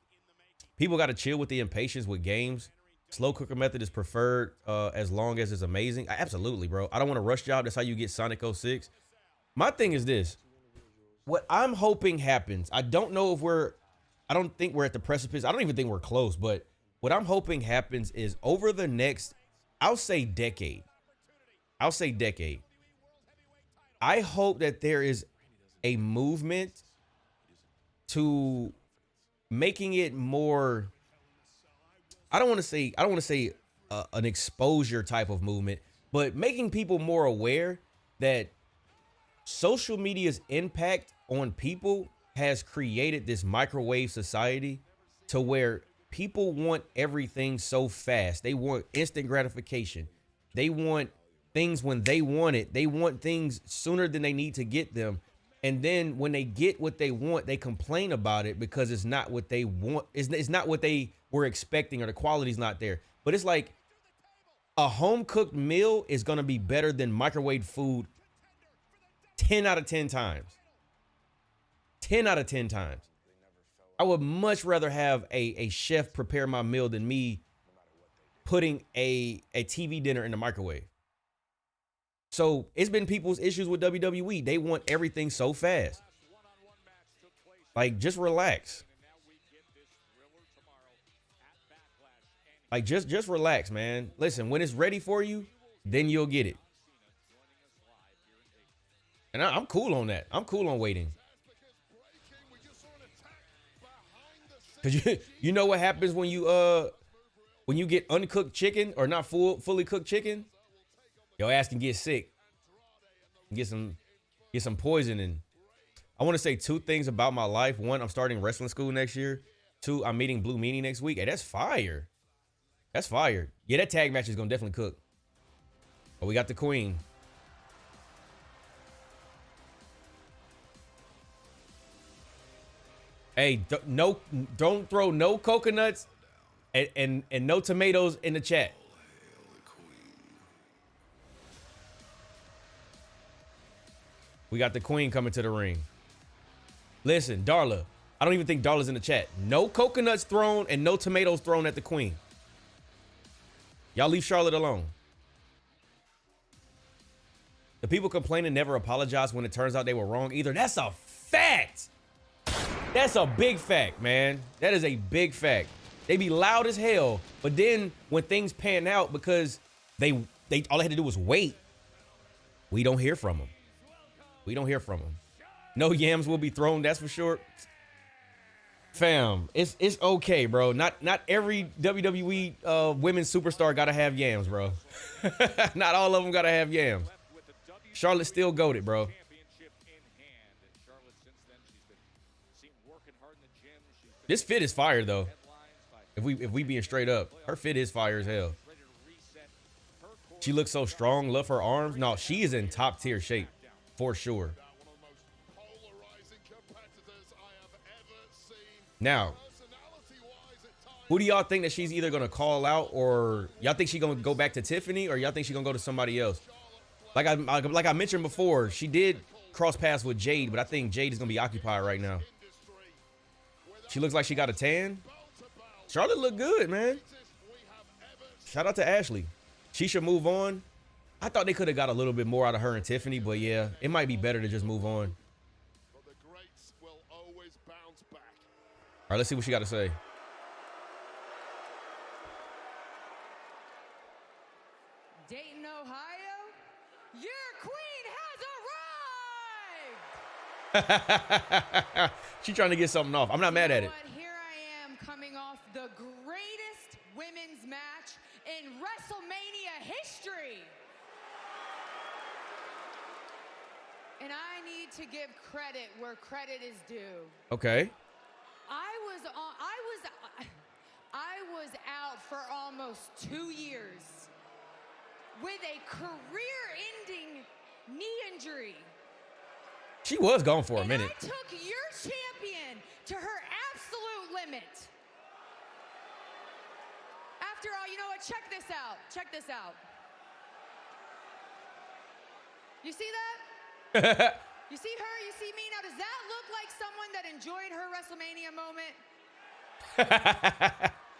People got to chill with the impatience with games. Slow cooker method is preferred as long as it's amazing. Absolutely, bro. I don't want to rush job. That's how you get Sonic 06. My thing is this. What I'm hoping happens, I don't think we're at the precipice. I don't even think we're close, but what I'm hoping happens is over the next, I'll say decade. I hope that there is a movement to making it more, I don't want to say an exposure type of movement, but making people more aware that social media's impact on people has created this microwave society to where people want everything so fast. They want instant gratification. They want things when they want it. They want things sooner than they need to get them. And then when they get what they want, they complain about it because it's not what they want. It's not what they were expecting, or the quality's not there. But it's like a home cooked meal is going to be better than microwave food 10 out of 10 times. 10 out of 10 times. I would much rather have a chef prepare my meal than me putting a TV dinner in the microwave. So it's been people's issues with WWE. They want everything so fast. Like, just relax. Like, just relax, man. Listen, when it's ready for you, then you'll get it. And I'm cool on that. I'm cool on waiting. Cause you know what happens when you get uncooked chicken or not fully cooked chicken? Your ass can get sick. Get some poison. And I want to say 2 things about my life. 1, I'm starting wrestling school next year. 2, I'm meeting Blue Meanie next week. Hey, that's fire. That's fire. Yeah, that tag match is gonna definitely cook. But we got the queen. Hey, don't throw no coconuts and no tomatoes in the chat. We got the queen coming to the ring. Listen, Darla, I don't even think Darla's in the chat. No coconuts thrown and no tomatoes thrown at the queen. Y'all leave Charlotte alone. The people complaining never apologize when it turns out they were wrong either. That's a fact. That's a big fact, man. That is a big fact. They be loud as hell, but then when things pan out because they all they had to do was wait, we don't hear from them. We don't hear from them. No yams will be thrown, that's for sure. Fam, it's okay, bro. Not every WWE women's superstar gotta have yams, bro. Not all of them gotta have yams. Charlotte's still goated, bro. This fit is fire, though. If we being straight up, her fit is fire as hell. She looks so strong. Love her arms. No, she is in top tier shape for sure. Now, who do y'all think that she's either gonna call out, or y'all think she's gonna go back to Tiffany, or y'all think she's gonna go to somebody else? Like I mentioned before, she did cross paths with Jade, but I think Jade is gonna be occupied right now. She looks like she got a tan. Charlotte look good, man. Shout out to Ashley. She should move on. I thought they could have got a little bit more out of her and Tiffany, but yeah, it might be better to just move on. All right, let's see what she got to say. Dayton, Ohio, your queen has arrived! She trying to get something off. I'm not mad at it. Here I am coming off the greatest women's match in WrestleMania history. And I need to give credit where credit is due. Okay. I was out for almost 2 years with a career-ending knee injury. She was gone for a minute. I took your champion to her absolute limit. After all, you know what? Check this out. Check this out. You see that? You see her, you see me. Now, does that look like someone that enjoyed her WrestleMania moment?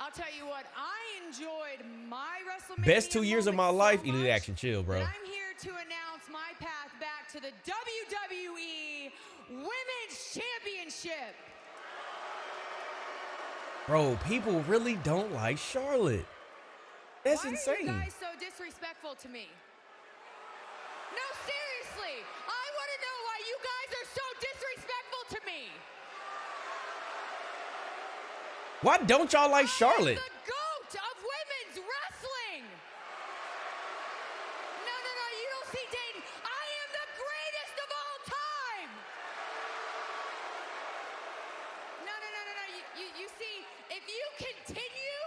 I'll tell you what, I enjoyed my WrestleMania Best 2 years of my life, so Elite much Action. Chill, bro. that I'm here to announce my path back to the WWE Women's Championship. Bro, people really don't like Charlotte. That's Why insane. are you guys so disrespectful to me? No, seriously. I want to know why you guys are so disrespectful to me. Why don't y'all like Charlotte? The GOAT of women's wrestling. No, you don't see Dayton. I am the greatest of all time. No. You see, if you continue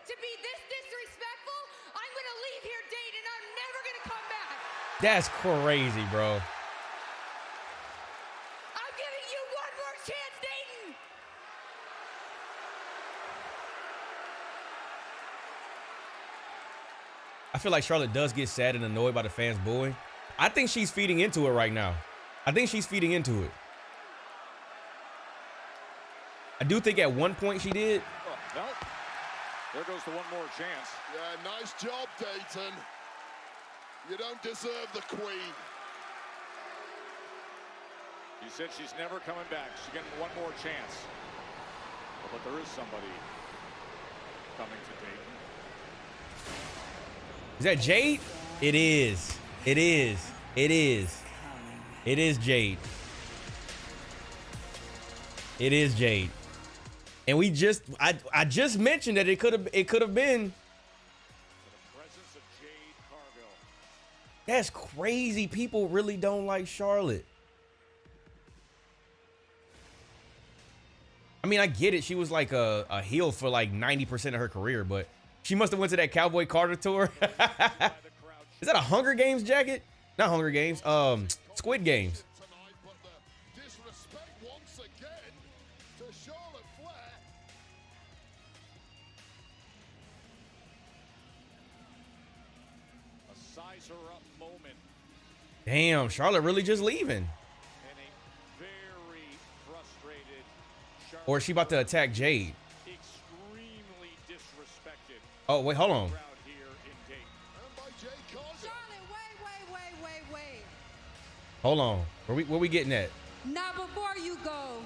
to be this disrespectful, I'm going to leave here, Dayton, and I'm never going to come back. That's crazy, bro. I'm giving you one more chance, Dayton. I feel like Charlotte does get sad and annoyed by the fans booing. I think she's feeding into it right now. I think she's feeding into it. I do think at one point she did. Oh, no. There goes the one more chance. Yeah, nice job, Dayton. You don't deserve the queen. She said she's never coming back. She's getting one more chance. But there is somebody coming to Dayton. Is that Jade? It is. It is. It is. It is Jade. It is Jade. And we just I just mentioned that it could have been. The presence of Jade Cargill. That's crazy. People really don't like Charlotte. I mean, I get it. She was like a heel for like 90% of her career, but she must have went to that Cowboy Carter tour. Is that a Hunger Games jacket? Not Hunger Games. Squid Games. Disrespect once again to Charlotte Flair. A size her up moment. Damn, Charlotte really just leaving. And a very frustrated Charlotte. Or is she about to attack Jade? Extremely disrespected. Oh, wait, hold on. Crowd here in Dayton. And by Jade Cargill. Charlotte, wait. Hold on. Where we getting at? Now, before you go,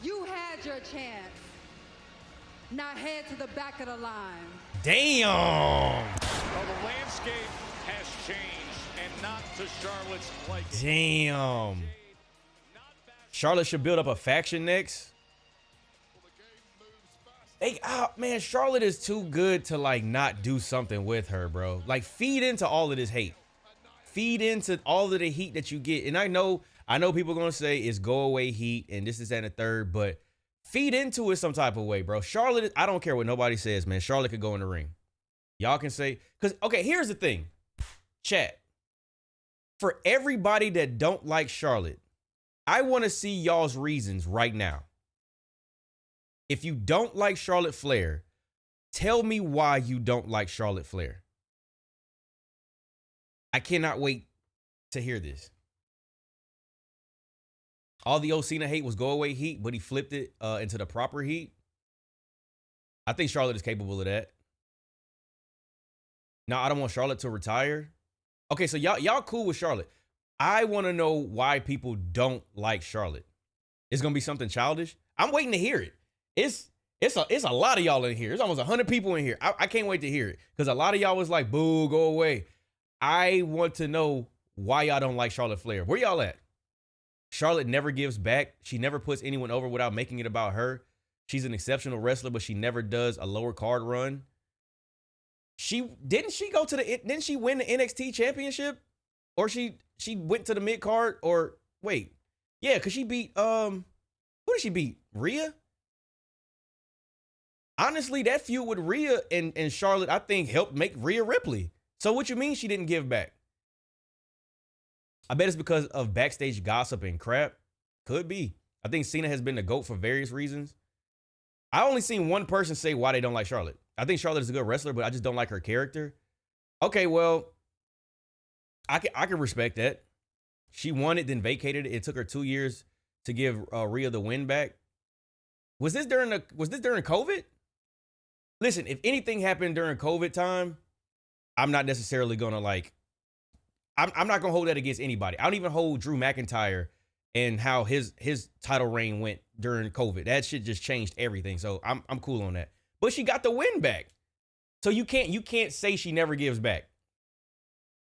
you had your chance. Now head to the back of the line. Damn. Well, the landscape has changed, and not to Charlotte's liking. Damn. Charlotte should build up a faction next. Man, Charlotte is too good to like not do something with her, bro. Like feed into all of this hate. Feed into all of the heat that you get. And I know people are gonna say it's go away heat and this is that and the third, but feed into it some type of way, bro. Charlotte, I don't care what nobody says, man. Charlotte could go in the ring. Y'all can say, because okay, here's the thing. Chat. For everybody that don't like Charlotte, I want to see y'all's reasons right now. If you don't like Charlotte Flair, tell me why you don't like Charlotte Flair. I cannot wait to hear this. All the old Cena hate was go away heat, but he flipped it into the proper heat. I think Charlotte is capable of that. Now, I don't want Charlotte to retire. Okay, so y'all cool with Charlotte. I want to know why people don't like Charlotte. It's going to be something childish. I'm waiting to hear it. It's a lot of y'all in here. It's almost 100 people in here. I can't wait to hear it because a lot of y'all was like, boo, go away. I want to know why y'all don't like Charlotte Flair. Where y'all at? Charlotte never gives back. She never puts anyone over without making it about her. She's an exceptional wrestler, but she never does a lower card run. Didn't she win the NXT championship? Or she went to the mid card? Or wait. Yeah, because she beat who did she beat? Rhea? Honestly, that feud with Rhea and Charlotte, I think, helped make Rhea Ripley. So what you mean she didn't give back? I bet it's because of backstage gossip and crap. Could be. I think Cena has been the GOAT for various reasons. I only seen one person say why they don't like Charlotte. I think Charlotte is a good wrestler, but I just don't like her character. Okay, well, I can respect that. She won it, then vacated it. It took her 2 years to give Rhea the win back. Was this during COVID? Listen, if anything happened during COVID time, I'm not necessarily gonna like. I'm not gonna hold that against anybody. I don't even hold Drew McIntyre and how his title reign went during COVID. That shit just changed everything. So I'm cool on that. But she got the win back. So you can't say she never gives back.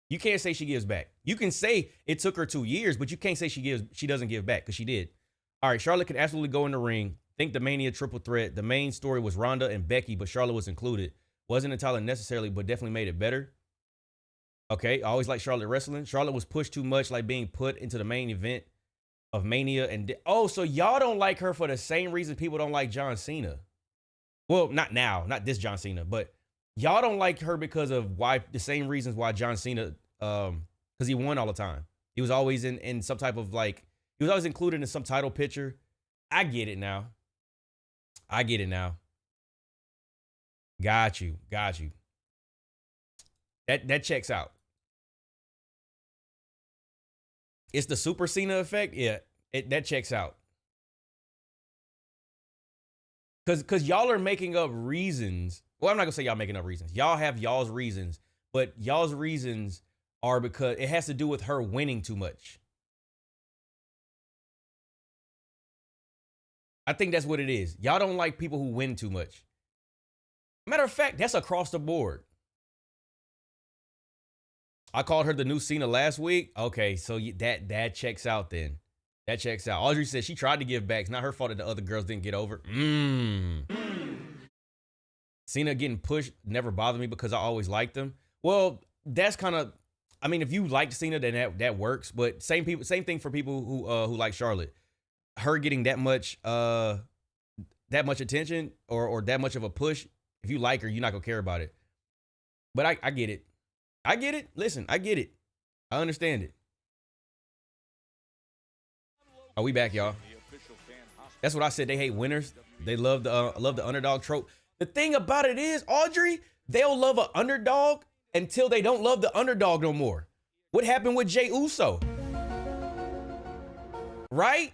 You can't say she gives back. You can say it took her 2 years, but you can't say she doesn't give back, because she did. All right, Charlotte could absolutely go in the ring. Think the Mania triple threat. The main story was Ronda and Becky, but Charlotte was included. Wasn't entirely necessarily, but definitely made it better. Okay, I always like Charlotte wrestling. Charlotte was pushed too much, like being put into the main event of Mania. And so y'all don't like her for the same reason people don't like John Cena. Well, not now, not this John Cena, but y'all don't like her because of the same reasons why John Cena, because he won all the time. He was always in some type of he was always included in some title picture. I get it now. Got you. That checks out. It's the Super Cena effect. Yeah, that checks out. Because y'all are making up reasons. Well, I'm not going to say y'all making up reasons. Y'all have y'all's reasons. But y'all's reasons are because it has to do with her winning too much. I think that's what it is. Y'all don't like people who win too much. Matter of fact, that's across the board. I called her the new Cena last week. Okay, so that checks out then. That checks out. Audrey said she tried to give back. It's not her fault that the other girls didn't get over. Cena getting pushed never bothered me because I always liked him. Well, that's kind of, I mean, if you liked Cena, then that works. But same thing for people who like Charlotte. Her getting that much attention or that much of a push, if you like her, you're not gonna care about it. But I get it. I get it. Listen, I get it. I understand it. Are we back, y'all? That's what I said. They hate winners. They love the underdog trope. The thing about it is, Audrey, they'll love an underdog until they don't love the underdog no more. What happened with Jey Uso? Right?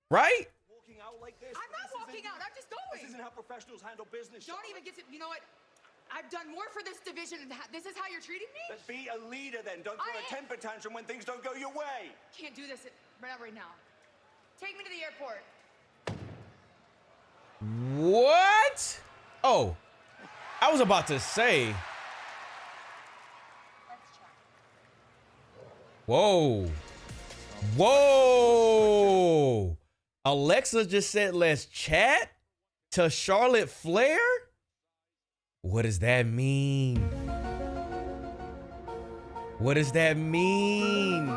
Right? Walking out like this. I'm not walking out. I'm just going. This isn't how professionals handle business. Don't even get to. You know what? I've done more for this division. This is how you're treating me? But be a leader then. Don't throw a temper tantrum when things don't go your way. Can't do this right now. Take me to the airport. What? Oh, I was about to say. Whoa. Whoa. Alexa just said let's chat to Charlotte Flair? What does that mean? What does that mean?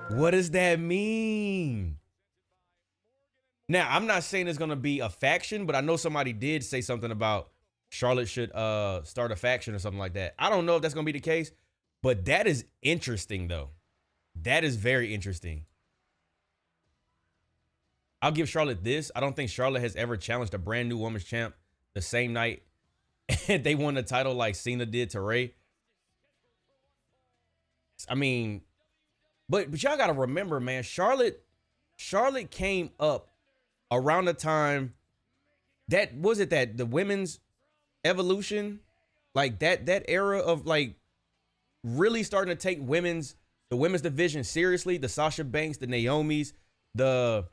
What does that mean? Now, I'm not saying it's going to be a faction, but I know somebody did say something about Charlotte should start a faction or something like that. I don't know if that's going to be the case, but that is interesting, though. That is very interesting. I'll give Charlotte this. I don't think Charlotte has ever challenged a brand new women's champ the same night they won the title like Cena did to Ray. I mean, but y'all got to remember, man, Charlotte came up around the time that the women's evolution, like that era of like really starting to take the women's division seriously. The Sasha Banks, the Naomis, the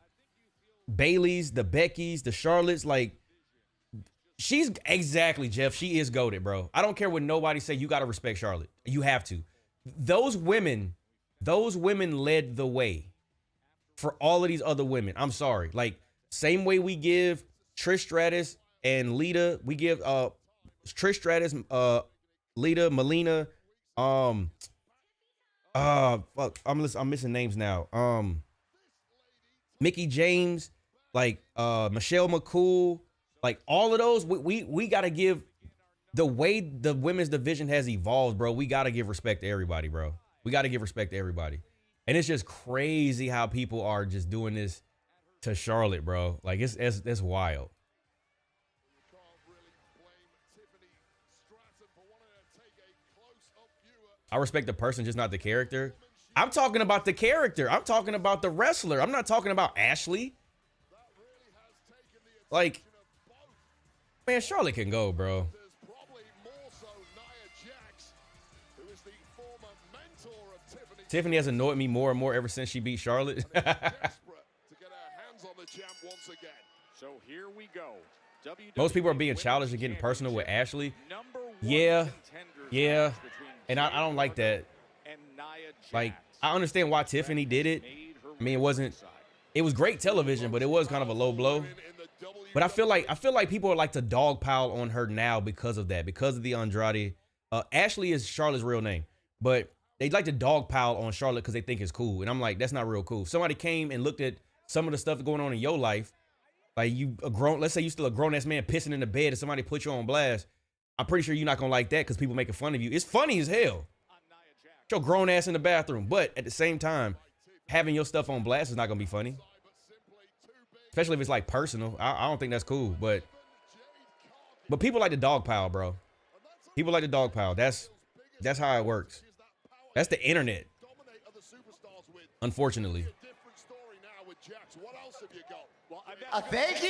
Baileys, the Beckys, the Charlottes, like she's exactly, Jeff. She is goated, bro. I don't care what nobody say. You got to respect Charlotte. You have to. Those women led the way for all of these other women. I'm sorry. Like same way we give Trish Stratus and Lita, we give Trish Stratus, Lita, Melina, fuck, I'm missing names now. Mickey James, like Michelle McCool, like all of those, we gotta give the way the women's division has evolved, bro. We gotta give respect to everybody, bro. We gotta give respect to everybody. And it's just crazy how people are just doing this to Charlotte, bro. Like it's wild. I respect the person, just not the character. I'm talking about the character. I'm talking about the wrestler. I'm not talking about Ashley. Like, man, Charlotte can go, bro. Tiffany has annoyed me more and more ever since she beat Charlotte. So here we go. Most people are being childish and getting personal with Ashley. Yeah. And I don't like that. Like, I understand why Tiffany did it. I mean, it was great television, but it was kind of a low blow. But I feel like people are like to dogpile on her now because of that, because of the Andrade. Ashley is Charlotte's real name, but they like to dogpile on Charlotte because they think it's cool. And I'm like, that's not real cool. Somebody came and looked at some of the stuff going on in your life. Like, let's say you still a grown-ass man pissing in the bed and somebody put you on blast. I'm pretty sure you're not going to like that because people making fun of you. It's funny as hell. Your grown ass in the bathroom. But at the same time, having your stuff on blast is not going to be funny. Especially if it's like personal. I don't think that's cool. But people like the dogpile, bro. People like the dogpile. That's how it works. That's the internet. Unfortunately. Thank you.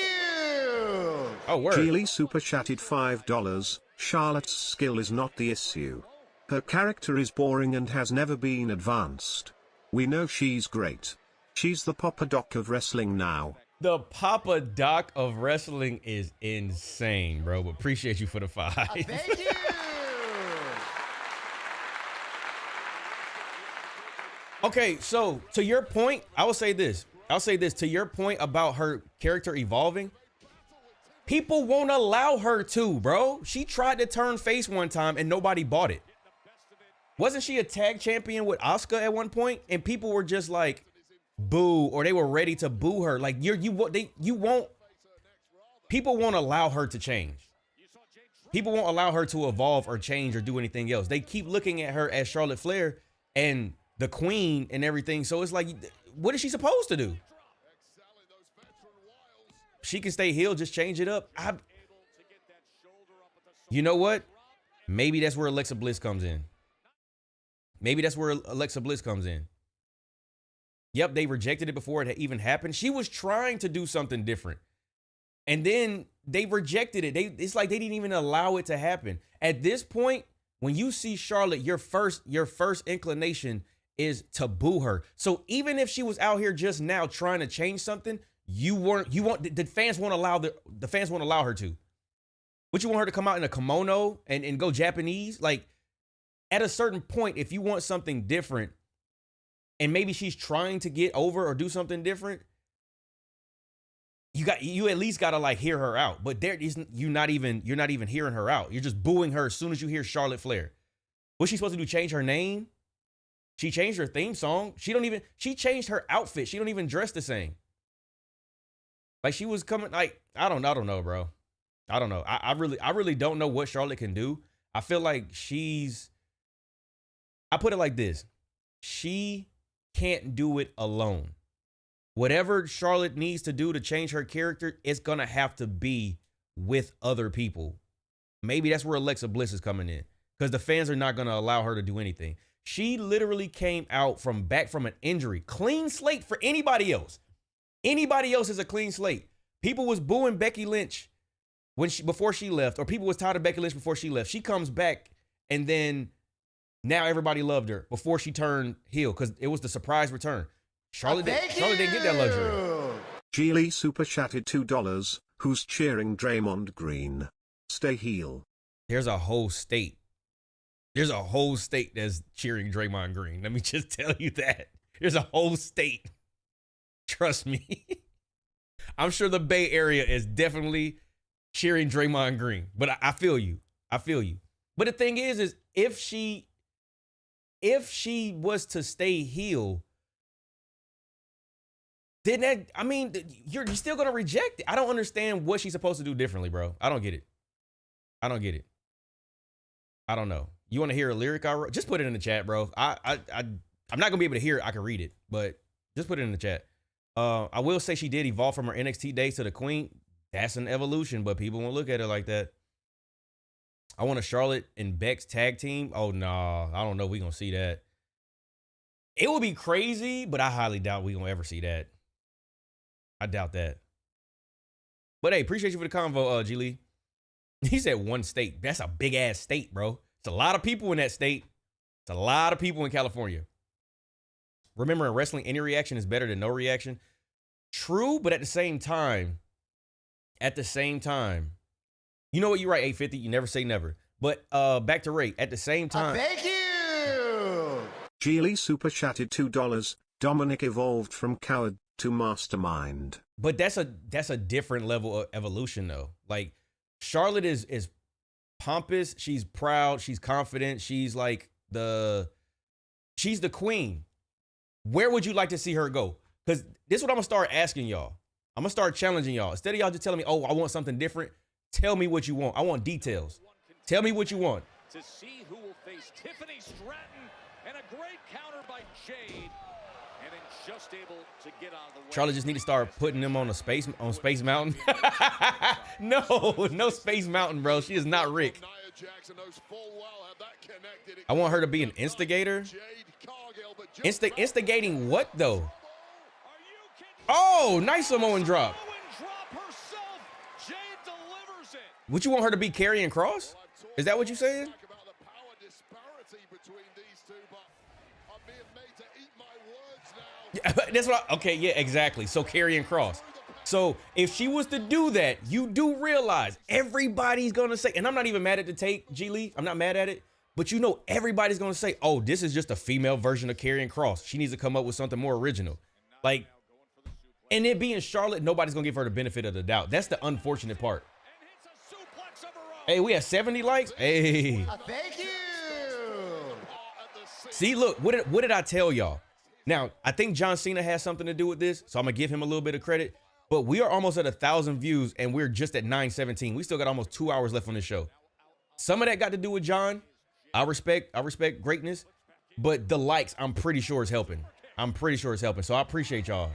Oh, word. Keely super chatted $5. Charlotte's skill is not the issue. Her character is boring and has never been advanced. We know she's great. She's the Papa Doc of wrestling now. The Papa Doc of wrestling is insane, bro. But appreciate you for the 5. Thank you. Okay, so to your point, I'll say this. To your point about her character evolving, people won't allow her to, bro. She tried to turn face one time and nobody bought it. Wasn't she a tag champion with Asuka at one point? And people were just like, boo, or they were ready to boo her. Like, people won't allow her to change. People won't allow her to evolve or change or do anything else. They keep looking at her as Charlotte Flair and the queen and everything. So it's like, what is she supposed to do? She can stay heel, just change it up. You know what? Maybe that's where Alexa Bliss comes in. Yep, they rejected it before it had even happened. She was trying to do something different. And then they rejected it. It's like they didn't even allow it to happen. At this point, when you see Charlotte, your first inclination is to boo her. So even if she was out here just now trying to change something, the fans won't allow her to. Would you want her to come out in a kimono and go Japanese? Like, at a certain point, if you want something different and maybe she's trying to get over or do something different, you at least gotta like hear her out. But you're not even hearing her out. You're just booing her as soon as you hear Charlotte Flair. What's she supposed to do? Change her name? She changed her theme song. She changed her outfit. She don't even dress the same. Like, she was coming, like, I don't know, bro. I don't know. I really don't know what Charlotte can do. I feel like I put it like this. She can't do it alone. Whatever Charlotte needs to do to change her character, it's going to have to be with other people. Maybe that's where Alexa Bliss is coming in, because the fans are not going to allow her to do anything. She literally came out back from an injury. Clean slate for anybody else. Anybody else is a clean slate. People was booing Becky Lynch before she left, or people was tired of Becky Lynch before she left. She comes back, and then now everybody loved her before she turned heel, because it was the surprise return. Charlotte didn't get that luxury. Geely super chatted $2. Who's cheering Draymond Green? Stay heel. There's a whole state. There's a whole state that's cheering Draymond Green. Let me just tell you that. There's a whole state. Trust me. I'm sure the Bay Area is definitely cheering Draymond Green. But I feel you. But the thing is if she was to stay heel, then you're still gonna reject it. I don't understand what she's supposed to do differently, bro. I don't get it. I don't know. You want to hear a lyric I wrote? Just put it in the chat, bro. I'm not gonna be able to hear it. I can read it, but just put it in the chat. I will say she did evolve from her NXT days to the Queen. That's an evolution, but people won't look at it like that. I want a Charlotte and Bex tag team. Oh, nah. I don't know if we're going to see that. It would be crazy, but I highly doubt we're going to ever see that. I doubt that. But, hey, appreciate you for the convo, G Lee. He said one state. That's a big-ass state, bro. It's a lot of people in that state. It's a lot of people in California. Remember, in wrestling, any reaction is better than no reaction. True, but at the same time, you know what? You're right, 850. You never say never. But back to Ray. At the same time. Thank you. Geely super chatted $2. Dominic evolved from coward to mastermind. But that's a different level of evolution, though. Like, Charlotte is pompous. She's proud. She's confident. She's like she's the queen. Where would you like to see her go? Because this is what I'm going to start asking y'all. I'm going to start challenging y'all. Instead of y'all just telling me, oh, I want something different, tell me what you want. I want details. Tell me what you want. To see who will face Tiffany Stratton, and a great counter by Jade. And then just able to get out of the way. Charlotte just need to start putting them on Space Mountain. No Space Mountain, bro. She is not Rick. I want her to be an instigator. Instigating what, though? Oh, nice Samoan drop. What, you want her to be Karrion Kross? Is that what you're saying? That's what okay, yeah, exactly. So Karrion Kross. So if she was to do that, you do realize everybody's gonna say, and I'm not even mad at the take, G Lee. I'm not mad at it, but you know everybody's gonna say, oh, this is just a female version of Karrion Kross. She needs to come up with something more original. Like, and it being Charlotte, nobody's gonna give her the benefit of the doubt. That's the unfortunate part. Hey, we have 70 likes. Hey. Thank you. See, look, what did I tell y'all? Now, I think John Cena has something to do with this, so I'm going to give him a little bit of credit. But we are almost at 1,000 views, and we're just at 917. We still got almost 2 hours left on this show. Some of that got to do with John. I respect greatness. But the likes, I'm pretty sure is helping. So I appreciate y'all.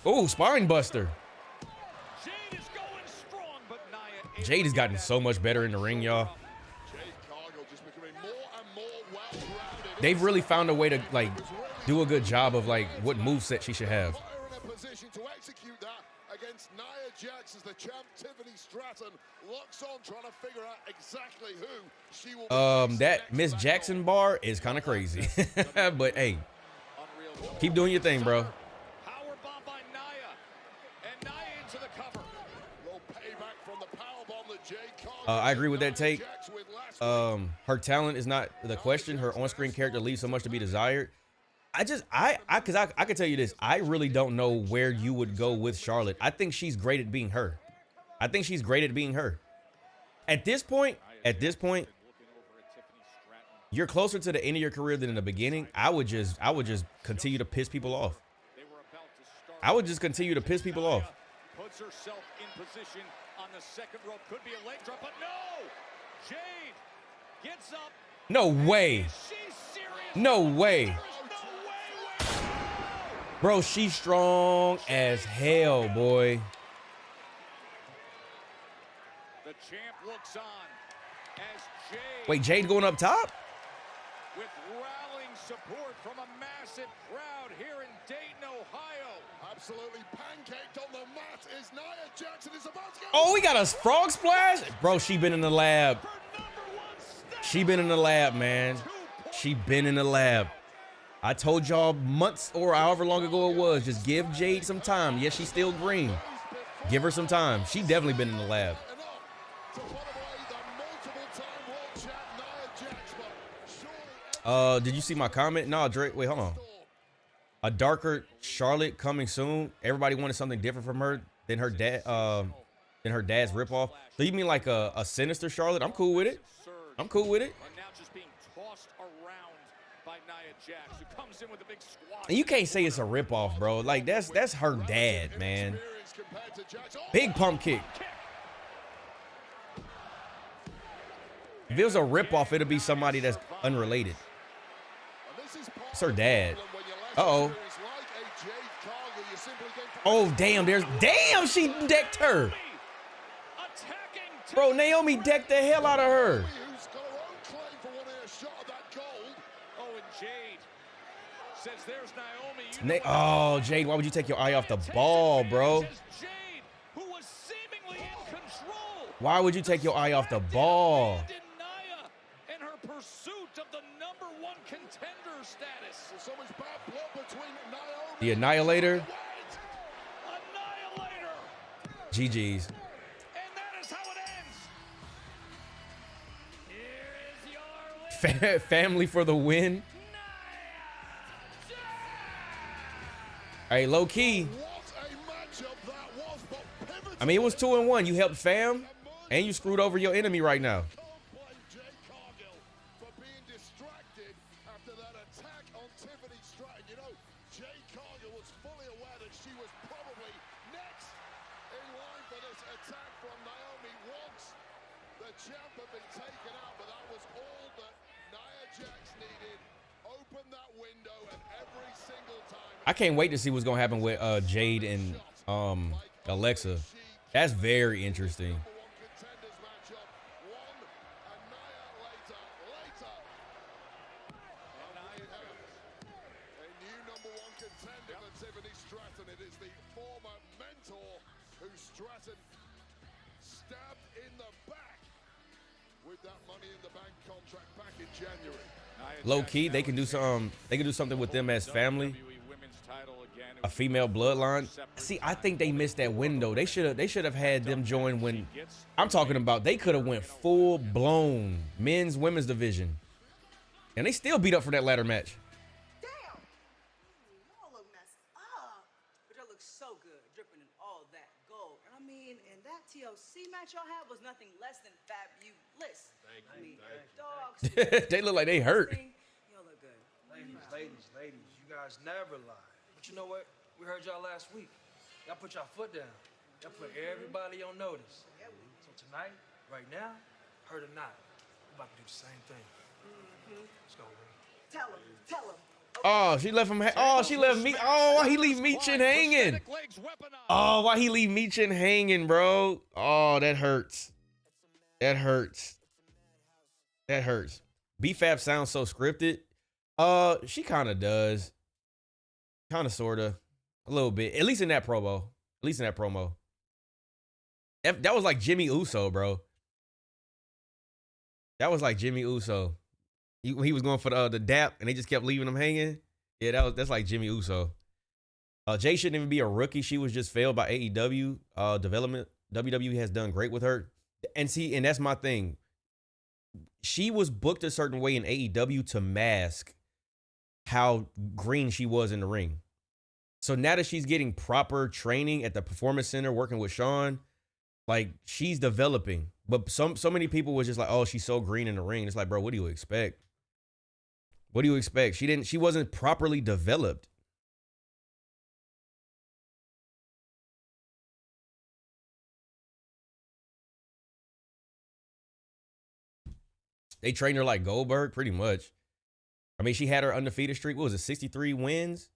Oh, spine buster. Jade has gotten so much better in the ring, y'all. They've really found a way to, like, do a good job of, like, what moveset she should have. Against Nia Jax as the champ. Tiffany Stratton locks on, trying to figure out exactly who she will be. That Miss Jackson bar is kind of crazy. But hey, keep doing your thing, bro. Power bomb by Nia, and Nia into the cover. Little payback from the power bomb that Jade Cargill. I agree with that take. Her talent is not the question. Her on-screen character leaves so much to be desired. I can tell you this. I really don't know where you would go with Charlotte. I think she's great at being her. At this point, you're closer to the end of your career than in the beginning. I would just continue to piss people off. Puts herself in position on the second rope. Could be a leg drop, but no. Jade gets up. No way. No way. Bro, she's strong as hell, boy. The champ looks on as Jade. Wait, Jade going up top? With rallying support from a massive crowd here in Dayton, Ohio. Absolutely pancaked on the mat is Nia Jax is about to go. Oh, we got a frog splash? Bro, she been in the lab. Man. She been in the lab. I told y'all months or however long ago it was, just give Jade some time. Yes, she's still green. Give her some time. She definitely been in the lab. Did you see my comment? No, Drake, wait, hold on. A darker Charlotte coming soon. Everybody wanted something different from her than her dad's ripoff. So you mean like a sinister Charlotte? I'm cool with it. And now just being tossed around by Nia Jax, who comes in with a big squat. And you can't say it's a ripoff, bro. Like that's her dad, man. Big pump kick. If it was a ripoff, it'd be somebody that's unrelated. It's her dad. Uh-oh. Oh, damn, she decked her. Bro, Naomi decked the hell out of her. Who's got her own claim for wanting a shot at that gold. Oh, and Jade says there's Naomi. Oh, Jade, why would you take your eye off the ball, bro? Jade, who was seemingly in control. Why would you take your eye off the ball? Nia in her pursuit of the #1 contender status. So much bad blood between Naomi. The Annihilator. Annihilator. GG's. And that is how it ends. Here is your Family for the win. Hey, low key. I mean, it was 2-1. You helped fam, and you screwed over your enemy right now. Jade Cargill for being distracted after that attack on Tiffany Stratton. You know, Jade Cargill was fully aware that she was probably next in line for this attack from Naomi once the champ had been taken out, but that was all that Nia Jax needed. Open that window, and every single time. I can't wait to see what's gonna happen with Jade and Alexa. That's very interesting. A new #1 contender for Tiffany Stratton. It is the former mentor who Stratton stabbed in the back with that Money in the Bank contract back in January. Low key, they can do some. They can do something with them as family. A female bloodline. See, I think they missed that window. They should have had them join when. I'm talking about they could have went full blown men's women's division, and they still beat up for that ladder match. Damn! Y'all look messed up. But y'all look so good, dripping in all that gold. And I mean, and that TLC match y'all had was nothing less than fabulous. Dogs. They look like they hurt. Y'all look good. Ladies, you guys never lie. But you know what? We heard y'all last week. Y'all put y'all foot down. Y'all put everybody on notice. So tonight, right now, heard or not, we're about to do the same thing. Let's go, man. Tell him. Oh, she left him. Oh, she left me. Oh, why he leave Meechin hanging? Oh, why he leave Meechin hanging, bro? Oh, that hurts. That hurts. That hurts. BFAB sounds so scripted. She kind of does. Kind of, sort of. A little bit. At least in that promo. That was like Jimmy Uso, bro. That was like Jimmy Uso. He was going for the dap, and they just kept leaving him hanging. Yeah, that's like Jimmy Uso. Jay shouldn't even be a rookie. She was just failed by AEW development. WWE has done great with her. And see, and that's my thing. She was booked a certain way in AEW to mask how green she was in the ring. So now that she's getting proper training at the Performance Center, working with Sean, like, she's developing. But so many people was just like, oh, she's so green in the ring. It's like, bro, what do you expect? What do you expect? She wasn't properly developed. They trained her like Goldberg, pretty much. I mean, she had her undefeated streak. What was it, 63 wins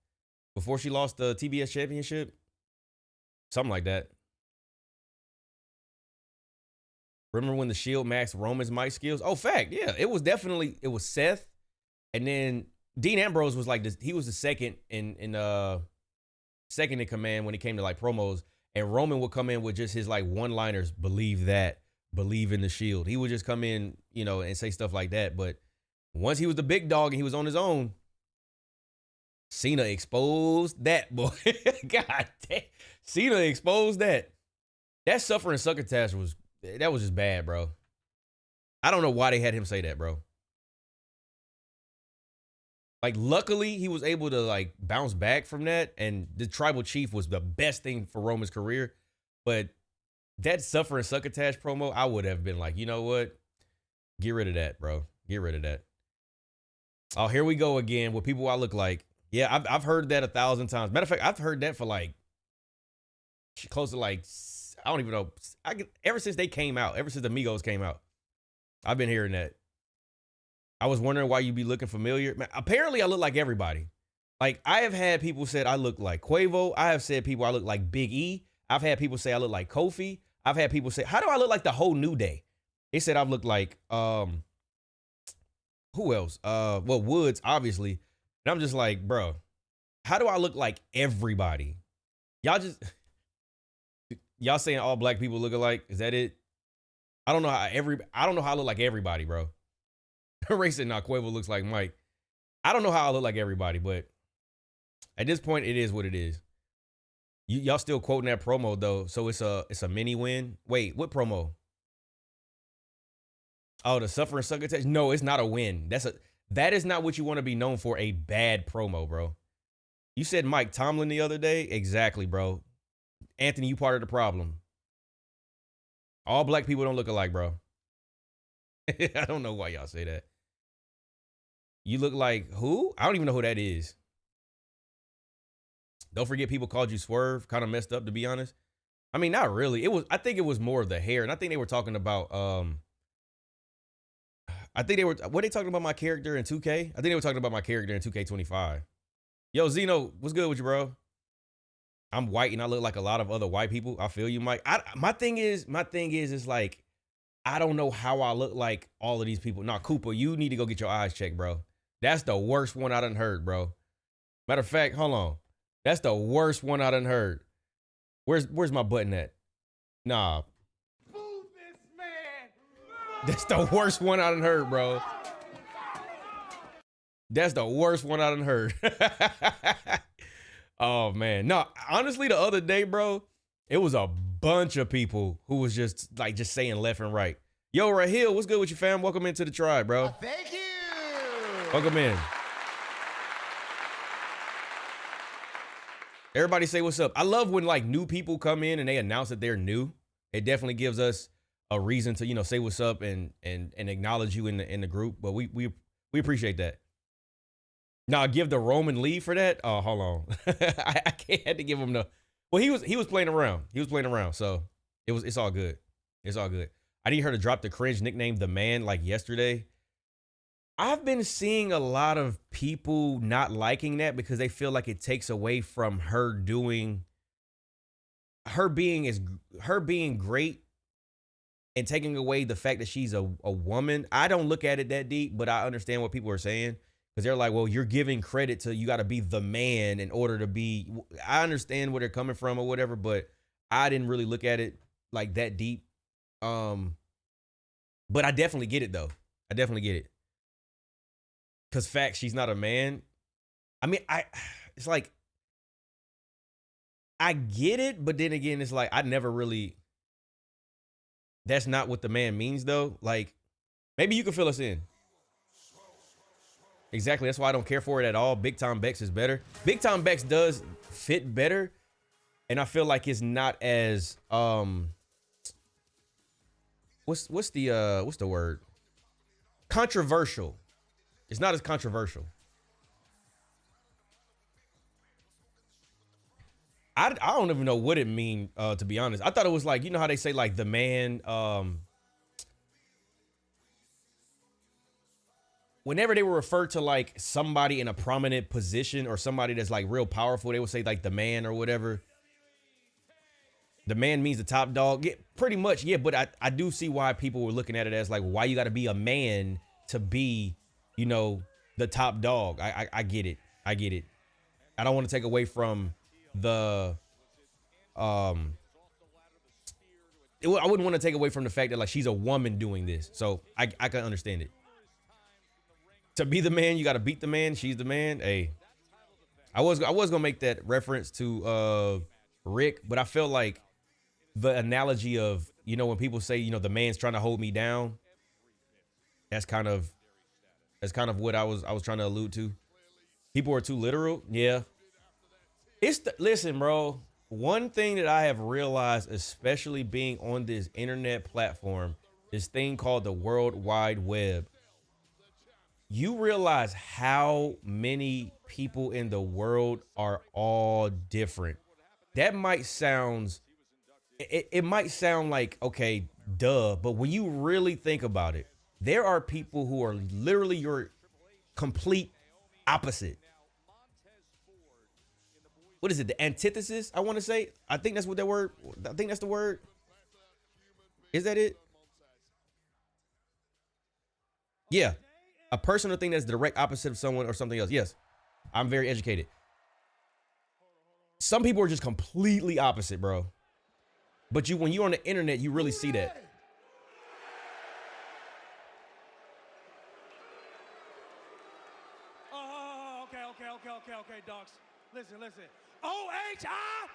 before she lost the TBS championship? Something like that. Remember when the Shield maxed Roman's mic skills? Oh, fact, yeah. It was Seth. And then Dean Ambrose was like this. He was the second in command when it came to like promos. And Roman would come in with just his like one-liners. Believe that. Believe in the Shield. He would just come in, and say stuff like that. But once he was the big dog and he was on his own, Cena exposed that, boy. God damn. Cena exposed that. That suffering succotash was just bad, bro. I don't know why they had him say that, bro. Like, luckily, he was able to, like, bounce back from that, and the Tribal Chief was the best thing for Roman's career. But that suffering succotash promo, I would have been like, you know what? Get rid of that, bro. Get rid of that. Oh, here we go again with people I look like. Yeah, I've heard that 1,000 times. Matter of fact, I've heard that for, like, close to, like, I don't even know. Ever since they came out, ever since the Migos came out, I've been hearing that. I was wondering why you'd be looking familiar. Man, apparently, I look like everybody. Like, I have had people said I look like Quavo. I have said people I look like Big E. I've had people say I look like Kofi. I've had people say, how do I look like the whole New Day? They said I've looked like, who else? Well, Woods, obviously. And I'm just like, bro, how do I look like everybody? Y'all saying all black people look alike? Is that it? I don't know how I look like everybody, bro. Ray said, nah, Quavo looks like Mike. I don't know how I look like everybody, but at this point, it is what it is. Y'all still quoting that promo though, so it's a mini win. Wait, what promo? Oh, the Suffering Succotash? No, it's not a win. That is not what you want to be known for, a bad promo, bro. You said Mike Tomlin the other day? Exactly, bro. Anthony, you part of the problem. All black people don't look alike, bro. I don't know why y'all say that. You look like who? I don't even know who that is. Don't forget people called you Swerve. Kind of messed up, to be honest. I mean, not really. I think it was more of the hair. And I think they were talking about, were they talking about my character in 2K? I think they were talking about my character in 2K25. Yo, Zeno, what's good with you, bro? I'm white and I look like a lot of other white people. I feel you, Mike. My thing is, it's like, I don't know how I look like all of these people. Nah, Cooper, you need to go get your eyes checked, bro. That's the worst one I done heard, bro. Matter of fact, hold on. That's the worst one I done heard. Where's my button at? Nah. Move this man. That's the worst one I done heard, bro. That's the worst one I done heard. Oh, man. No, honestly, the other day, bro, it was a bunch of people who was just saying left and right. Yo, Raheel, what's good with you, fam? Welcome into the tribe, bro. Thank you. Welcome in. Everybody say what's up. I love when like new people come in and they announce that they're new. It definitely gives us a reason to, you know, say what's up and acknowledge you in the group. But we appreciate that. Now give the Roman leave for that. Oh, hold on. I can't had to give him the. Well, he was playing around. He was playing around. So it's all good. It's all good. I need her to drop the cringe nickname, The Man, like yesterday. I've been seeing a lot of people not liking that because they feel like it takes away from her being great and taking away the fact that she's a woman. I don't look at it that deep, but I understand what people are saying because they're like, well, you're giving credit to, you got to be the man in order to be. I understand where they're coming from or whatever, but I didn't really look at it like that deep. But I definitely get it though. I definitely get it. Cause facts, she's not a man. I mean, it's like, I get it, but then again, it's like, I never really, that's not what the man means though. Like, maybe you can fill us in. Exactly, that's why I don't care for it at all. Big Time Bex is better. Big Time Bex does fit better. And I feel like it's not as, what's the word? Controversial. It's not as controversial. I don't even know what it mean, to be honest. I thought it was like, you know how they say like the man, whenever they were referred to like somebody in a prominent position or somebody that's like real powerful, they would say like the man or whatever. The man means the top dog. Yeah, pretty much, yeah, but I do see why people were looking at it as like, why you got to be a man to be, you know, the top dog. I get it. I get it. I don't want to take away from the, I wouldn't want to take away from the fact that like she's a woman doing this. So I can understand it. To be the man, you got to beat the man. She's the man. Hey, I was gonna make that reference to Rick, but I felt like the analogy of, you know, when people say, you know, the man's trying to hold me down. That's kind of what I was trying to allude to. People are too literal. Yeah. Listen, bro. One thing that I have realized, especially being on this internet platform, this thing called the World Wide Web. You realize how many people in the world are all different. That might sound, it might sound like, okay, duh. But when you really think about it, there are people who are literally your complete opposite. What is it? The antithesis, I want to say. I think that's what that word, I think that's the word. Is that it? Yeah. A personal thing that's the direct opposite of someone or something else. Yes. I'm very educated. Some people are just completely opposite, bro. But when you're on the internet, you really see that. Okay, docs. Listen. O-H-I?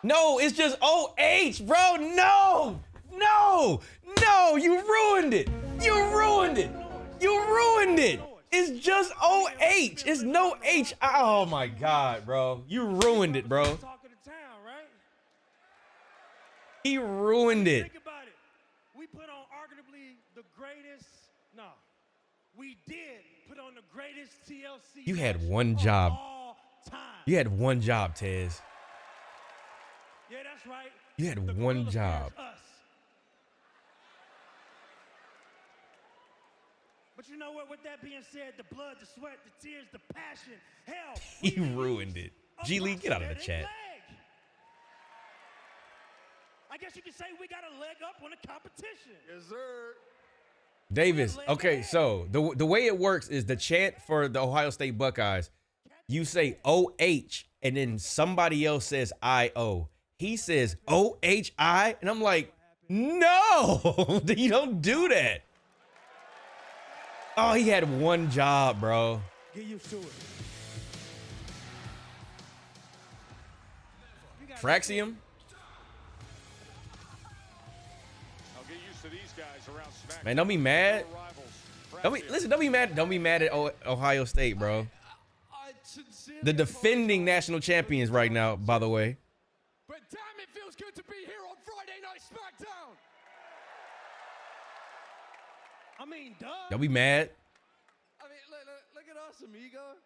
No, it's just O-H, bro. No. You ruined it. It's just O-H. It's no H. Oh, my God, bro. You ruined it, bro. He ruined it. Think about it. We put on arguably the greatest. No. We did put on the greatest TLC. You had one job. You had one job, Tez. Yeah, that's right. You had one job. But you know what? With that being said, the blood, the sweat, the tears, the passion, hell. He ruined it. G Lee, get out of the chat. I guess you could say we got a leg up on the competition. Yes, sir. Davis, okay, so the way it works is the chant for the Ohio State Buckeyes, you say O-H, and then somebody else says I-O. He says O-H-I, and I'm like, no, you don't do that. Oh, he had one job, bro. Get used to it. Fraxium? Man, don't be mad. Don't be mad. Don't be mad at Ohio State, bro. The defending national champions right now, by the way. But damn, it feels good to be here on Friday Night SmackDown. I mean, duh. Don't be mad. I mean, look at us, amigo.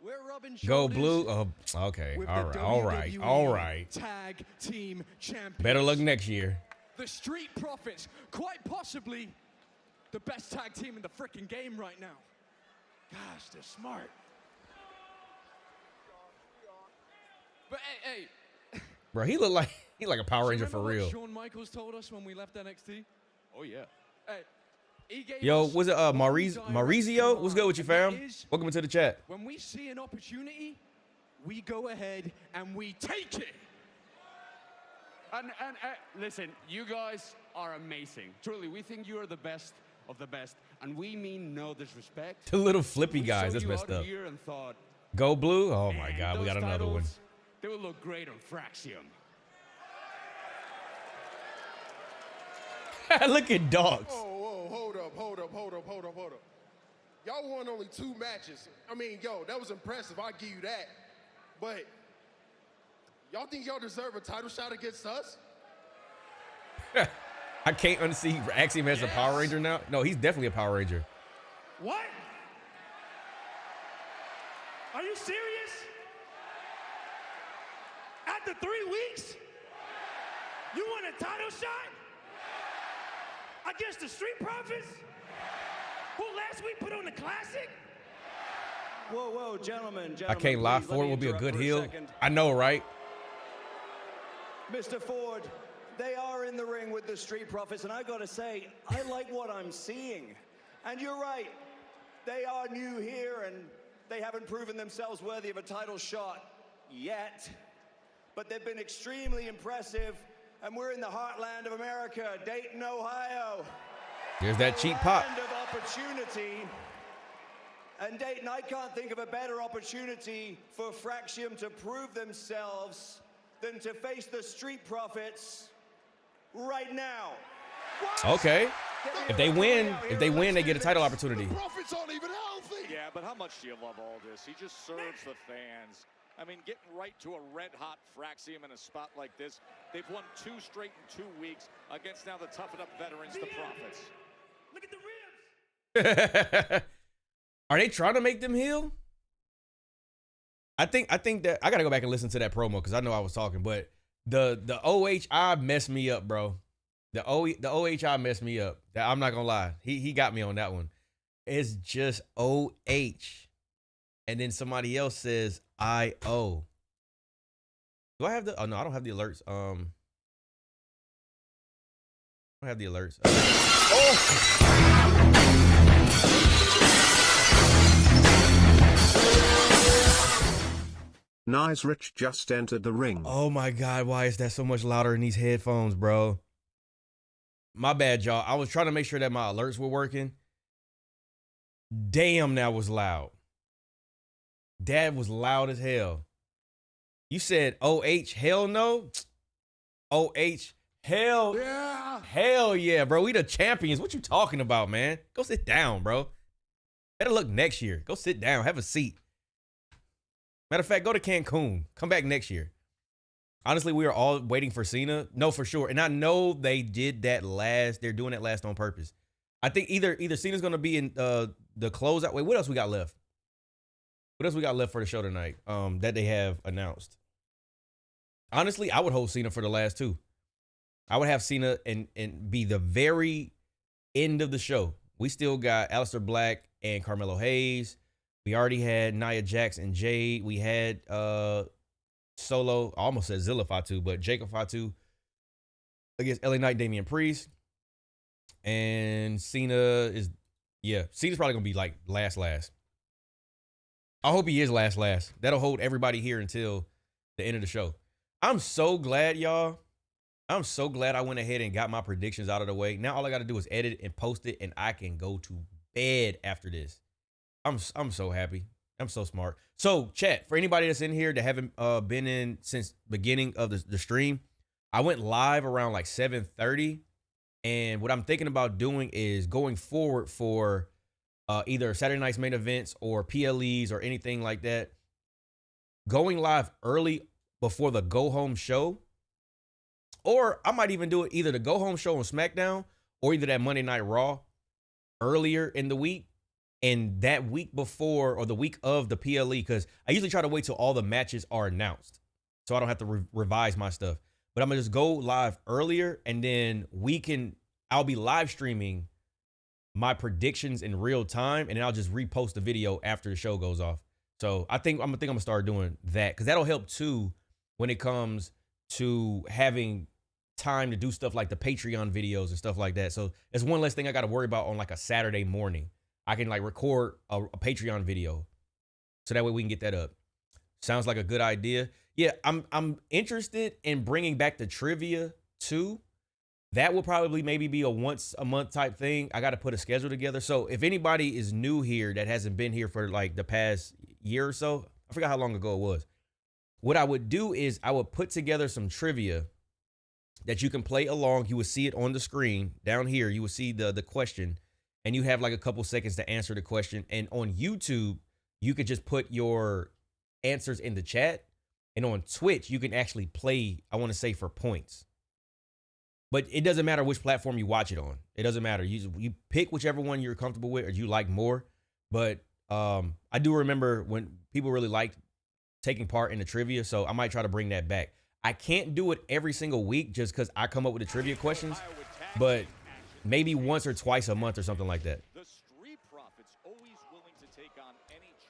We're rubbing shoulders. Go blue. Oh, okay. All right. Tag team champions. Better luck next year. The Street Profits, quite possibly the best tag team in the freaking game right now. Gosh, they're smart. But hey. Bro, he like a Power Ranger for real. What Shawn Michaels told us when we left NXT? Oh yeah. Hey, he gave Yo, us was it Maurizio? What's good with you, fam? Welcome into the chat. When we see an opportunity, we go ahead and we take it. And listen, you guys are amazing. Truly, we think you are the best of the best, and we mean no disrespect. The little flippy guys, that's messed up. Thought, Go blue? Oh my God, we got another one. They will look great on Fraxium. Look at dogs. Whoa, hold up. Y'all won only 2 matches. I mean, yo, that was impressive. I'll give you that. But y'all think y'all deserve a title shot against us? I can't unsee Axiom as a Power Ranger now. No, he's definitely a Power Ranger. What? Are you serious? After 3 weeks, you want a title shot against the Street Profits, who last week put on the Classic? Whoa, gentlemen. I can't lie. Ford will be a good heel. I know, right? Mr. Ford, they are in the ring with the Street Profits, and I gotta say, I like what I'm seeing. And you're right, they are new here, and they haven't proven themselves worthy of a title shot yet. But they've been extremely impressive, and we're in the heartland of America, Dayton, Ohio. There's that cheap pop. Land of opportunity. And Dayton, I can't think of a better opportunity for Fraxium to prove themselves than to face the Street Profits right now. What? Okay. If they win, they get a title opportunity. Profits aren't even healthy. Yeah, but how much do you love all this? He just serves the fans. I mean, getting right to a red-hot Fraxium in a spot like this. They've won 2 straight in 2 weeks against now the toughened-up veterans, the Profits. Look at the ribs. Are they trying to make them heel? I think that I gotta go back and listen to that promo because I know I was talking, but the OHI messed me up, bro. The OHI messed me up. I'm not gonna lie. He got me on that one. It's just OH. And then somebody else says IO. Do I have the? Oh no, I don't have the alerts. I don't have the alerts. Nice Rich just entered the ring. Oh my God, why is that so much louder in these headphones, bro? My bad, y'all. I was trying to make sure that my alerts were working. Damn, that was loud. That was loud as hell. You said OH, hell no? OH, hell yeah. Hell yeah, bro. We the champions. What you talking about, man? Go sit down, bro. Better look next year. Go sit down. Have a seat. Matter of fact, go to Cancun. Come back next year. Honestly, we are all waiting for Cena. No, for sure. And I know they did that last. They're doing that last on purpose. I think either Cena's going to be in the closeout. Wait, what else we got left? What else we got left for the show tonight that they have announced? Honestly, I would hold Cena for the last two. I would have Cena and be the very end of the show. We still got Aleister Black and Carmelo Hayes. We already had Nia Jax and Jade. We had Solo. I almost said Zilla Fatu, but Jacob Fatu against LA Knight, Damian Priest. And Cena is, yeah, Cena's probably going to be like last. I hope he is last. That'll hold everybody here until the end of the show. I'm so glad, y'all. I'm so glad I went ahead and got my predictions out of the way. Now all I got to do is edit and post it, and I can go to bed after this. I'm so happy. I'm so smart. So, chat, for anybody that's in here that haven't been in since beginning of the stream, I went live around like 7:30, and what I'm thinking about doing is going forward for either Saturday night's main events or PLEs or anything like that, going live early before the go-home show, or I might even do it either the go-home show on SmackDown or either that Monday Night Raw earlier in the week. And that week before or the week of the PLE, because I usually try to wait till all the matches are announced so I don't have to revise my stuff. But I'm going to just go live earlier, and then I'll be live streaming my predictions in real time, and then I'll just repost the video after the show goes off. So I think I'm going to start doing that, because that'll help too when it comes to having time to do stuff like the Patreon videos and stuff like that. So it's one less thing I got to worry about on like a Saturday morning. I can like record a Patreon video so that way we can get that up. Sounds like a good idea. Yeah, I'm interested in bringing back the trivia too. That will probably maybe be a once a month type thing. I got to put a schedule together. So if anybody is new here that hasn't been here for like the past year or so, I forgot how long ago it was. What I would do is I would put together some trivia that you can play along. You would see it on the screen down here. You would see the question. And you have like a couple seconds to answer the question. And on YouTube, you could just put your answers in the chat. And on Twitch, you can actually play, I want to say, for points. But it doesn't matter which platform you watch it on. It doesn't matter. You pick whichever one you're comfortable with or you like more. But I do remember when people really liked taking part in the trivia. So I might try to bring that back. I can't do it every single week just because I come up with the trivia questions. But maybe once or twice a month or something like that.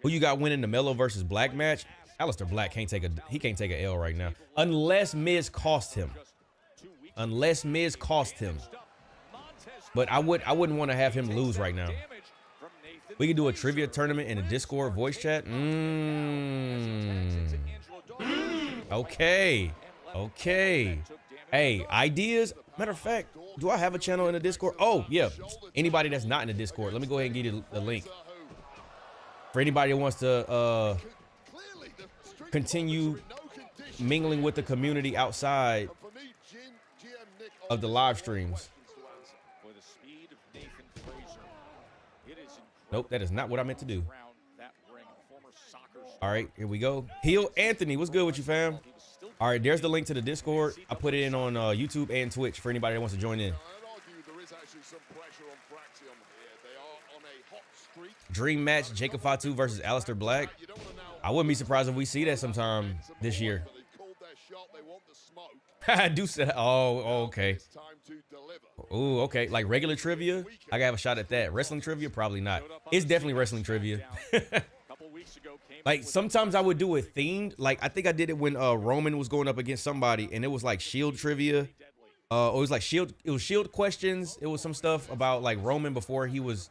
Who you got winning the Melo versus Black match? Aleister Black can't take a L right now. Unless Miz cost him. But I wouldn't want to have him lose right now. We can do a trivia tournament in a Discord voice chat. Okay. Hey, ideas? Matter of fact, do I have a channel in the Discord? Oh, yeah. Anybody that's not in the Discord, let me go ahead and give you the link. For anybody that wants to continue mingling with the community outside of the live streams. Nope, that is not what I meant to do. All right, here we go. Heel Anthony, what's good with you, fam? All right, there's the link to the Discord. I put it in on YouTube and Twitch for anybody that wants to join in. Dream match, Jacob Fatu versus Aleister Black. I wouldn't be surprised if we see that sometime this year. I do say, oh, okay. Ooh, okay. Like regular trivia, I gotta have a shot at that. Wrestling trivia, probably not. It's definitely wrestling trivia. Like sometimes I would do it themed. Like I think I did it when Roman was going up against somebody, and it was like Shield trivia, It was like Shield. It was Shield questions. It was some stuff about like Roman before he was,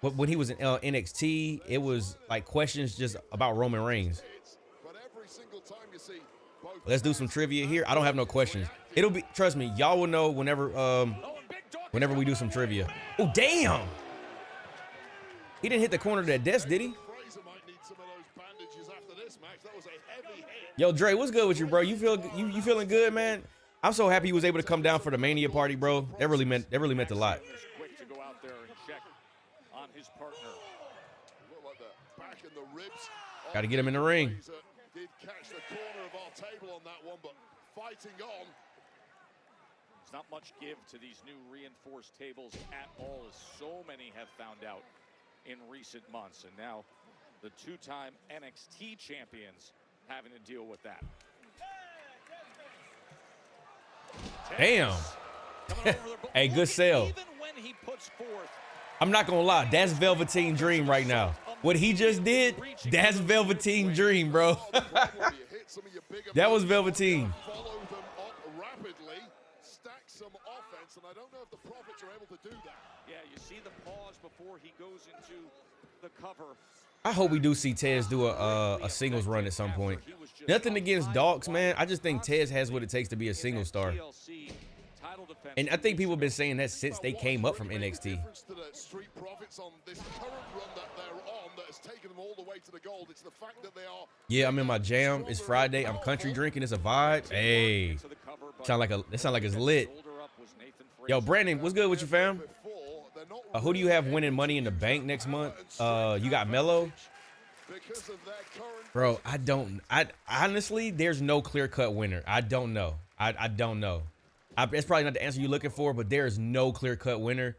when he was in NXT. It was like questions just about Roman Reigns. Let's do some trivia here. I don't have no questions. It'll be, trust me, y'all will know whenever we do some trivia. Oh damn! He didn't hit the corner of that desk, did he? Yo, Dre, what's good with you, bro? You feeling good, man? I'm so happy he was able to come down for the Mania party, bro. That really meant a lot. Quick to go out there and check on his partner. Got to get him in the ring. Did catch the corner of our table on that one, but fighting on. There's not much give to these new reinforced tables at all, as so many have found out in recent months. And now the two-time NXT champions having to deal with that. Damn. Hey, good sell. Even when he puts forth, I'm not gonna lie, that's Velveteen Dream right now. What he just did, that's Velveteen Dream, bro. That was Velveteen. Follow them up rapidly, stack some offense, and I don't know if the Profits are able to do that. yeah, you see the pause before he goes into the cover. I hope we do see Tez do a singles run at some point. Nothing against Dawkins, man. I just think Tez has what it takes to be a single star. And I think people have been saying that since they came up from NXT. Yeah, I'm in my jam. It's Friday. I'm country drinking. It's a vibe. Hey, sound like it's lit. Yo, Brandon, what's good with you, fam? Who do you have winning Money in the Bank next month? You got Mello. Bro, I honestly, there's no clear-cut winner. I don't know. I don't know. It's probably not the answer you're looking for, but there is no clear-cut winner.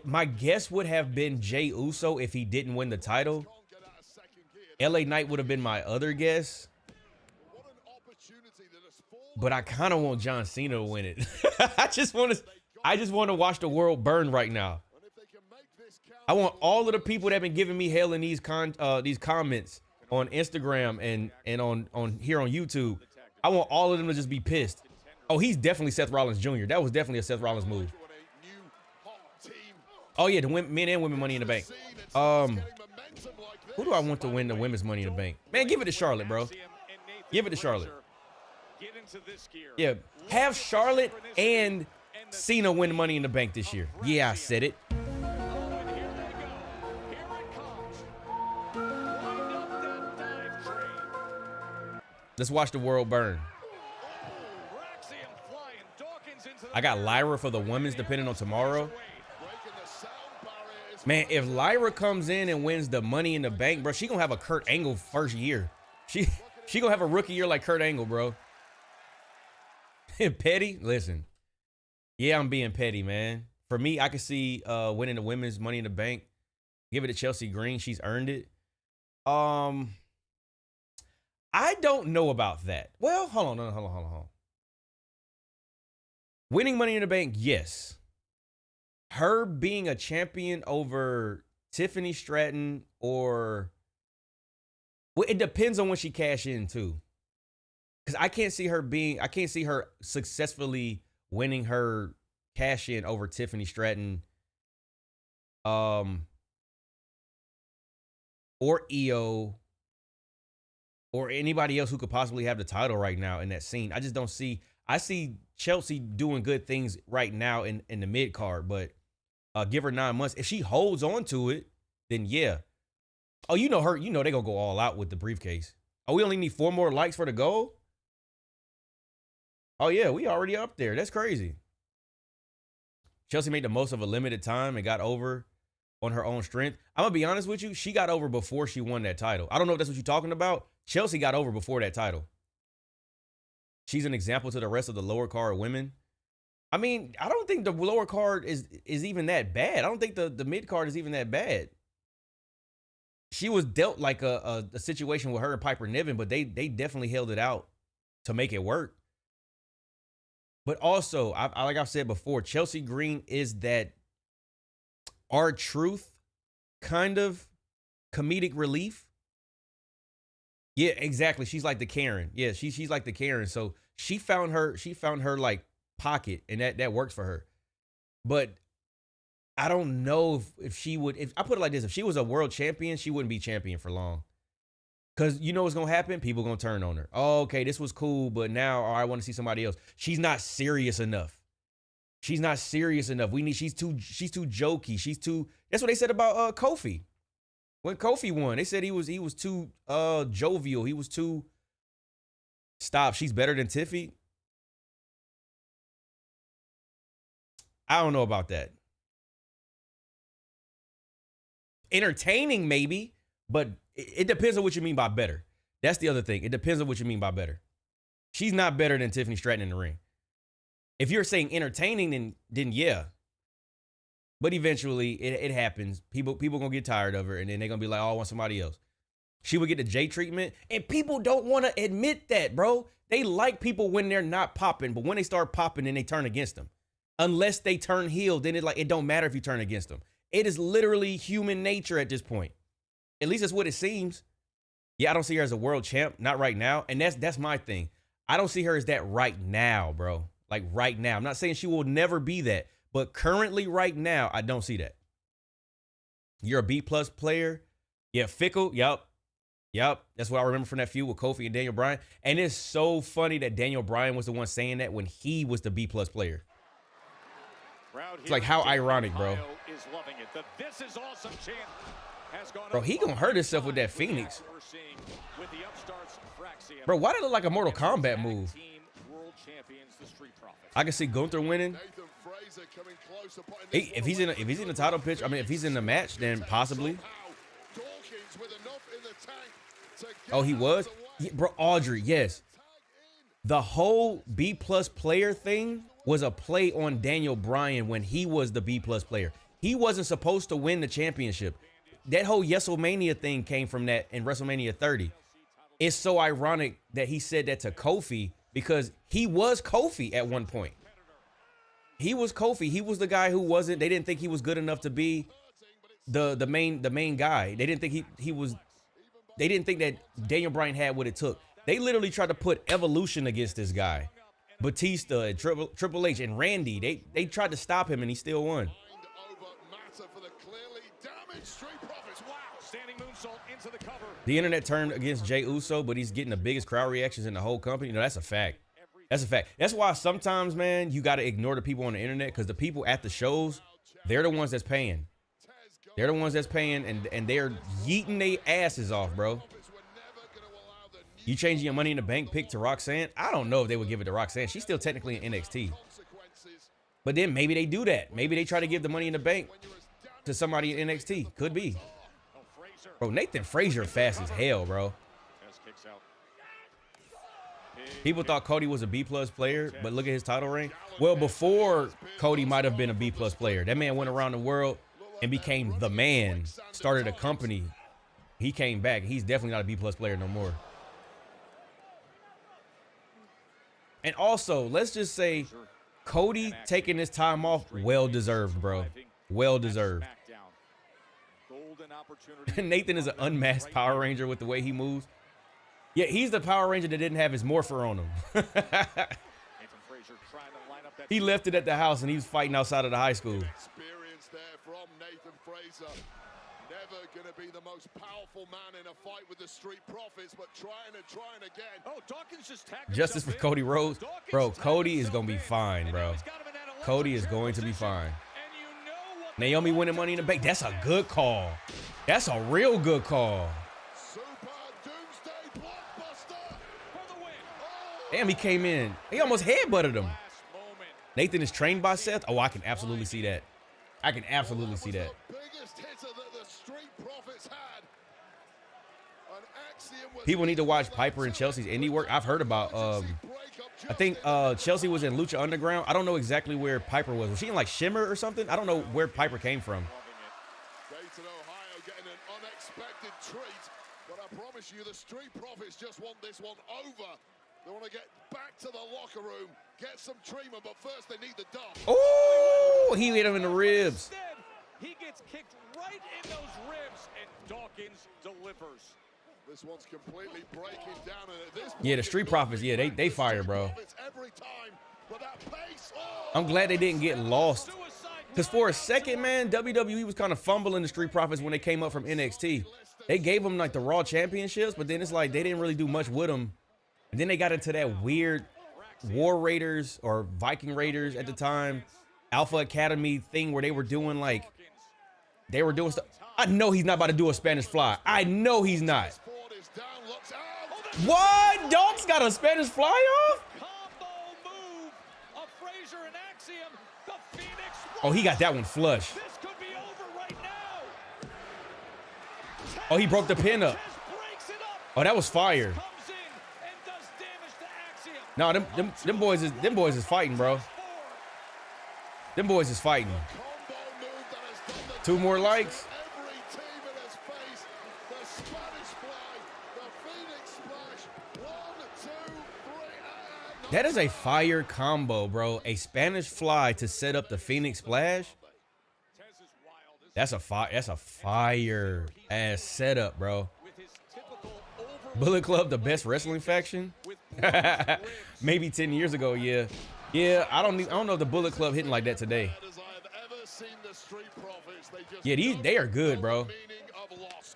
My guess would have been Jey Uso if he didn't win the title. LA Knight would have been my other guess. But I kind of want John Cena to win it. I just want to watch the world burn right now. I want all of the people that have been giving me hell in these comments on Instagram and on here on YouTube. I want all of them to just be pissed. Oh, he's definitely Seth Rollins Jr. That was definitely a Seth Rollins move. Oh yeah, the men and women Money in the Bank. Who do I want to win the women's Money in the Bank? Man, give it to Charlotte, bro. Give it to Charlotte. Yeah, have Charlotte and Cena win Money in the Bank this year. Yeah, I said it. Let's watch the world burn. I got Lyra for the women's depending on tomorrow. Man, if Lyra comes in and wins the Money in the Bank, bro, she gonna have a Kurt Angle first year. She gonna have a rookie year like Kurt Angle, bro. Petty, listen. Yeah, I'm being petty, man. For me, I could see winning the women's Money in the Bank. Give it to Chelsea Green. She's earned it. I don't know about that. Well, hold on. Winning Money in the Bank, yes. Her being a champion over Tiffany Stratton well, it depends on when she cash in too. Because I can't see her successfully winning her cash in over Tiffany Stratton or Io or anybody else who could possibly have the title right now in that scene. I just don't see. I see Chelsea doing good things right now in the mid card, but give her 9 months. If she holds on to it, then yeah. Oh, you know her. You know they're gonna go all out with the briefcase. Oh, we only need 4 more likes for the goal. Oh yeah, we already up there. That's crazy. Chelsea made the most of a limited time and got over on her own strength. I'm gonna be honest with you. She got over before she won that title. I don't know if that's what you're talking about. Chelsea got over before that title. She's an example to the rest of the lower card women. I mean, I don't think the lower card is even that bad. I don't think the mid card is even that bad. She was dealt like a situation with her and Piper Niven, but they definitely held it out to make it work. But also, like I've said before, Chelsea Green is that R-Truth kind of comedic relief. Yeah, exactly. She's like the Karen. Yeah, she's like the Karen. So she found her like pocket, and that works for her. But I don't know if she would. If I put it like this, if she was a world champion, she wouldn't be champion for long. Because you know what's going to happen? People going to turn on her. Oh, okay, this was cool, but now I want to see somebody else. She's not serious enough. She's not serious enough. She's too jokey. That's what they said about Kofi. When Kofi won, they said he was too jovial. He was too, stop, she's better than Tiffy. I don't know about that. Entertaining, maybe, but it depends on what you mean by better. That's the other thing. It depends on what you mean by better. She's not better than Tiffany Stratton in the ring. If you're saying entertaining, then yeah. But eventually, it happens. People gonna get tired of her, and then they're gonna be like, oh, I want somebody else. She would get the J treatment, and people don't want to admit that, bro. They like people when they're not popping, but when they start popping, then they turn against them. Unless they turn heel, then it don't matter if you turn against them. It is literally human nature at this point. At least that's what it seems. Yeah, I don't see her as a world champ, not right now. And that's my thing. I don't see her as that right now, bro. Like right now. I'm not saying she will never be that, but currently right now, I don't see that. You're a B+ player. Yeah, fickle. Yep. That's what I remember from that feud with Kofi and Daniel Bryan. And it's so funny that Daniel Bryan was the one saying that when he was the B+ player. It's like, how ironic, bro. Bro, he gonna hurt himself with that Phoenix. Bro, why did it look like a Mortal Kombat move? I can see Gunther winning. If he's in the title pitch, I mean, if he's in the match, then possibly. Oh, he was? Yeah, bro, Audrey, yes. The whole B+ player thing was a play on Daniel Bryan when he was the B+ player. He wasn't supposed to win the championship. That whole Yeselmania thing came from that in WrestleMania 30. It's so ironic that he said that to Kofi because he was Kofi at one point. He was Kofi. He was the guy who wasn't, they didn't think he was good enough to be the main guy. They didn't think they didn't think that Daniel Bryan had what it took. They literally tried to put Evolution against this guy. Batista and Triple H and Randy, they tried to stop him and he still won. The internet turned against Jey Uso, but he's getting the biggest crowd reactions in the whole company. No, that's a fact. That's a fact. That's why sometimes, man, you got to ignore the people on the internet because the people at the shows, they're the ones that's paying. They're the ones that's paying, and they're yeeting their asses off, bro. You changing your Money in the Bank pick to Roxanne? I don't know if they would give it to Roxanne. She's still technically in NXT. But then maybe they do that. Maybe they try to give the Money in the Bank to somebody in NXT. Could be. Bro, Nathan Frazier fast as hell, bro. People thought Cody was a B+ player, but look at his title reign. Well, before Cody might have been a B+ player. That man went around the world and became the man, started a company. He came back. He's definitely not a B+ player no more. And also, let's just say Cody taking this time off, well-deserved, bro. Well-deserved. Nathan is an unmasked Power Ranger with the way he moves. Yeah, he's the Power Ranger that didn't have his morpher on him. He left it at the house and he was fighting outside of the high school. Experience there from Nathan Fraser. Never going to be the most powerful man in a fight with the Street Profits, but trying again. Oh, Dawkins just tagged Justice for Cody Rhodes. Bro, Cody is going to be fine, bro. Cody is going to be fine. Naomi winning Money in the Bank. That's a good call. That's a real good call. Damn, he came in. He almost headbutted him. Nathan is trained by Seth. Oh, I can absolutely see that. I can absolutely see that. People need to watch Piper and Chelsea's indie work. I've heard about, I think Chelsea was in Lucha Underground. I don't know exactly where Piper was. Was she in like Shimmer or something? I don't know where Piper came from. Dayton, Ohio getting an unexpected treat, but I promise you the Street Profits just want this one over. They want to get back to the locker room, get some treatment, but first they need the dub. Oh, he hit him in the ribs. Instead, he gets kicked right in those ribs, and Dawkins delivers. This one's completely breaking down, and at this point, yeah, the Street Profits, yeah, they fire, bro. Every time, but that pace I'm glad they didn't get lost. Because for a second, man, WWE was kind of fumbling the Street Profits when they came up from NXT. They gave them like the Raw championships, but then it's like they didn't really do much with them. And then they got into that weird War Raiders or Viking Raiders at the time, Alpha Academy thing where they were doing like, stuff. I know he's not about to do a Spanish fly. I know he's not. What? Dalt's got a Spanish fly off? Oh, he got that one flush. Oh, he broke the pin up. Oh, that was fire. No, them boys is fighting, bro. Them boys is fighting. 2 more likes. That is a fire combo, bro. A Spanish fly to set up the Phoenix Splash. That's a fire ass setup, bro. Bullet Club, the best wrestling faction. Maybe 10 years ago, yeah. Yeah, I don't know if the Bullet Club hitting like that today. Yeah, they are good, bro.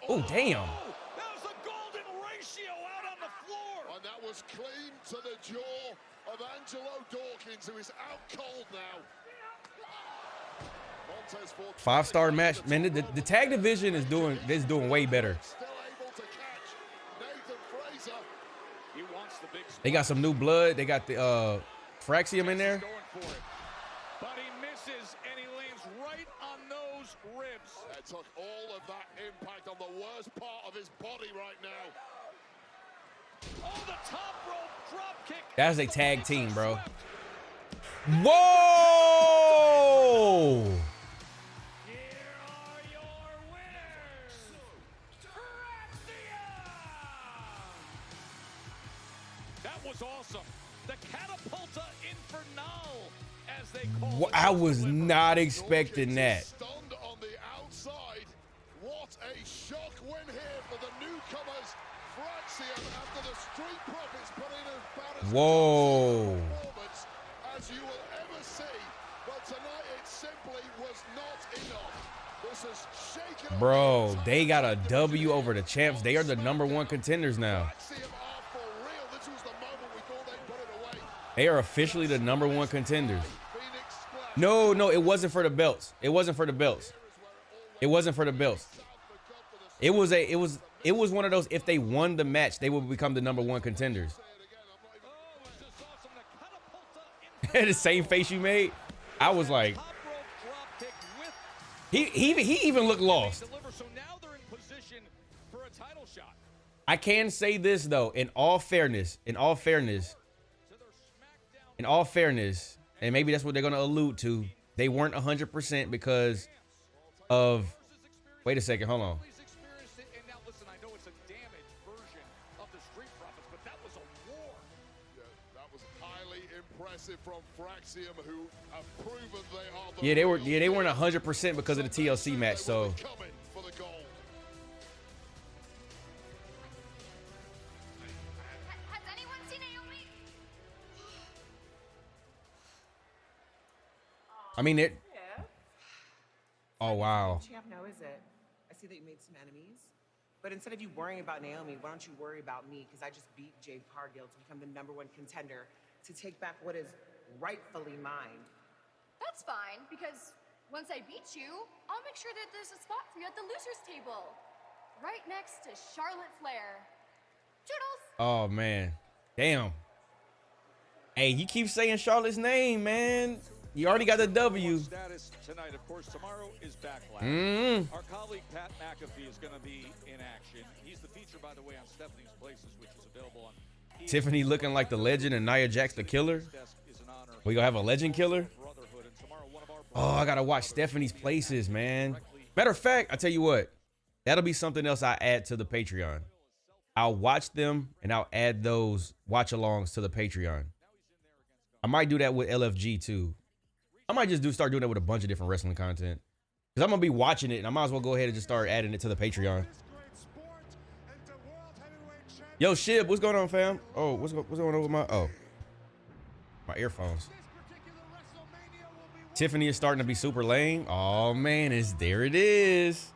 Oh, damn. And that was clean to the jaw of Angelo Dawkins, who is out cold now. 5-star match, man. The tag division is doing way better. They got some new blood. They got the Fraxium in there. But he misses and he lands right on those ribs. That took all of that impact on the worst part of his body right now. Oh, the top rope drop kick. That's a tag team, bro. Whoa! That was awesome. The Catapulta Infernal, as they call it. I was not expecting that. Stunned on the outside. What a shock win here for the newcomers. Fraxium after the Street Profits put in about as Whoa. performance as you will ever see. But tonight it simply was not enough. This is shaken up. Bro, they got a W over the champs. They are the #1 contenders now. They are officially the #1 contenders. No, it wasn't for the belts. It wasn't for the belts. It wasn't for the belts. It was one of those, if they won the match, they would become the #1 contenders. The same face you made, I was like, he even looked lost. I can say this though, in all fairness, and maybe that's what they're gonna allude to, they weren't 100% because of. Wait a second, hold on. From Fraxium, who have proven they are the they weren't 100% because of the TLC match, so for the goal. Has anyone seen Naomi? I mean it. Yeah. Oh wow. Champ, now is it? I see that you made some enemies, but instead of you worrying about Naomi, why don't you worry about me? Because I just beat Jade Cargill to become the #1 contender to take back what is rightfully mine. That's fine, because once I beat you, I'll make sure that there's a spot for you at the losers table. Right next to Charlotte Flair. Toodles! Oh man. Damn. Hey, you keep saying Charlotte's name, man. You already got the W. Status tonight, of course. Tomorrow is Backlash. Our colleague Pat McAfee is going to be in action. He's the feature, by the way, on Stephanie's Places, which is available on Tiffany looking like the legend and Nia Jax the killer. We gonna have a legend killer? Oh, I gotta watch Stephanie's Places, man. Matter of fact, I tell you what, that'll be something else I add to the Patreon. I'll watch them and I'll add those watch-alongs to the Patreon. I might do that with LFG too. I might just start doing that with a bunch of different wrestling content. Because I'm gonna be watching it and I might as well go ahead and just start adding it to the Patreon. Yo, Shib, what's going on, fam? Oh, what's going on with my earphones? Tiffany is starting to be super lame. Oh man, there it is.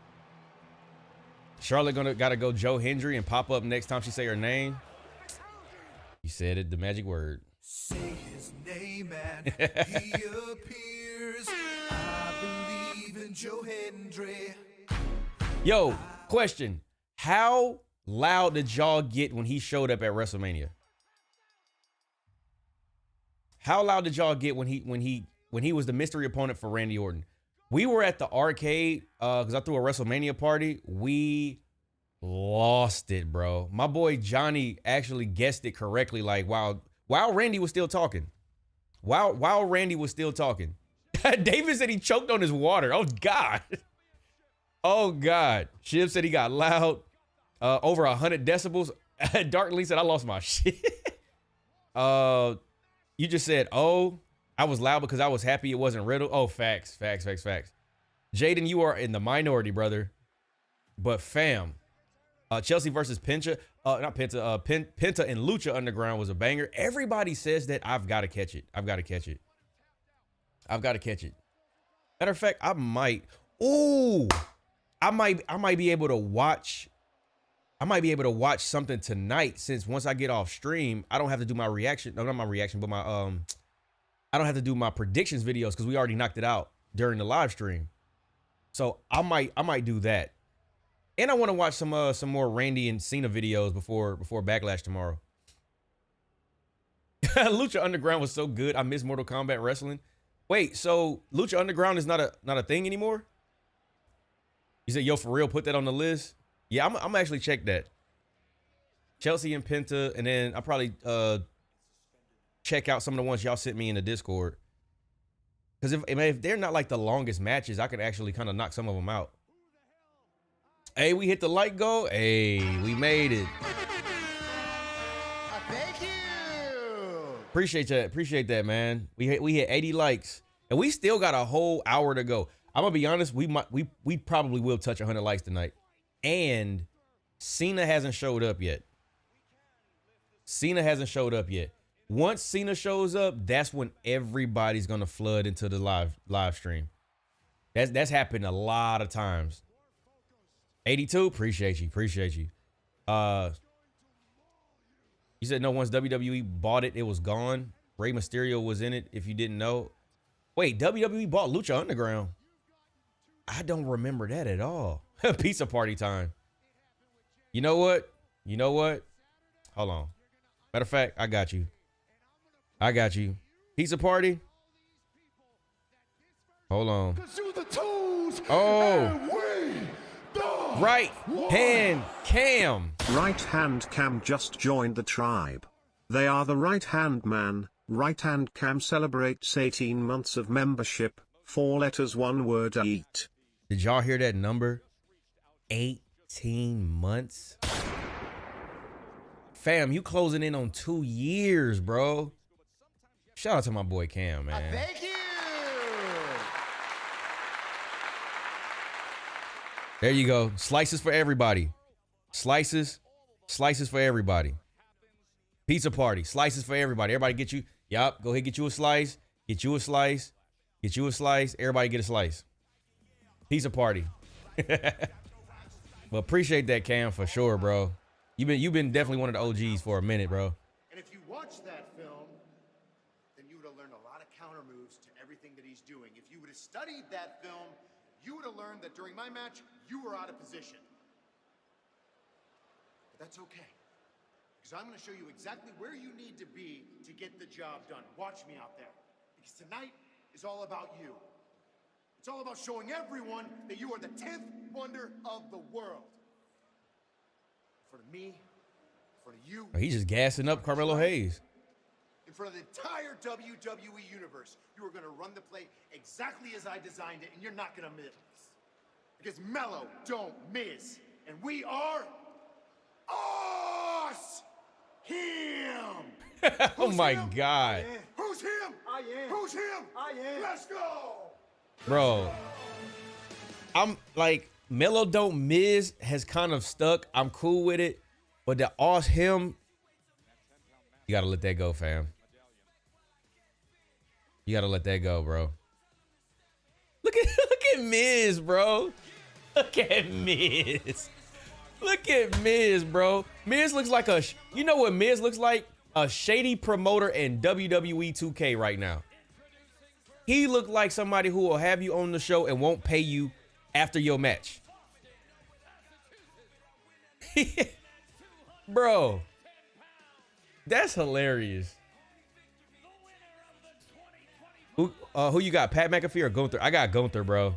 Charlotte gotta go Joe Hendry and pop up next time she say her name. You said it, the magic word. Say his name and he appears. I believe in Joe Hendry. Yo, question. How loud did y'all get when he showed up at WrestleMania? How loud did y'all get when he was the mystery opponent for Randy Orton? We were at the arcade because I threw a WrestleMania party. We lost it, bro. My boy Johnny actually guessed it correctly. Like while Randy was still talking, while Randy was still talking, David said he choked on his water. Oh God, oh God. Shiv said he got loud, over 100 decibels. Dark Lee said I lost my shit. You just said, oh, I was loud because I was happy it wasn't Riddle. Oh, facts. Jaden, you are in the minority, brother. But fam, Chelsea versus Penta, not Penta, Penta and Lucha Underground was a banger. Everybody says that. I've got to catch it. Matter of fact, I might be able to watch. I might be able to watch something tonight, since once I get off stream, I don't have to do my reaction. No, not my reaction, but my I don't have to do my predictions videos because we already knocked it out during the live stream. So I might do that. And I want to watch some more Randy and Cena videos before Backlash tomorrow. Lucha Underground was so good. I miss Mortal Kombat wrestling. Wait, so Lucha Underground is not a thing anymore? You said, yo, for real, put that on the list? Yeah, I'm actually check that. Chelsea and Penta, and then I'll probably check out some of the ones y'all sent me in the Discord. Because if they're not like the longest matches, I could actually kind of knock some of them out. Hey, we hit the like goal. Hey, we made it. Thank you. Appreciate that, man. We hit 80 likes, and we still got a whole hour to go. I'm gonna be honest, we probably will touch 100 likes tonight. And Cena hasn't showed up yet. Once Cena shows up, that's when everybody's gonna flood into the live stream. That's happened a lot of times. 82, appreciate you. You said no, once WWE bought it, it was gone. Rey Mysterio was in it, if you didn't know. Wait, WWE bought Lucha Underground? I don't remember that at all. Pizza party time. You know what? Hold on. Matter of fact, I got you. Pizza party. Hold on. Oh. Right hand cam. Right hand cam just joined the tribe. They are the right hand man. Right hand cam celebrates 18 months of membership. 4 letters, 1 word, eat. Did y'all hear that number? 18 months. Fam, you closing in on 2 years, bro. Shout out to my boy Cam, man. Thank you. There you go. Slices for everybody. Slices for everybody. Pizza party. Slices for everybody. Everybody get you. Yup. Go ahead, get you a slice. Everybody get a slice. Pizza party. Well, appreciate that, Cam, for sure, bro. You've been definitely one of the OGs for a minute, bro. And if you watch that film, then you would have learned a lot of counter moves to everything that he's doing. If you would have studied that film, you would have learned that during my match, you were out of position. But that's okay, because I'm going to show you exactly where you need to be to get the job done. Watch me out there, because tonight is all about you. It's all about showing everyone that you are the 10th wonder of the world. In front of me, in front of you. He's just gassing up Carmelo Hayes. In front of the entire WWE Universe, you are going to run the play exactly as I designed it, and you're not going to miss. Because Mello don't miss. And we are us! Him! Oh my God. Who's him? I am. Who's him? I am. Let's go! Bro, I'm like, Mello don't miss has kind of stuck. I'm cool with it. But the us him, you got to let that go, fam. You got to let that go, bro. Miz, bro. Look at Miz. Look at Miz, bro. Miz looks like you know what Miz looks like? A shady promoter in WWE 2K right now. He looked like somebody who will have you on the show and won't pay you after your match. Bro, that's hilarious. Who you got, Pat McAfee or Gunther? I got Gunther, bro.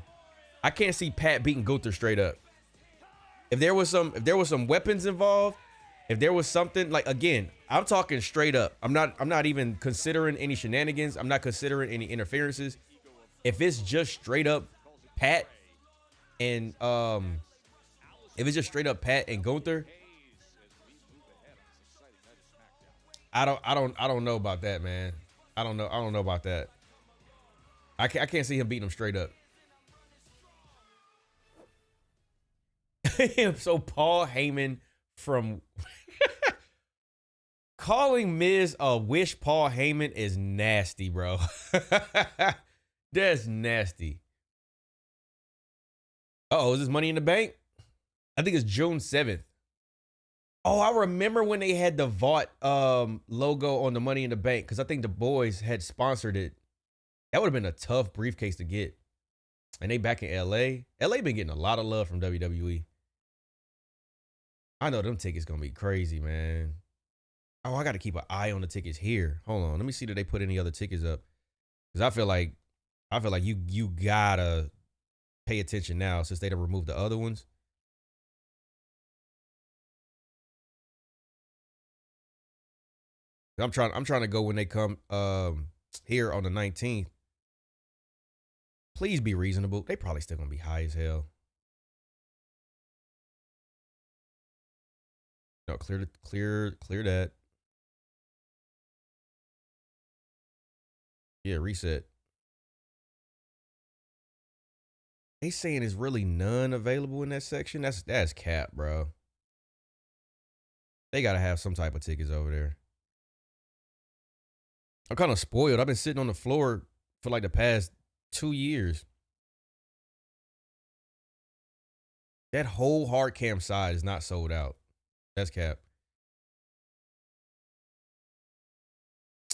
I can't see Pat beating Gunther straight up. If there was some weapons involved, if there was something like, again, I'm talking straight up. I'm not even considering any shenanigans. I'm not considering any interferences. If it's just straight up Pat and if it's just straight up Pat and Gunther, I don't know about that, man. I don't know about that. I can't see him beating him straight up. So Paul Heyman from calling Miz a wish Paul Heyman is nasty, bro. That's nasty. Uh-oh, is this Money in the Bank? I think it's June 7th. Oh, I remember when they had the Vought logo on the Money in the Bank, because I think the boys had sponsored it. That would have been a tough briefcase to get. And they back in LA. LA been getting a lot of love from WWE. I know them tickets gonna be crazy, man. Oh, I gotta keep an eye on the tickets here. Hold on, let me see, did they put any other tickets up? Because I feel like you gotta pay attention now since they done removed the other ones. I'm trying to go when they come here on the 19th. Please be reasonable. They probably still gonna be high as hell. No, clear that. Yeah, reset. They saying there's really none available in that section. That's cap, bro. They gotta have some type of tickets over there. I'm kind of spoiled. I've been sitting on the floor for like the past 2 years. That whole hard cam side is not sold out. That's cap.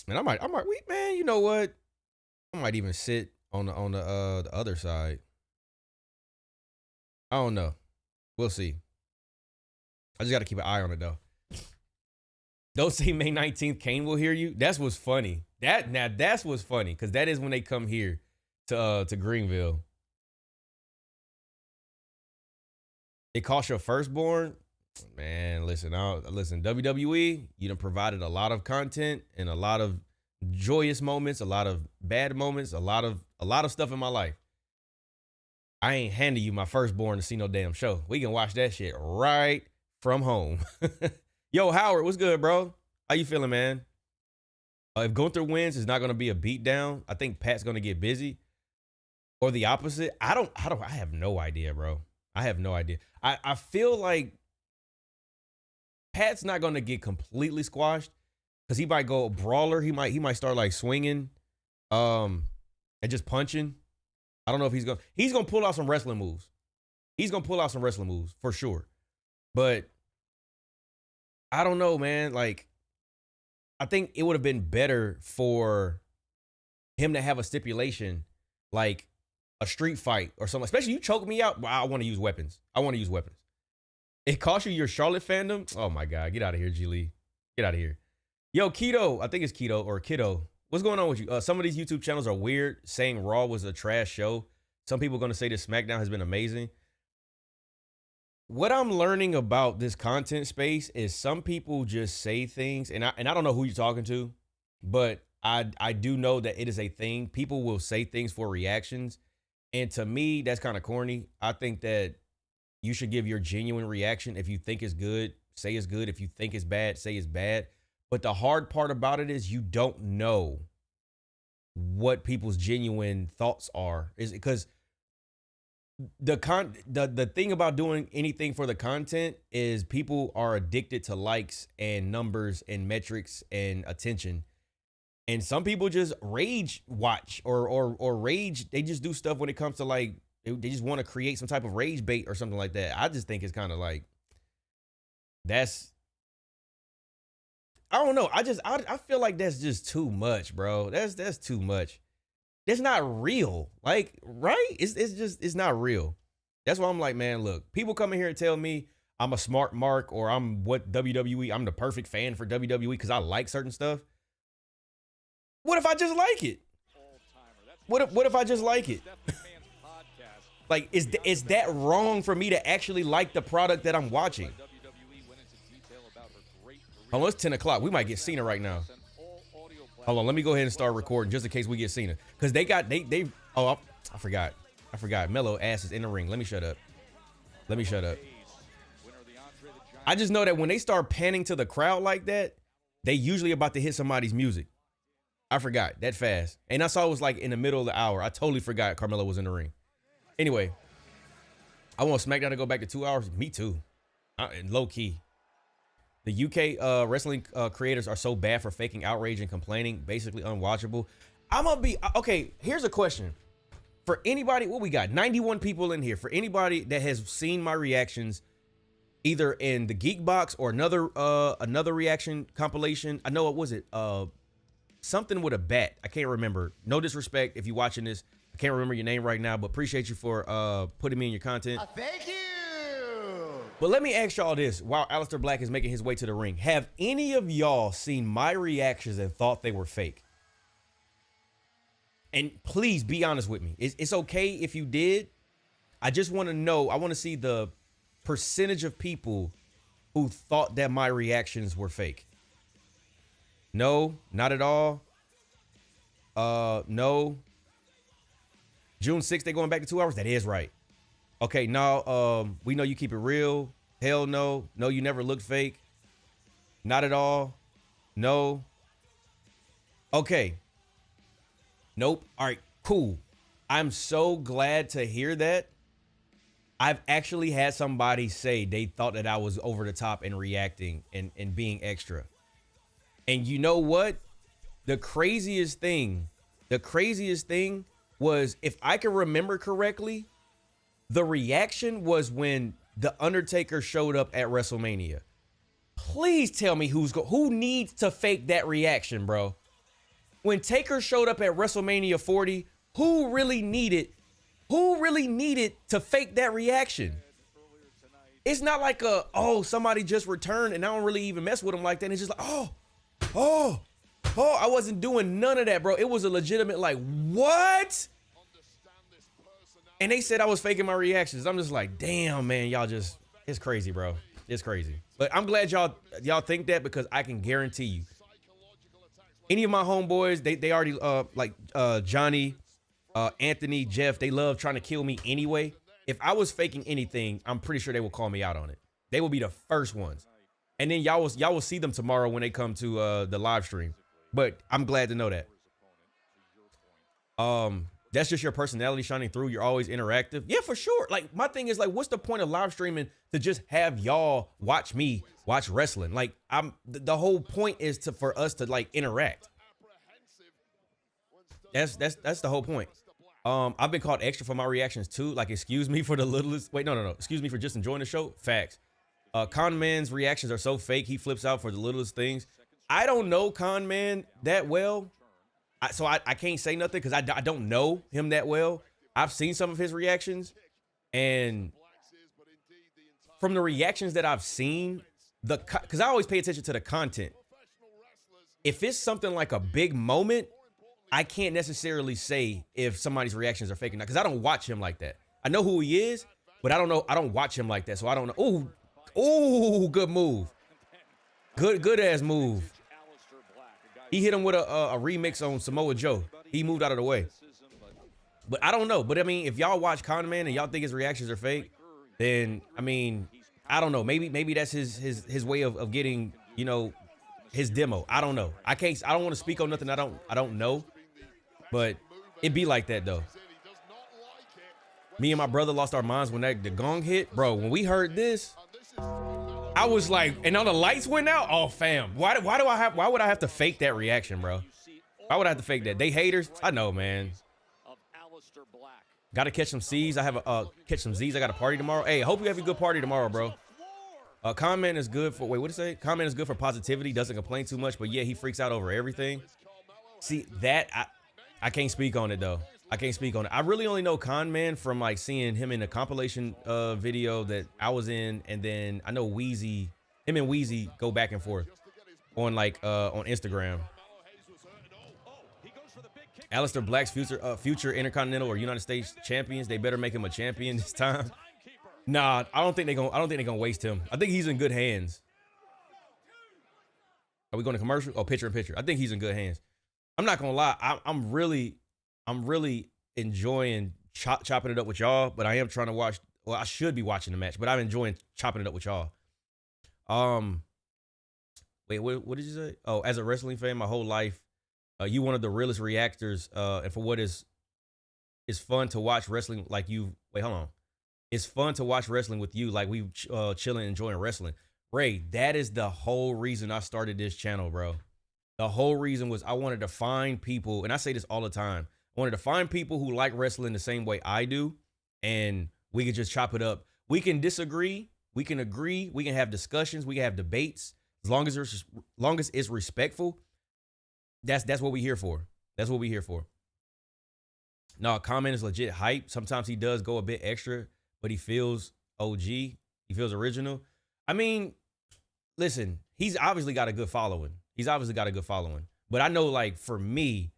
And I might, man, you know what? I might even sit on the other side. I don't know. We'll see. I just got to keep an eye on it though. Don't say May 19th, Kane will hear you. That's what's funny. That's what's funny, because that is when they come here to Greenville. It cost your firstborn. Man, listen, WWE, you done provided a lot of content and a lot of joyous moments, a lot of bad moments, a lot of stuff in my life. I ain't handing you my firstborn to see no damn show. We can watch that shit right from home. Yo, Howard, what's good, bro? How you feeling, man? If Gunther wins, it's not going to be a beatdown. I think Pat's going to get busy. Or the opposite. I have no idea, bro. I have no idea. I feel like Pat's not going to get completely squashed, because he might go brawler. He might start like swinging and just punching. I don't know if he's going to pull out some wrestling moves. He's going to pull out some wrestling moves for sure. But I don't know, man. Like, I think it would have been better for him to have a stipulation like a street fight or something. Especially you choke me out. I want to use weapons. It costs you your Charlotte fandom. Oh my God. Get out of here, G Lee. Get out of here. Yo, Keto. I think it's Keto or Kiddo. What's going on with you? Some of these YouTube channels are weird, saying Raw was a trash show. Some people are going to say this SmackDown has been amazing. What I'm learning about this content space is some people just say things, and I don't know who you're talking to, but I do know that it is a thing. People will say things for reactions, and to me, that's kind of corny. I think that you should give your genuine reaction. If you think it's good, say it's good. If you think it's bad, say it's bad. But the hard part about it is you don't know what people's genuine thoughts are. Is because the thing about doing anything for the content is people are addicted to likes and numbers and metrics and attention. And some people just rage watch or rage. They just do stuff when it comes to like They just want to create some type of rage bait or something like that. I just think it's kind of like, I don't know. I feel like that's just too much, bro. That's too much. That's not real. Like, right? It's not real. That's why I'm like, man, look, people come in here and tell me I'm a smart mark or I'm what WWE, I'm the perfect fan for WWE because I like certain stuff. What if I just like it? What if I just like it? Like, is that wrong for me to actually like the product that I'm watching? Hold on, it's 10 o'clock. We might get Cena right now. Hold on, let me go ahead and start recording just in case we get Cena. Because I forgot. Mello ass is in the ring. Let me shut up. I just know that when they start panning to the crowd like that, they usually about to hit somebody's music. I forgot that fast. And I saw it was like in the middle of the hour. I totally forgot Carmelo was in the ring. Anyway, I want SmackDown to go back to 2 hours. Me too. Low key. The UK wrestling creators are so bad for faking outrage and complaining, basically unwatchable. I'm gonna be okay. Here's a question for anybody. What we got? 91 people in here. For anybody that has seen my reactions, either in the Geek Box or another reaction compilation. I know, what was it? Something with a bat. I can't remember. No disrespect if you're watching this. I can't remember your name right now, but appreciate you for putting me in your content. Thank you. But let me ask y'all this while Aleister Black is making his way to the ring. Have any of y'all seen my reactions and thought they were fake? And please be honest with me. It's okay if you did. I just want to know. I want to see the percentage of people who thought that my reactions were fake. No, not at all. No. June 6th, they going back to 2 hours? That is right. Okay, no, we know you keep it real. Hell no. No, you never looked fake. Not at all. No. Okay. Nope. All right, cool. I'm so glad to hear that. I've actually had somebody say they thought that I was over the top and reacting and being extra. And you know what? The craziest thing was, if I can remember correctly, the reaction was when The Undertaker showed up at WrestleMania. Please tell me who needs to fake that reaction, bro. When Taker showed up at WrestleMania 40, who really needed to fake that reaction? It's not like somebody just returned and I don't really even mess with them like that. And it's just like, I wasn't doing none of that, bro. It was a legitimate like, what? And they said I was faking my reactions. I'm just like, damn, man, y'all just, it's crazy, bro. It's crazy. But I'm glad y'all think that, because I can guarantee you, any of my homeboys, they already, Johnny, Anthony, Jeff, they love trying to kill me anyway. If I was faking anything, I'm pretty sure they will call me out on it. They will be the first ones. And then y'all will see them tomorrow when they come to the live stream. But I'm glad to know that. That's just your personality shining through. You're always interactive. Yeah, for sure. Like, my thing is, like, what's the point of live streaming to just have y'all watch me watch wrestling? Like, the whole point is for us to like interact. That's the whole point. I've been called extra for my reactions too. Like, excuse me for the littlest. Wait, no. Excuse me for just enjoying the show. Facts. Con Man's reactions are so fake. He flips out for the littlest things. I don't know Con Man that well. So I can't say nothing because I don't know him that well. I've seen some of his reactions, and from the reactions that I've seen, because I always pay attention to the content. If it's something like a big moment, I can't necessarily say if somebody's reactions are fake or not, because I don't watch him like that. I know who he is, but I don't know. I don't watch him like that, so I don't know. Ooh, good move. Good ass move. He hit him with a remix on Samoa Joe. He moved out of the way. But I don't know. But I mean, if y'all watch Con Man and y'all think his reactions are fake, then I mean, I don't know. Maybe that's his way of getting, you know, his demo. I don't know. I don't want to speak on nothing I don't know. But it be like that though. Me and my brother lost our minds when the gong hit. Bro, when we heard this, I was like, and all the lights went out. Oh, fam. Why would I have to fake that reaction, bro? Why would I have to fake that? They haters. I know, man. Gotta catch some C's. I have a catch some Z's. I got a party tomorrow. Hey, hope you have a good party tomorrow, bro. Comment is good for, wait, what did it say? Comment is good for positivity. Doesn't complain too much, but yeah, he freaks out over everything. See, that, I can't speak on it, though. I can't speak on it. I really only know Con Man from, like, seeing him in a compilation video that I was in, and then I know Weezy, him and Weezy go back and forth on, like, on Instagram. Aleister Black's future Intercontinental or United States champions, they better make him a champion this time. Nah, I don't think they're gonna waste him. I think he's in good hands. Are we going to commercial? Oh, picture in picture. I think he's in good hands. I'm not gonna lie. I'm really enjoying chopping it up with y'all, but I am trying to watch. Well, I should be watching the match, but I'm enjoying chopping it up with y'all. Wait, what did you say? Oh, as a wrestling fan, my whole life, you one of the realest reactors, and for what is fun to watch wrestling like you. Wait, hold on. It's fun to watch wrestling with you, like we chilling, enjoying wrestling. Ray, that is the whole reason I started this channel, bro. The whole reason was I wanted to find people, and I say this all the time, I wanted to find people who like wrestling the same way I do, and we could just chop it up. We can disagree, we can agree, we can have discussions, we can have debates, as long as it's respectful. That's what we're here for. That's what we're here for. No, Comment is legit hype. Sometimes he does go a bit extra, but he feels OG. He feels original. I mean, listen, he's obviously got a good following. But I know, like, for me,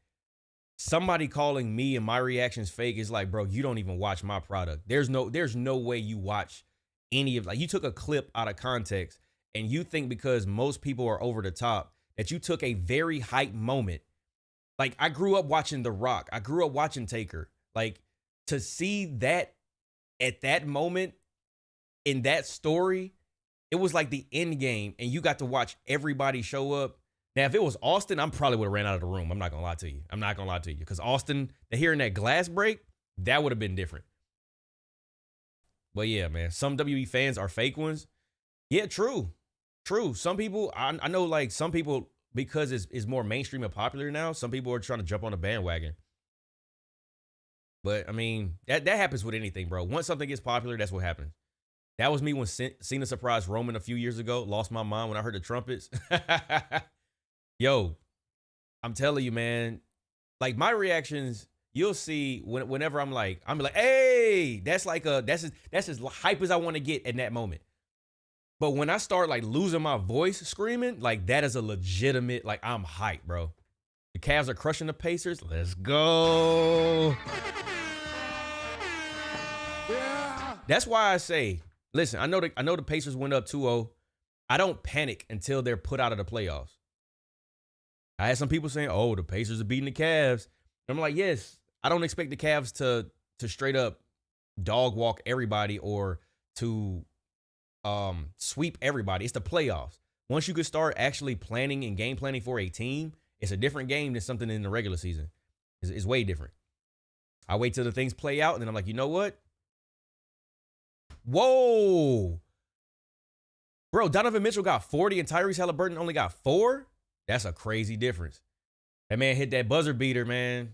somebody calling me and my reactions fake is like, bro, you don't even watch my product. There's no way you watch any of, like, you took a clip out of context and you think because most people are over the top that you took a very hype moment. Like, I grew up watching The Rock. I grew up watching Taker. Like, to see that at that moment in that story, it was like the end game, and you got to watch everybody show up. Now, if it was Austin, I probably would have ran out of the room. I'm not gonna lie to you. Because Austin, hearing that glass break, that would have been different. But yeah, man, some WWE fans are fake ones. Yeah, true. Some people, I know, like, some people, because it's more mainstream and popular now, some people are trying to jump on the bandwagon. But I mean, that happens with anything, bro. Once something gets popular, that's what happens. That was me when Cena surprised Roman a few years ago. Lost my mind when I heard the trumpets. Yo, I'm telling you, man. Like, my reactions, you'll see whenever I'm like, hey, that's as hype as I want to get in that moment. But when I start, like, losing my voice screaming, like, that is a legitimate, like, I'm hyped, bro. The Cavs are crushing the Pacers. Let's go. Yeah. That's why I say, listen, I know the Pacers went up 2-0. I don't panic until they're put out of the playoffs. I had some people saying, oh, the Pacers are beating the Cavs. And I'm like, yes, I don't expect the Cavs to straight up dog walk everybody or to sweep everybody. It's the playoffs. Once you could start actually planning and game planning for a team, it's a different game than something in the regular season. It's way different. I wait till the things play out, and then I'm like, you know what? Whoa. Bro, Donovan Mitchell got 40 and Tyrese Halliburton only got 4? That's a crazy difference. That man hit that buzzer beater, man.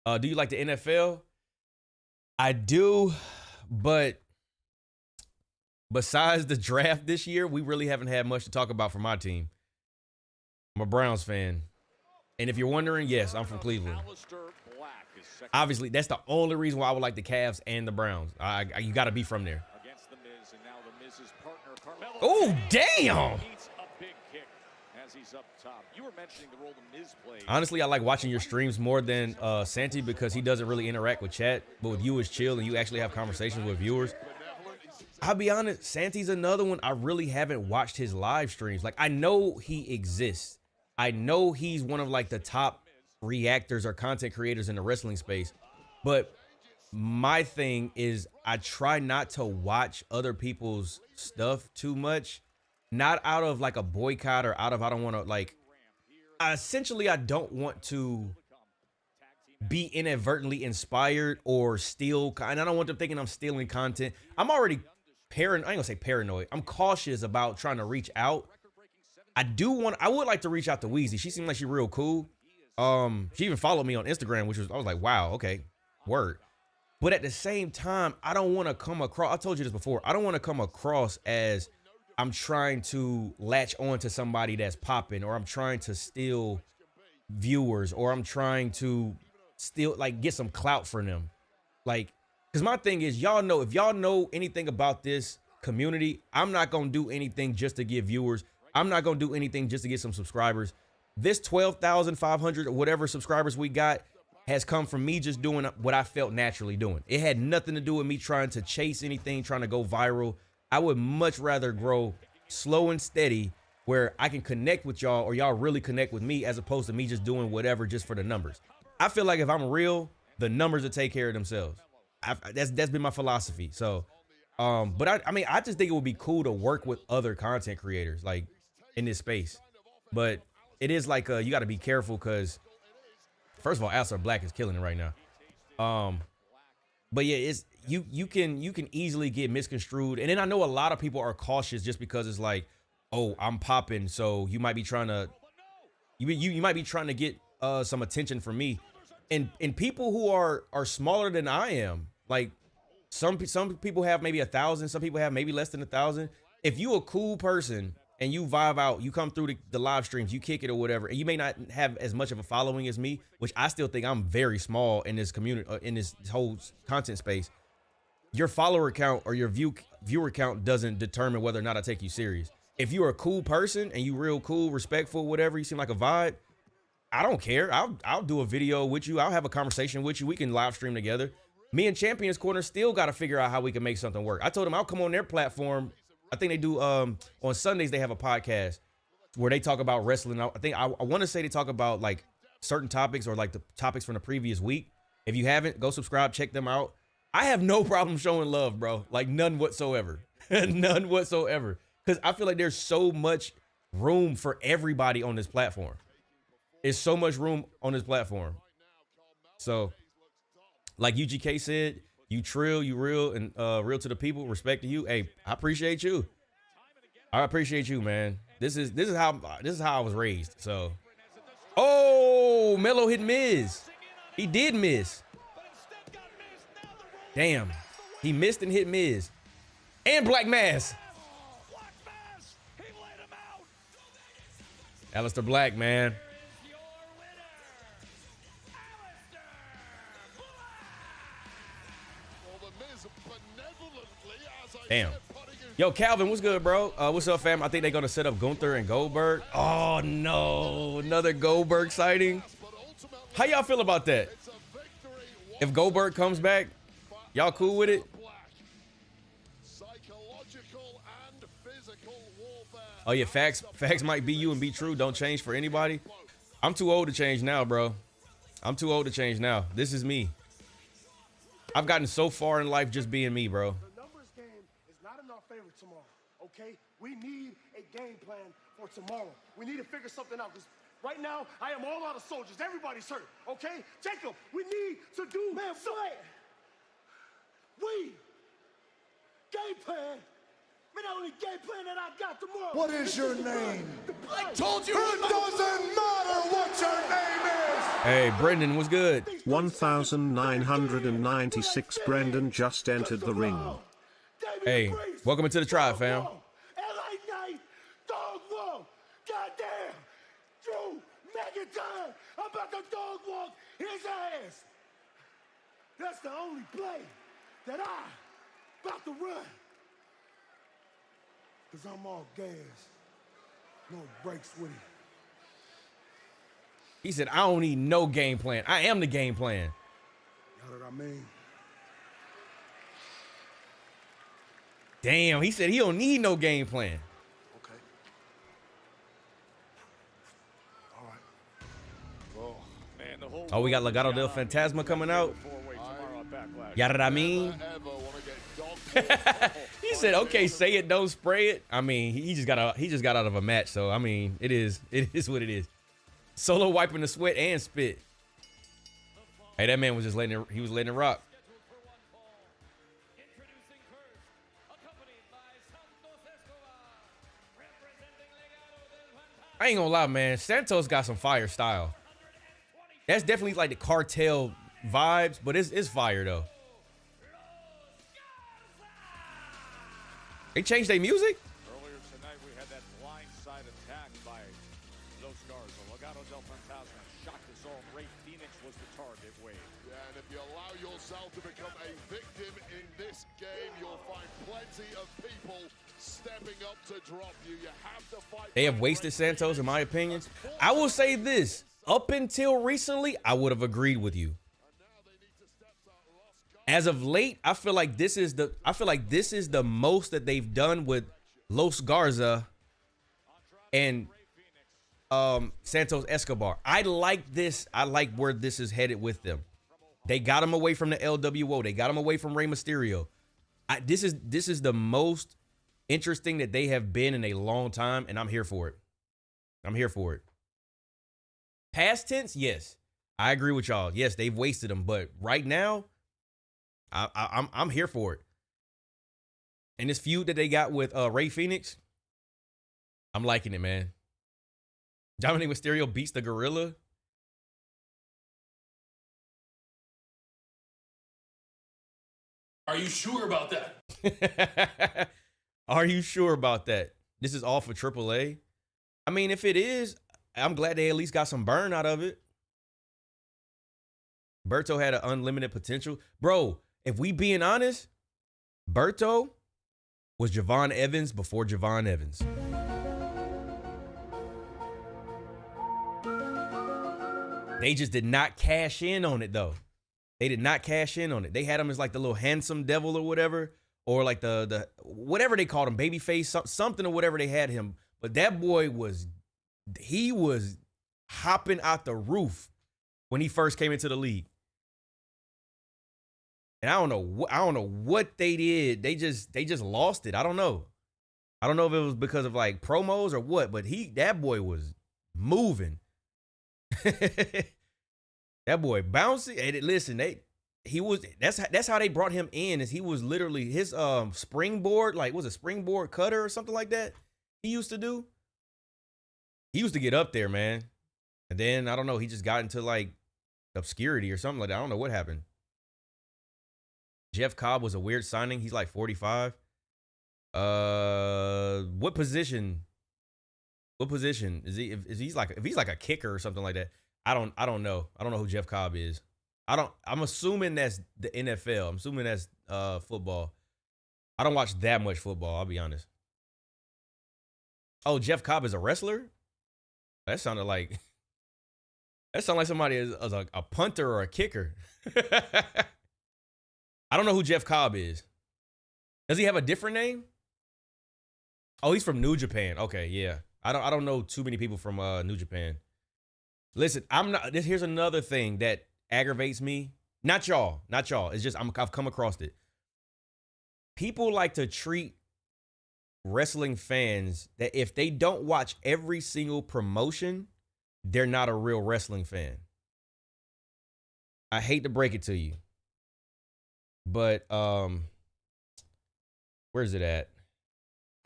Do you like the NFL? I do, but besides the draft this year, we really haven't had much to talk about for my team. I'm a Browns fan. And if you're wondering, yes, I'm from Cleveland. Obviously, that's the only reason why I would like the Cavs and the Browns. You got to be from there. Oh, damn. Honestly, I like watching your streams more than Santi because he doesn't really interact with chat. But with you, it's chill, and you actually have conversations with viewers. I'll be honest, Santi's another one I really haven't watched his live streams. Like, I know he exists. I know he's one of, like, the top reactors or content creators in the wrestling space. But my thing is I try not to watch other people's stuff too much. Not out of, like, a boycott or out of I don't want to, like, essentially I don't want to be inadvertently inspired or steal. And I don't want them thinking I'm stealing content. I'm already paranoid. I ain't gonna say paranoid. I'm cautious about trying to reach out. I would like to reach out to Weezy. She seemed like she's real cool. She even followed me on Instagram, I was like, wow, okay, word. But at the same time, I don't want to come across, I told you this before, I don't want to come across as I'm trying to latch on to somebody that's popping, or I'm trying to steal viewers, or I'm trying to steal, like, get some clout for them. Like, because my thing is, y'all know, if y'all know anything about this community, I'm not going to do anything just to get viewers. I'm not going to do anything just to get some subscribers. This 12,500 or whatever subscribers we got has come from me just doing what I felt naturally doing. It had nothing to do with me trying to chase anything, trying to go viral. I would much rather grow slow and steady where I can connect with y'all, or y'all really connect with me, as opposed to me just doing whatever just for the numbers. I feel like if I'm real, the numbers will take care of themselves. That's been my philosophy. So, but I mean, I just think it would be cool to work with other content creators, like, in this space. But it is like, you got to be careful, because first of all, Alistair Black is killing it right now. But yeah, it's you can easily get misconstrued. And then I know a lot of people are cautious just because it's like, oh, I'm popping, so you might be trying to you might be trying to get some attention from me. And people who are smaller than I am, like some people have maybe 1,000, some people have maybe less than 1,000. If you a cool person and you vibe out, you come through the live streams, you kick it or whatever, and you may not have as much of a following as me, which I still think I'm very small in this community, in this whole content space. Your follower count or your viewer count doesn't determine whether or not I take you serious. If you're a cool person and you real cool, respectful, whatever, you seem like a vibe, I don't care. I'll do a video with you. I'll have a conversation with you. We can live stream together. Me and Champions Corner still got to figure out how we can make something work. I told them I'll come on their platform. I think they do on Sundays they have a podcast where they talk about wrestling. I think I want to say they talk about like certain topics, or like the topics from the previous week. If you haven't, go subscribe, check them out. I have no problem showing love, bro. Like, none whatsoever. None whatsoever. Because I feel like there's so much room for everybody on this platform. It's so much room on this platform. So, like UGK said, you trill, you real, and real to the people. Respect to you. Hey, I appreciate you. I appreciate you, man. This is how I was raised. So, oh, Melo hit Miz. He did miss. Damn, he missed and hit Miz. And Black Mass. Alistair Black, man. Damn. Yo, Calvin, what's good, bro? What's up, fam? I think they're going to set up Gunther and Goldberg. Oh, no. Another Goldberg sighting. How y'all feel about that? If Goldberg comes back, y'all cool with it? Oh, yeah, facts might be you and be true. Don't change for anybody. I'm too old to change now, bro. I'm too old to change now. This is me. I've gotten so far in life just being me, bro. The numbers game is not in our favor tomorrow, okay? We need a game plan for tomorrow. We need to figure something out, because right now, I am all out of soldiers. Everybody's hurt, okay? Jacob, we need to do something. We game plan. Man, the only game plan that I got tomorrow. What is your name? I told you. It doesn't matter what your name is. Hey, Brendan, what's good? 1996. Brendan just entered the ring. Hey, welcome into the tribe, fam. LA Knight, dog walk. Goddamn. Drew McIntyre. I'm about to dog walk his ass. That's the only play that I about to run. Because I'm all gas. No breaks with it. He said, I don't need no game plan. I am the game plan. You know what I mean? Damn, he said he don't need no game plan. Okay. All right. Oh, man, the whole Oh, we got Legado del Fantasma coming out. You know what I mean? He said, okay, say it, don't spray it. I mean, he just got out of a match, so I mean, it is what it is. Solo wiping the sweat and spit. Hey, that man was just letting it rock. I ain't gonna lie, man. Santos got some fire style. That's definitely like the cartel vibes, but it's fire though. They changed their music? Earlier tonight, we had that blindside attack by Los Garza. Legado del Fantasma shocked us all. Ray Phoenix was the target, Wade. Yeah, and if you allow yourself to become a victim in this game, you'll find plenty of people stepping up to drop you. You have to fight. They have wasted Santos, in my opinion. I will say this. Up until recently, I would have agreed with you. As of late, I feel like this is the most that they've done with Los Garza and Santos Escobar. I like this. I like where this is headed with them. They got him away from the LWO. They got him away from Rey Mysterio. This is the most interesting that they have been in a long time, and I'm here for it. I'm here for it. Past tense, yes. I agree with y'all. Yes, they've wasted them, but right now, I'm here for it. And this feud that they got with Ray Phoenix, I'm liking it, man. Dominic Mysterio beats the Gorilla. Are you sure about that? Are you sure about that? This is all for AAA? I mean, if it is, I'm glad they at least got some burn out of it. Berto had an unlimited potential. Bro, if we being honest, Berto was Javon Evans before Javon Evans. They just did not cash in on it, though. They did not cash in on it. They had him as like the little handsome devil or whatever, or like the whatever they called him, babyface, something or whatever they had him. But that boy was hopping out the roof when he first came into the league. And I don't know what they did. They just lost it. I don't know. I don't know if it was because of like promos or what, but that boy was moving. That boy bouncing. And listen, that's how they brought him in. Is he was literally his springboard, like was a springboard cutter or something like that he used to do. He used to get up there, man. And then I don't know, he just got into like obscurity or something like that. I don't know what happened. Jeff Cobb was a weird signing. He's like 45. What position? What position is he? If he's like a kicker or something like that. I don't know. I don't know who Jeff Cobb is. I'm assuming that's the NFL. I'm assuming that's football. I don't watch that much football, I'll be honest. Oh, Jeff Cobb is a wrestler? That sounded like somebody is a punter or a kicker. I don't know who Jeff Cobb is. Does he have a different name? Oh, he's from New Japan. Okay, yeah. I don't know too many people from New Japan. Listen, here's another thing that aggravates me. Not y'all. It's just I've come across it. People like to treat wrestling fans that if they don't watch every single promotion, they're not a real wrestling fan. I hate to break it to you. But where's it at?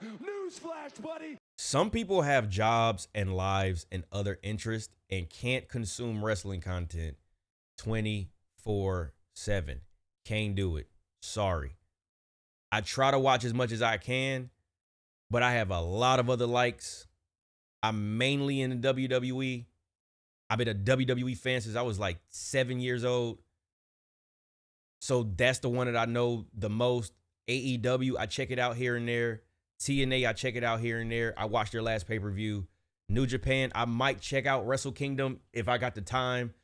Newsflash, buddy. Some people have jobs and lives and other interests and can't consume wrestling content 24/7. Can't do it. Sorry. I try to watch as much as I can, but I have a lot of other likes. I'm mainly in the WWE. I've been a WWE fan since I was like 7 years old. So that's the one that I know the most. AEW, I check it out here and there. TNA, I check it out here and there. I watched their last pay-per-view. New Japan, I might check out Wrestle Kingdom if I got the time.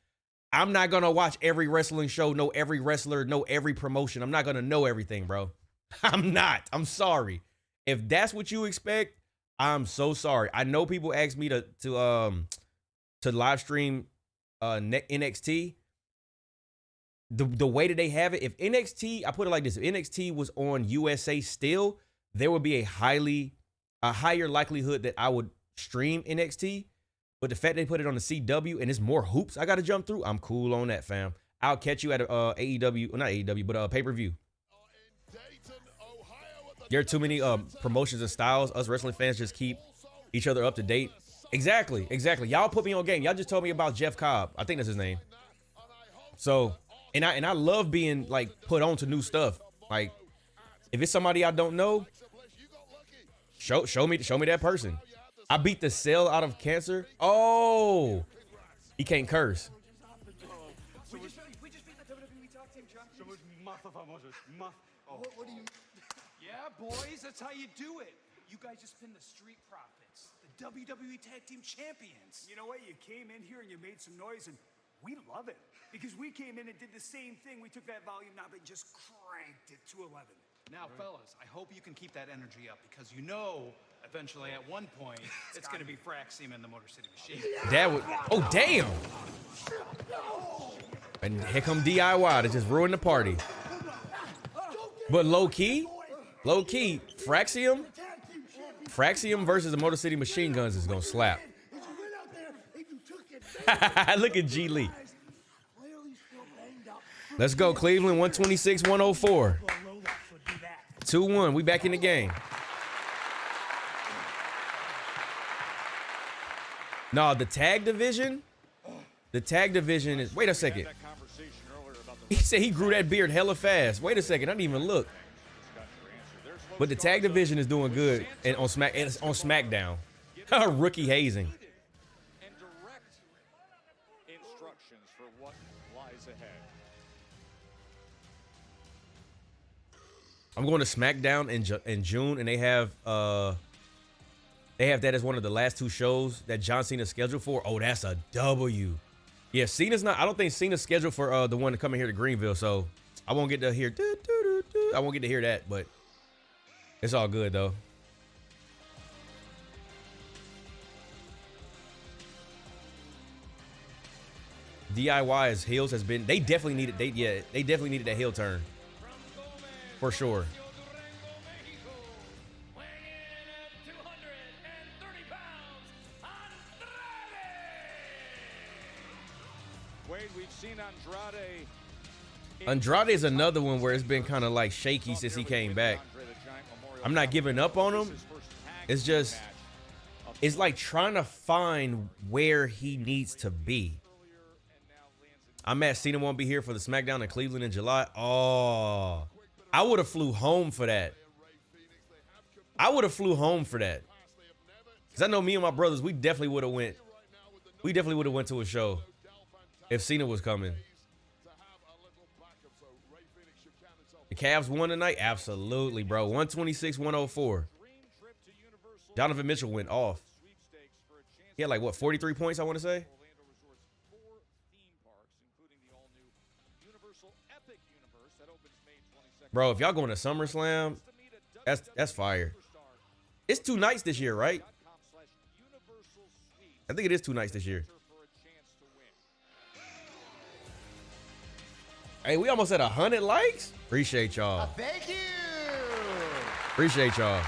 I'm not going to watch every wrestling show, know every wrestler, know every promotion. I'm not going to know everything, bro. I'm not. I'm sorry. If that's what you expect, I'm so sorry. I know people ask me to live stream NXT. The way that they have it, if NXT, I put it like this, if NXT was on USA still, there would be a higher likelihood that I would stream NXT. But the fact they put it on the CW and it's more hoops I got to jump through, I'm cool on that, fam. I'll catch you at AEW, well, not AEW, but pay-per-view. There are too many promotions and styles. Us wrestling fans just keep each other up to date. Exactly. Y'all put me on game. Y'all just told me about Jeff Cobb. I think that's his name. So, and I love being like put on to new stuff. Like, if it's somebody I don't know, Show me that person. I beat the cell out of cancer. Oh, he can't curse. We just beat the WWE Tag Team Champions. What do you... Yeah, boys, that's how you do it. You guys just pinned the Street Profits, the WWE Tag Team Champions. You know what? You came in here and you made some noise, and we love it. Because we came in and did the same thing. We took that volume knob and just cranked it to 11. Now, fellas, I hope you can keep that energy up, because you know, eventually, at one point, it's going to be Fraxima in the Motor City Machine. That was, oh, damn. And here come DIY to just ruin the party. But low key, Fraxium versus the Motor City Machine Guns is gonna slap. Look at G Lee. Let's go, Cleveland. 126-104. 2-1. We back in the game. No, the tag division. The tag division is. Wait a second. He said he grew that beard hella fast. Wait a second. I didn't even look. But the tag division is doing good and on SmackDown. Rookie hazing. And direct instructions for what lies ahead. I'm going to SmackDown in June, and they have that as one of the last 2 shows that John Cena's scheduled for. Oh, that's a W. Yeah, Cena's not. I don't think Cena's scheduled for the one to come in here to Greenville, so I won't get to hear. I won't get to hear that, but it's all good though. DIY's heels has been. They definitely needed. They definitely needed that heel turn for sure. We've seen Andrade is another one where it's been kind of like shaky since he came back. I'm not giving up on him. It's just, it's like trying to find where he needs to be. I'm mad Cena won't be here for the SmackDown in Cleveland in July. Oh, I would have flew home for that. Because I know me and my brothers, we definitely would have went. We definitely would have went to a show if Cena was coming. The Cavs won tonight? Absolutely, bro. 126-104. Donovan Mitchell went off. He had like, what, 43 points, I want to say? Bro, if y'all going to SummerSlam, that's fire. It's 2 nights this year, right? I think it is 2 nights this year. Hey, we almost at 100 likes. Appreciate y'all. Thank you. Appreciate y'all.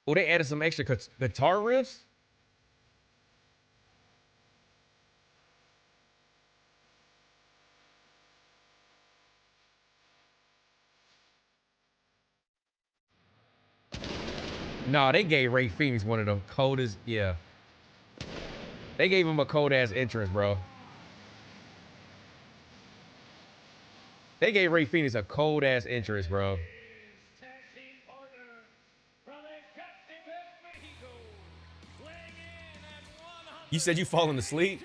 Oh, they added some extra guitar riffs? No, they gave Ray Phoenix one of them coldest, yeah. They gave him a cold ass entrance, bro. They gave Ray Phoenix a cold ass entrance, bro. You said you falling asleep?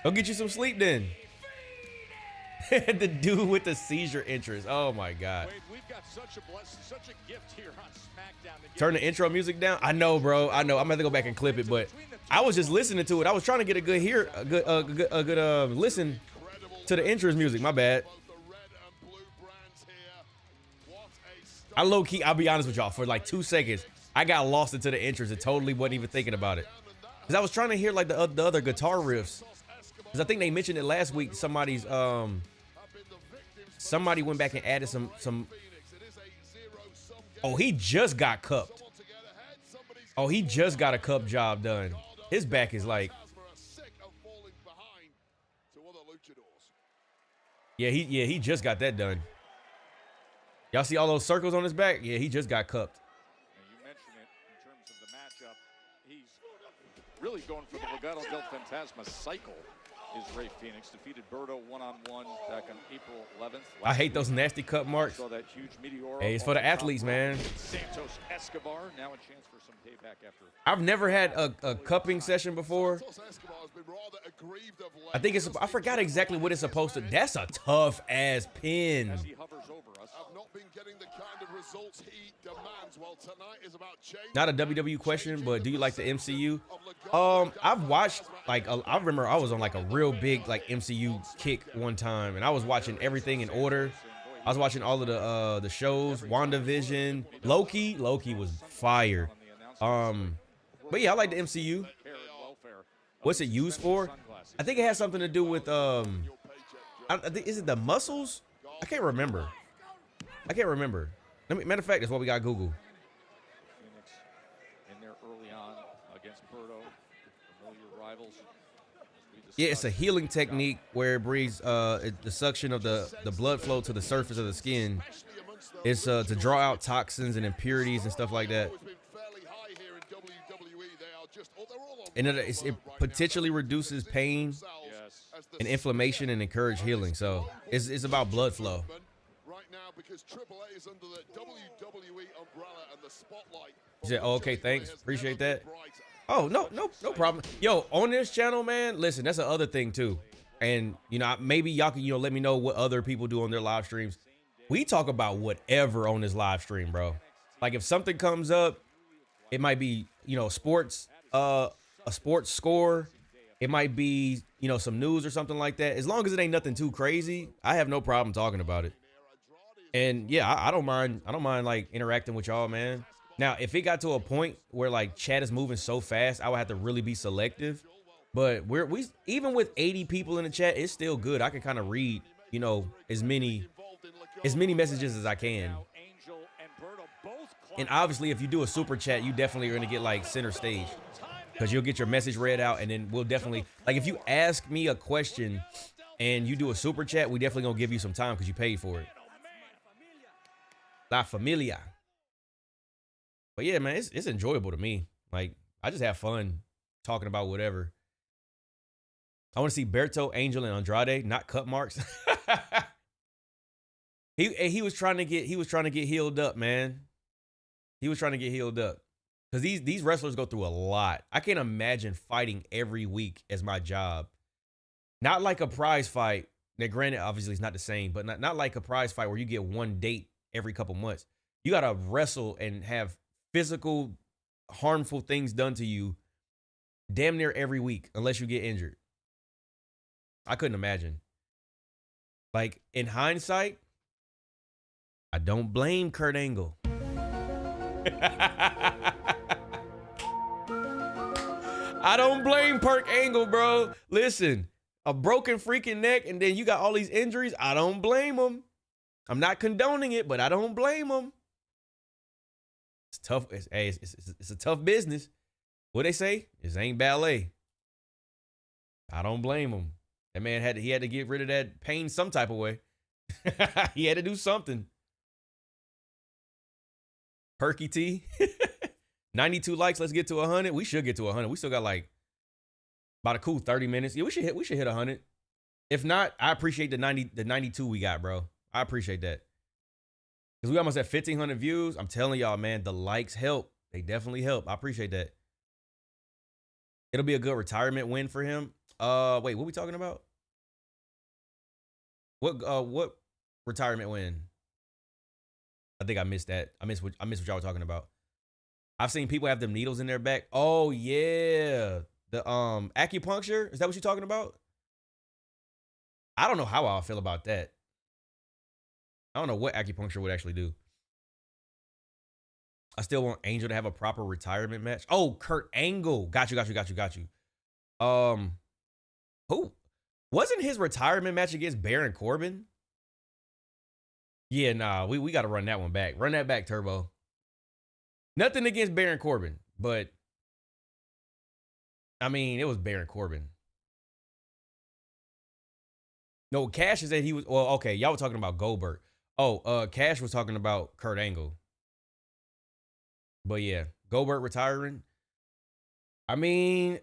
Go get you some sleep then. The dude with the seizure entrance. Oh my God. Wade, we've got such a blessing, such a gift here on SmackDown. Turn the intro music down. I know, bro. I know. I'm gonna have to go back and clip it, but I was just listening to it. I was trying to get a good listen to the entrance music. My bad. I low key. I'll be honest with y'all. For like 2 seconds, I got lost into the entrance and totally wasn't even thinking about it. Cause I was trying to hear like the other guitar riffs. Cause I think they mentioned it last week. Somebody went back and added some. Oh, he just got cupped. Oh, he just got a cup job done. His back is like. Yeah, he just got that done. Y'all see all those circles on his back? Yeah, he just got cupped. And you mentioned it in terms of the matchup. He's really going for the Legado del Fantasma cycle. Is Rey Fenix defeated Berto one-on-one back on April 11th. I hate those nasty cut marks. Saw that huge Meteoro. Hey, it's for the athletes, man. Santos Escobar, now a chance for some payback after. I've never had a cupping session before. I think it's, I forgot exactly what it's supposed to. That's a tough ass pin. Not a WWE question, but do you like the MCU? I've watched, like, I remember I was on like a real big like MCU kick one time, and I was watching everything in order. I was watching all of the shows, WandaVision, Loki. Loki was fire. But yeah, I like the MCU. What's it used for? I think it has something to do with I think, is it the muscles? I can't remember. Matter of fact, that's what we got Google. Phoenix in there early on against Berto, familiar rivals. Yeah, it's a healing technique where it brings the suction of the blood flow to the surface of the skin. It's to draw out toxins and impurities and stuff like that. And it potentially reduces pain and inflammation and encourage healing. So it's about blood flow. Because AAA is under the WWE umbrella and the spotlight. You said, oh, okay, thanks. Appreciate that. Oh, no problem. Yo, on this channel, man, listen, that's the other thing too. And, you know, maybe y'all can, you know, let me know what other people do on their live streams. We talk about whatever on this live stream, bro. Like if something comes up, it might be, you know, sports, a sports score. It might be, you know, some news or something like that. As long as it ain't nothing too crazy, I have no problem talking about it. And yeah, I don't mind like interacting with y'all, man. Now, if it got to a point where like chat is moving so fast, I would have to really be selective. But we even with 80 people in the chat, it's still good. I can kind of read, you know, as many messages as I can. And obviously, if you do a super chat, you definitely are gonna get like center stage because you'll get your message read out, and then we'll definitely, like, if you ask me a question and you do a super chat, we definitely gonna give you some time because you paid for it. La Familia. But yeah, man, it's enjoyable to me. Like, I just have fun talking about whatever. I want to see Berto, Angel, and Andrade, not cut marks. he was trying to get healed up, man. He was trying to get healed up. Because these wrestlers go through a lot. I can't imagine fighting every week as my job. Not like a prize fight. Now, granted, obviously it's not the same, but not like a prize fight where you get one date every couple months. You got to wrestle and have physical, harmful things done to you damn near every week unless you get injured. I couldn't imagine. Like, in hindsight, I don't blame Kurt Angle. I don't blame Kurt Angle, bro. Listen, a broken freaking neck and then you got all these injuries. I don't blame him. I'm not condoning it, but I don't blame him. It's tough. It's a tough business. What they say? This ain't ballet. I don't blame him. That man had to get rid of that pain some type of way. He had to do something. Perky T. 92 likes. Let's get to 100. We should get to 100. We still got like about a cool 30 minutes. Yeah, we should hit 100. If not, I appreciate the 92 we got, bro. I appreciate that. Because we almost at 1,500 views. I'm telling y'all, man, the likes help. They definitely help. I appreciate that. It'll be a good retirement win for him. Wait, what we talking about? What retirement win? I think I missed that. I missed what y'all were talking about. I've seen people have them needles in their back. Oh yeah. The acupuncture. Is that what you're talking about? I don't know how I'll feel about that. I don't know what acupuncture would actually do. I still want Angel to have a proper retirement match. Oh, Kurt Angle. Got you. Who? Wasn't his retirement match against Baron Corbin? Yeah, nah, we got to run that one back. Run that back, Turbo. Nothing against Baron Corbin, but I mean, it was Baron Corbin. No, Cash said he was. Well, okay, y'all were talking about Goldberg. Oh, Cash was talking about Kurt Angle. But yeah, Goldberg retiring. I mean,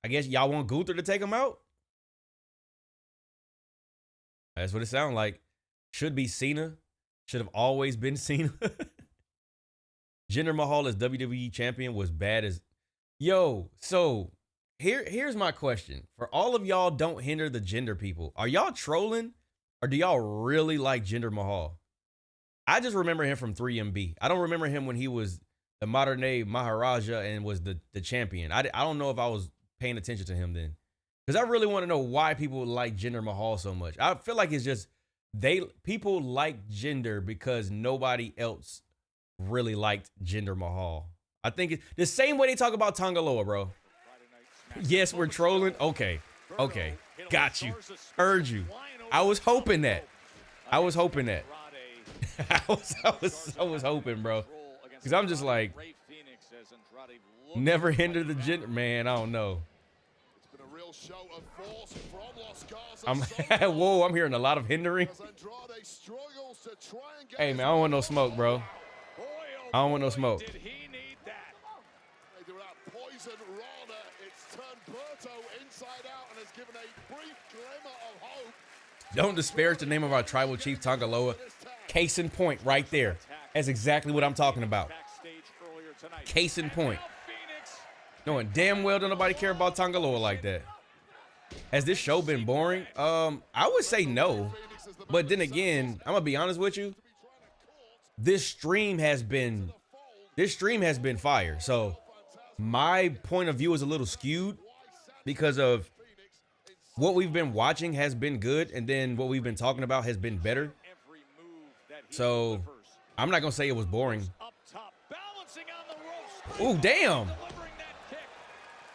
I guess y'all want Gunther to take him out. That's what it sounds like. Should be Cena. Should have always been Cena. Jinder Mahal as WWE champion was bad as. Yo, so here's my question. For all of y'all don't hinder the gender people, are y'all trolling or do y'all really like Jinder Mahal? I just remember him from 3MB. I don't remember him when he was the modern day Maharaja and was the champion. I don't know if I was paying attention to him then. Because I really want to know why people like Jinder Mahal so much. I feel like it's just people like Jinder because nobody else really liked Jinder Mahal. I think it's the same way they talk about Tangaloa, bro. Yes, we're trolling. Okay. Got you. Heard you. I was hoping that. I was hoping, bro. Because I'm just like, never hinder the gender. Man, I don't know. Whoa, I'm hearing a lot of hindering. Hey, man, I don't want no smoke, bro. I don't want no smoke. Don't disparage the name of our tribal chief, Tangaloa. Case in point right there. That's exactly what I'm talking about. Case in point. Knowing damn well don't nobody care about Tangaloa like that. Has this show been boring? I would say no. But then again, I'm gonna be honest with you. This stream has been fire. So my point of view is a little skewed because of what we've been watching has been good, and then what we've been talking about has been better. So I'm not gonna say it was boring. Oh, damn.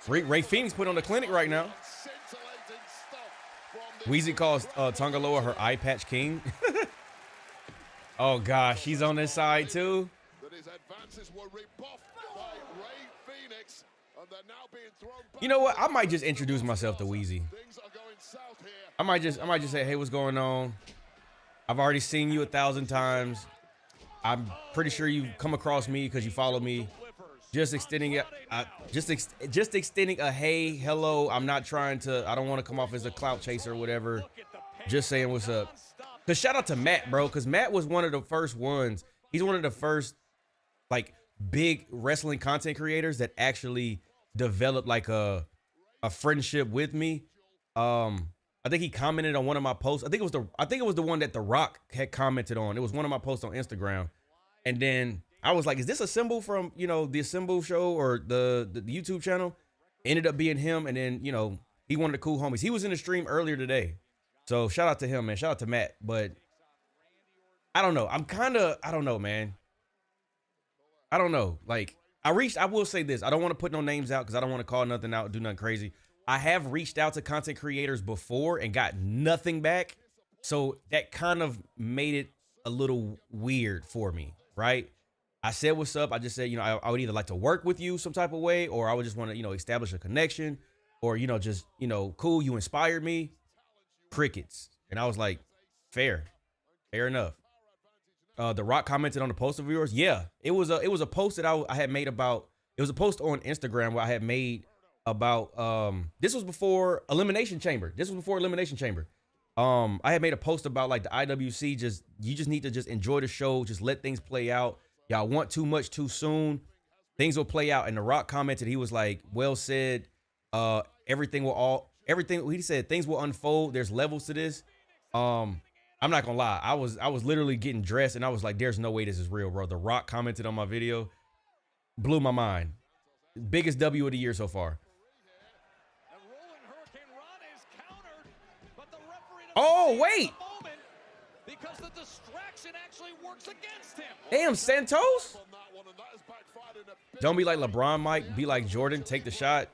Ray Phoenix put on the clinic right now. Weezy calls Tangaloa her eye patch king. Oh gosh, she's on this side too. You know what? I might just introduce myself to Weezy. I might just say, hey, what's going on? I've already seen you 1,000 times. I'm pretty sure you've come across me because you follow me. Just extending it, just extending a hey, hello. I'm not trying to. I don't want to come off as a clout chaser or whatever. Just saying what's up. Cause shout out to Matt, bro. Cause Matt was one of the first ones. He's one of the first like big wrestling content creators that actually developed like a friendship with me. I think he commented on one of my posts. I think it was the one that The Rock had commented on. It was one of my posts on Instagram, and then I was like, is this a symbol from, the Assemble show or the YouTube channel? Ended up being him. And then, he one of the cool homies. He was in the stream earlier today. So shout out to him, man. Shout out to Matt. But I don't know. I don't know, man. I don't know. Like I will say this. I don't want to put no names out because I don't want to call nothing out, do nothing crazy. I have reached out to content creators before and got nothing back. So that kind of made it a little weird for me, right? I said, what's up? I just said, I would either like to work with you some type of way, or I would just want to, establish a connection, or, just, cool. You inspired me. Crickets. And I was like, fair enough. The Rock commented on the post of yours. Yeah, it was a post that I had made about, it was a post on Instagram where I had made about, this was before Elimination Chamber. I had made a post about like the IWC, you just need to just enjoy the show. Just let things play out. Y'all want too much too soon. Things will play out. And The Rock commented, he was like, well said. Everything, he said, things will unfold. There's levels to this. I'm not gonna lie. I was literally getting dressed and I was like, there's no way this is real, bro. The Rock commented on my video. Blew my mind. Biggest W of the year so far. Oh, wait. Because the distraction actually works against him. Damn, Santos. Don't be like LeBron, Mike. Be like Jordan. Take the shot.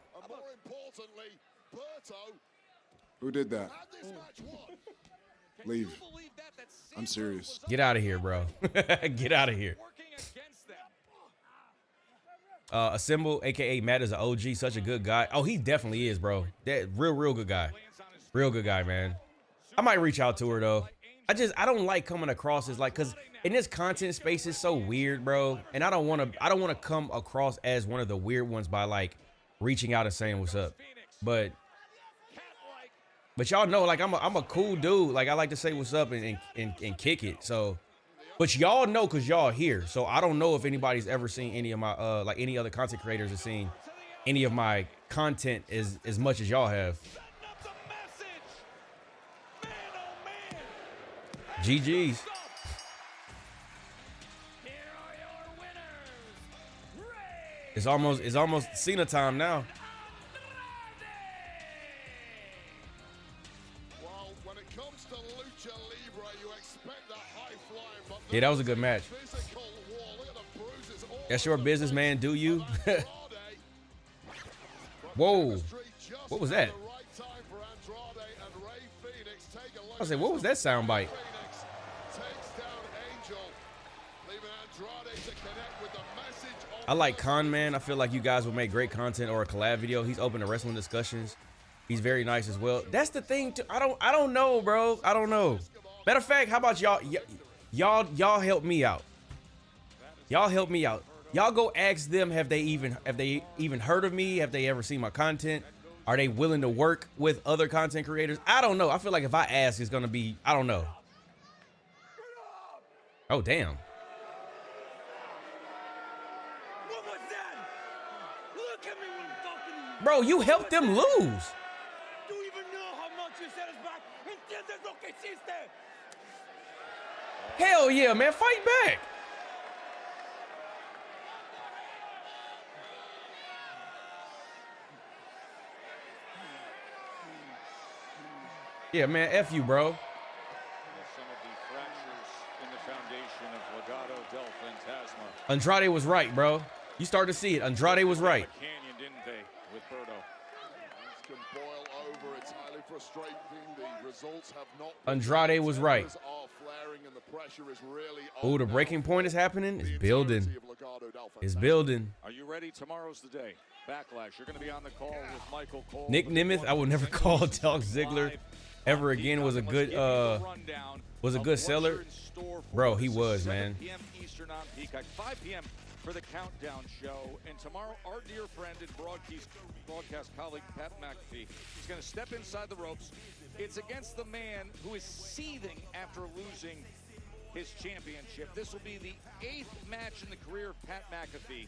Who did that? Leave. I'm serious. Get out of here, bro. Get out of here. Assemble, aka Matt, is an OG, such a good guy. Oh, he definitely is, bro. That real good guy. Real good guy, man. I might reach out to her though. I don't like coming across as like, cause in this content space is so weird, bro. And I don't want to come across as one of the weird ones by like reaching out and saying what's up. But y'all know, like I'm a cool dude. Like I like to say what's up and kick it. So, but y'all know cause y'all here. So I don't know if anybody's ever seen any of my like any other content creators have seen any of my content as much as y'all have. GG's. It's almost Cena time now. Well, when it comes to Lucha Libre, you expect the high flying, but Yeah, that was a good match. physical war. Look at the bruises all That's your business, man. Do you? Whoa. What was that? I said, what was that sound bite? I like Con Man. I feel like you guys will make great content or a collab video. He's open to wrestling discussions. He's very nice as well. That's the thing too. I don't know, bro. I don't know. Matter of fact, how about y'all help me out? Y'all help me out. Y'all go ask them, have they even heard of me? Have they ever seen my content? Are they willing to work with other content creators? I don't know. I feel like if I ask, it's gonna be, I don't know. Oh, damn. What was that? Look at me when I'm talking to you. Bro, you helped them lose. Do you even know how much you set us back? ¿Entiendes lo que hiciste? Hell yeah, man. Fight back. Yeah, man, F you, bro. Some of the fractures in the foundation of Legado del Fantasma. Andrade was right, bro. You start to see it. Andrade was right. Canyon, didn't they, with Berto? This can boil over. It's highly frustrating. The results have not. Andrade was right. Are flaring and the pressure is really Ooh, the breaking point is happening. It's building. It's building. Are you ready? Tomorrow's the day. Backlash. You're going to be on the call with Michael Cole. Nick Nemeth, I will never call Dolph Ziggler ever again. Was a good seller. Bro, he was, man. 7 p.m. Eastern on Peacock, 5 p.m. for the Countdown Show. And tomorrow, our dear friend and broadcast colleague, Pat McAfee, is going to step inside the ropes. It's against the man who is seething after losing his championship. This will be the 8th match in the career of Pat McAfee,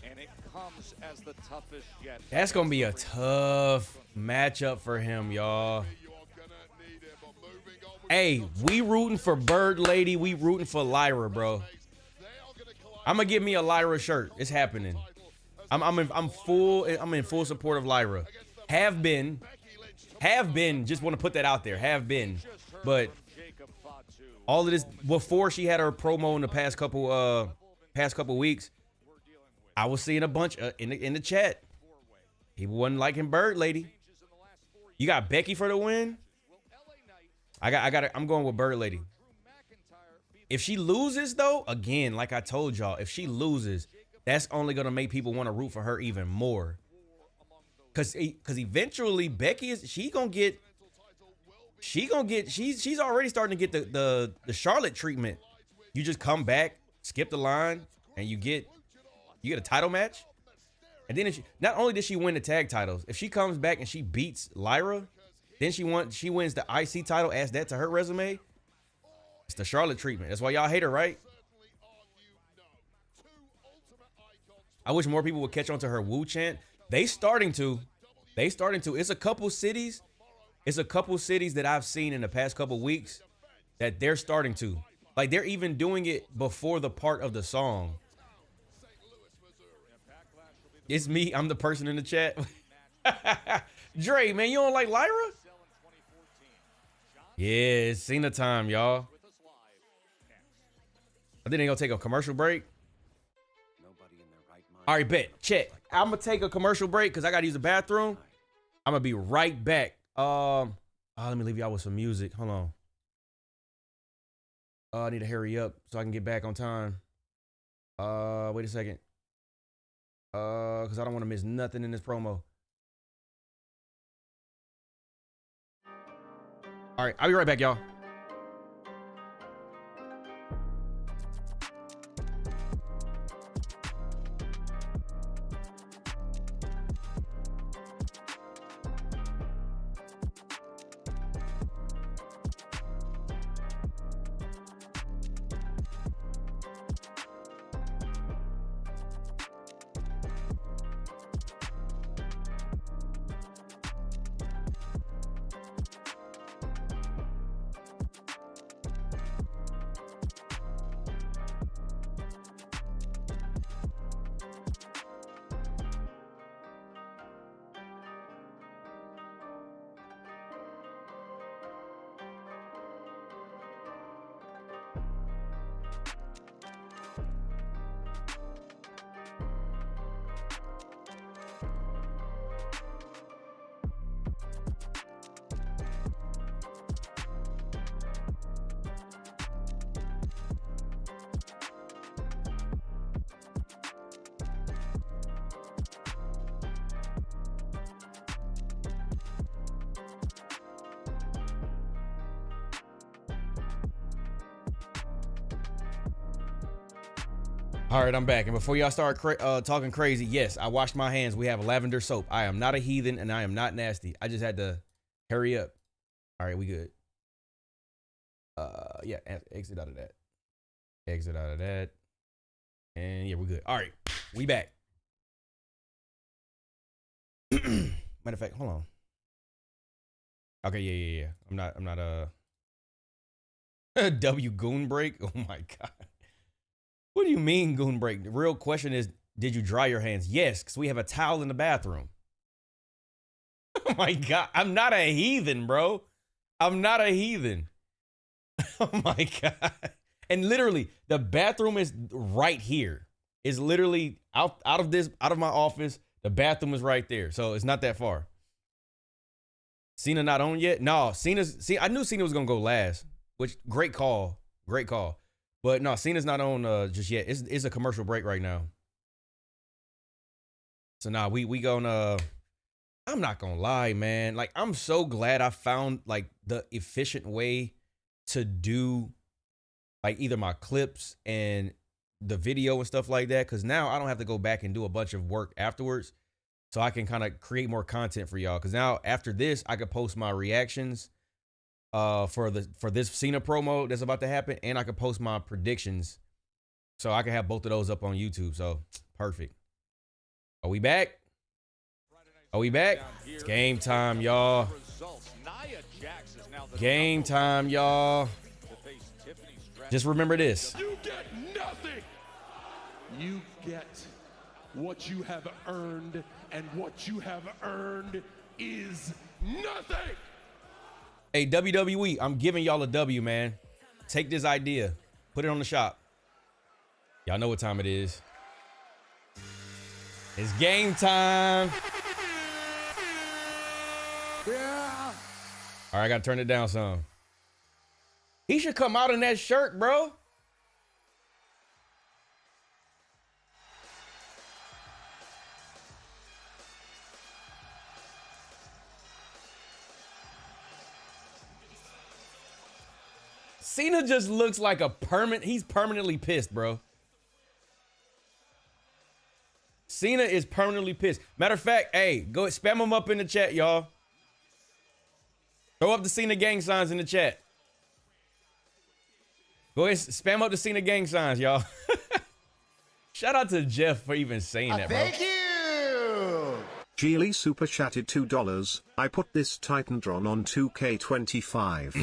and it comes as the toughest yet. That's going to be a tough matchup for him, y'all. Hey, we rooting for Bird Lady. We rooting for Lyra, bro. I'm gonna get me a Lyra shirt. It's happening. I'm in full support of Lyra. Have been. Just want to put that out there. Have been. But all of this before she had her promo in the past couple weeks, I was seeing a bunch in the chat. People wasn't liking Bird Lady. You got Becky for the win. I'm going with Bird Lady. If she loses, though, again, like I told y'all, if she loses, that's only gonna make people want to root for her even more. Cause eventually Becky she's already starting to get the Charlotte treatment. You just come back, skip the line, and you get a title match. And then not only did she win the tag titles, if she comes back and she beats Lyra, then she wins the IC title, adds that to her resume. It's the Charlotte treatment. That's why y'all hate her, right? I wish more people would catch on to her woo chant. They starting to. It's a couple cities that I've seen in the past couple weeks that they're starting to. Like, they're even doing it before the part of the song. It's me. I'm the person in the chat. Dre, man, you don't like Lyra? Yeah, it's Cena time, y'all. I think they're gonna take a commercial break. All right, bet. Check. I'm gonna take a commercial break because I gotta use the bathroom. I'm gonna be right back. Let me leave y'all with some music. Hold on. I need to hurry up so I can get back on time. Wait a second. Because I don't want to miss nothing in this promo. All right, I'll be right back, y'all. All right, I'm back. And before y'all start talking crazy, yes, I washed my hands. We have lavender soap. I am not a heathen and I am not nasty. I just had to hurry up. All right, we good. Yeah, exit out of that. Exit out of that. And yeah, we're good. All right, we back. Matter of fact, hold on. Okay, yeah. I'm not W goon break. Oh my God. What do you mean, goon break? The real question is, did you dry your hands? Yes, because we have a towel in the bathroom. Oh my God. I'm not a heathen, bro. I'm not a heathen. Oh my God. And literally, the bathroom is right here. It's literally out of my office. The bathroom is right there. So it's not that far. Cena not on yet? No, I knew Cena was going to go last, which great call. Great call. But no, Cena's not on just yet. It's a commercial break right now. So nah, we gonna, I'm not gonna lie, man. Like, I'm so glad I found like the efficient way to do like either my clips and the video and stuff like that. Cause now I don't have to go back and do a bunch of work afterwards. So I can kind of create more content for y'all. Cause now after this, I could post my reactions for this Cena promo that's about to happen, and I could post my predictions, so I can have both of those up on YouTube. So perfect. Are we back? Are we back? It's game time, y'all. Game time, y'all. Just remember this. You get nothing. You get what you have earned, and what you have earned is nothing. Hey, WWE, I'm giving y'all a W, man. Take this idea. Put it on the shop. Y'all know what time it is. It's game time. Yeah. All right, I got to turn it down some. He should come out in that shirt, bro. Cena just looks like a he's permanently pissed, bro. Cena is permanently pissed. Matter of fact, hey, go spam him up in the chat, y'all. Throw up the Cena gang signs in the chat. Go ahead, spam up the Cena gang signs, y'all. Shout out to Jeff for even saying that, bro. Thank you. Geely super chatted $2. I put this Titantron on 2K25.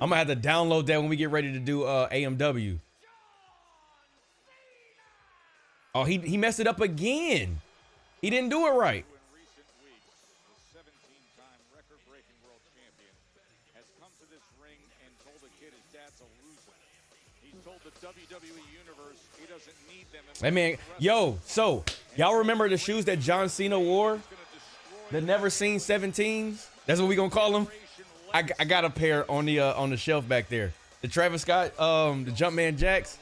I'm gonna have to download that when we get ready to do AMW. Oh, he messed it up again. He didn't do it right. In recent weeks, the 17-time record-breaking world champion has come to this ring and told the kid his dad's a loser. He's told the WWE Universe he doesn't need them. Hey man, yo, so y'all remember the shoes that John Cena wore? The never seen 17s? That's what we gonna call them. I got a pair on the shelf back there. The Travis Scott, the Jumpman Jacks.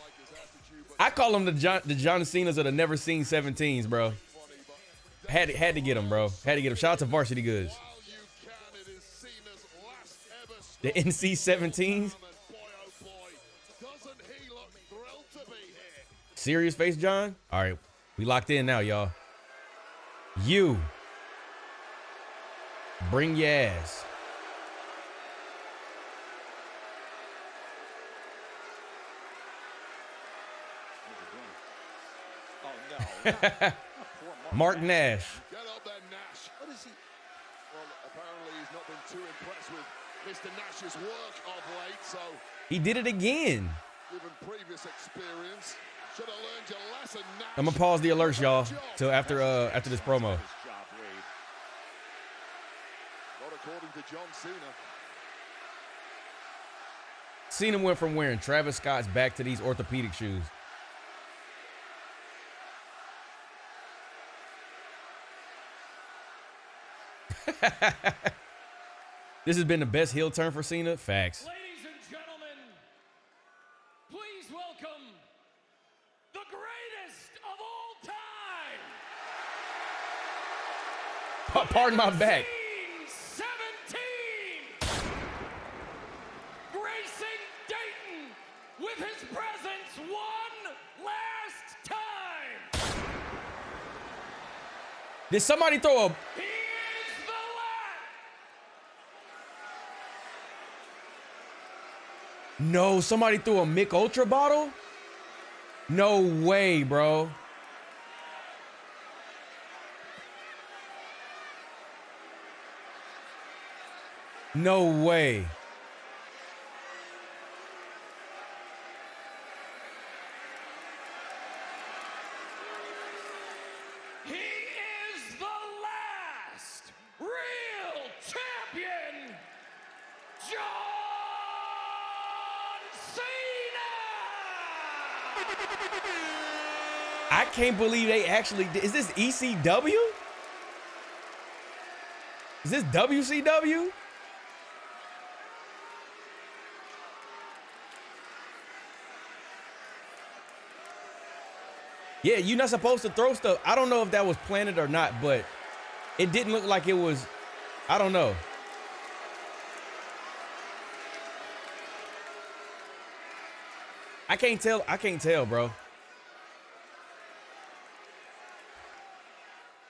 I call them the John Cenas of the never seen 17s, bro. Had to get them, bro. Had to get them. Shout out to Varsity Goods. The NC-17s. Serious face, John? All right, we locked in now, y'all. You bring your ass. Mark Nash. Get up there, Nash. What is he? Well, apparently he's not been too impressed with Mr. Nash's work of late, so He did it again. given previous experience, should have learned your lesson, Nash. I'm gonna pause the alerts, y'all, till after this promo. Not according to John Cena. Cena went from wearing Travis Scott's back to these orthopedic shoes. This has been the best heel turn for Cena. Facts. Ladies and gentlemen, please welcome the greatest of all time. Pardon my back. 17, gracing Dayton with his presence one last time. Did somebody throw a... No, somebody threw a Mick Ultra bottle? No way, bro. No way. He is the last real champion, John Cena! I can't believe they actually did. Is this ECW? Is this WCW? Yeah, you're not supposed to throw stuff. I don't know if that was planted or not, but it didn't look like it was. I don't know. I can't tell. I can't tell, bro.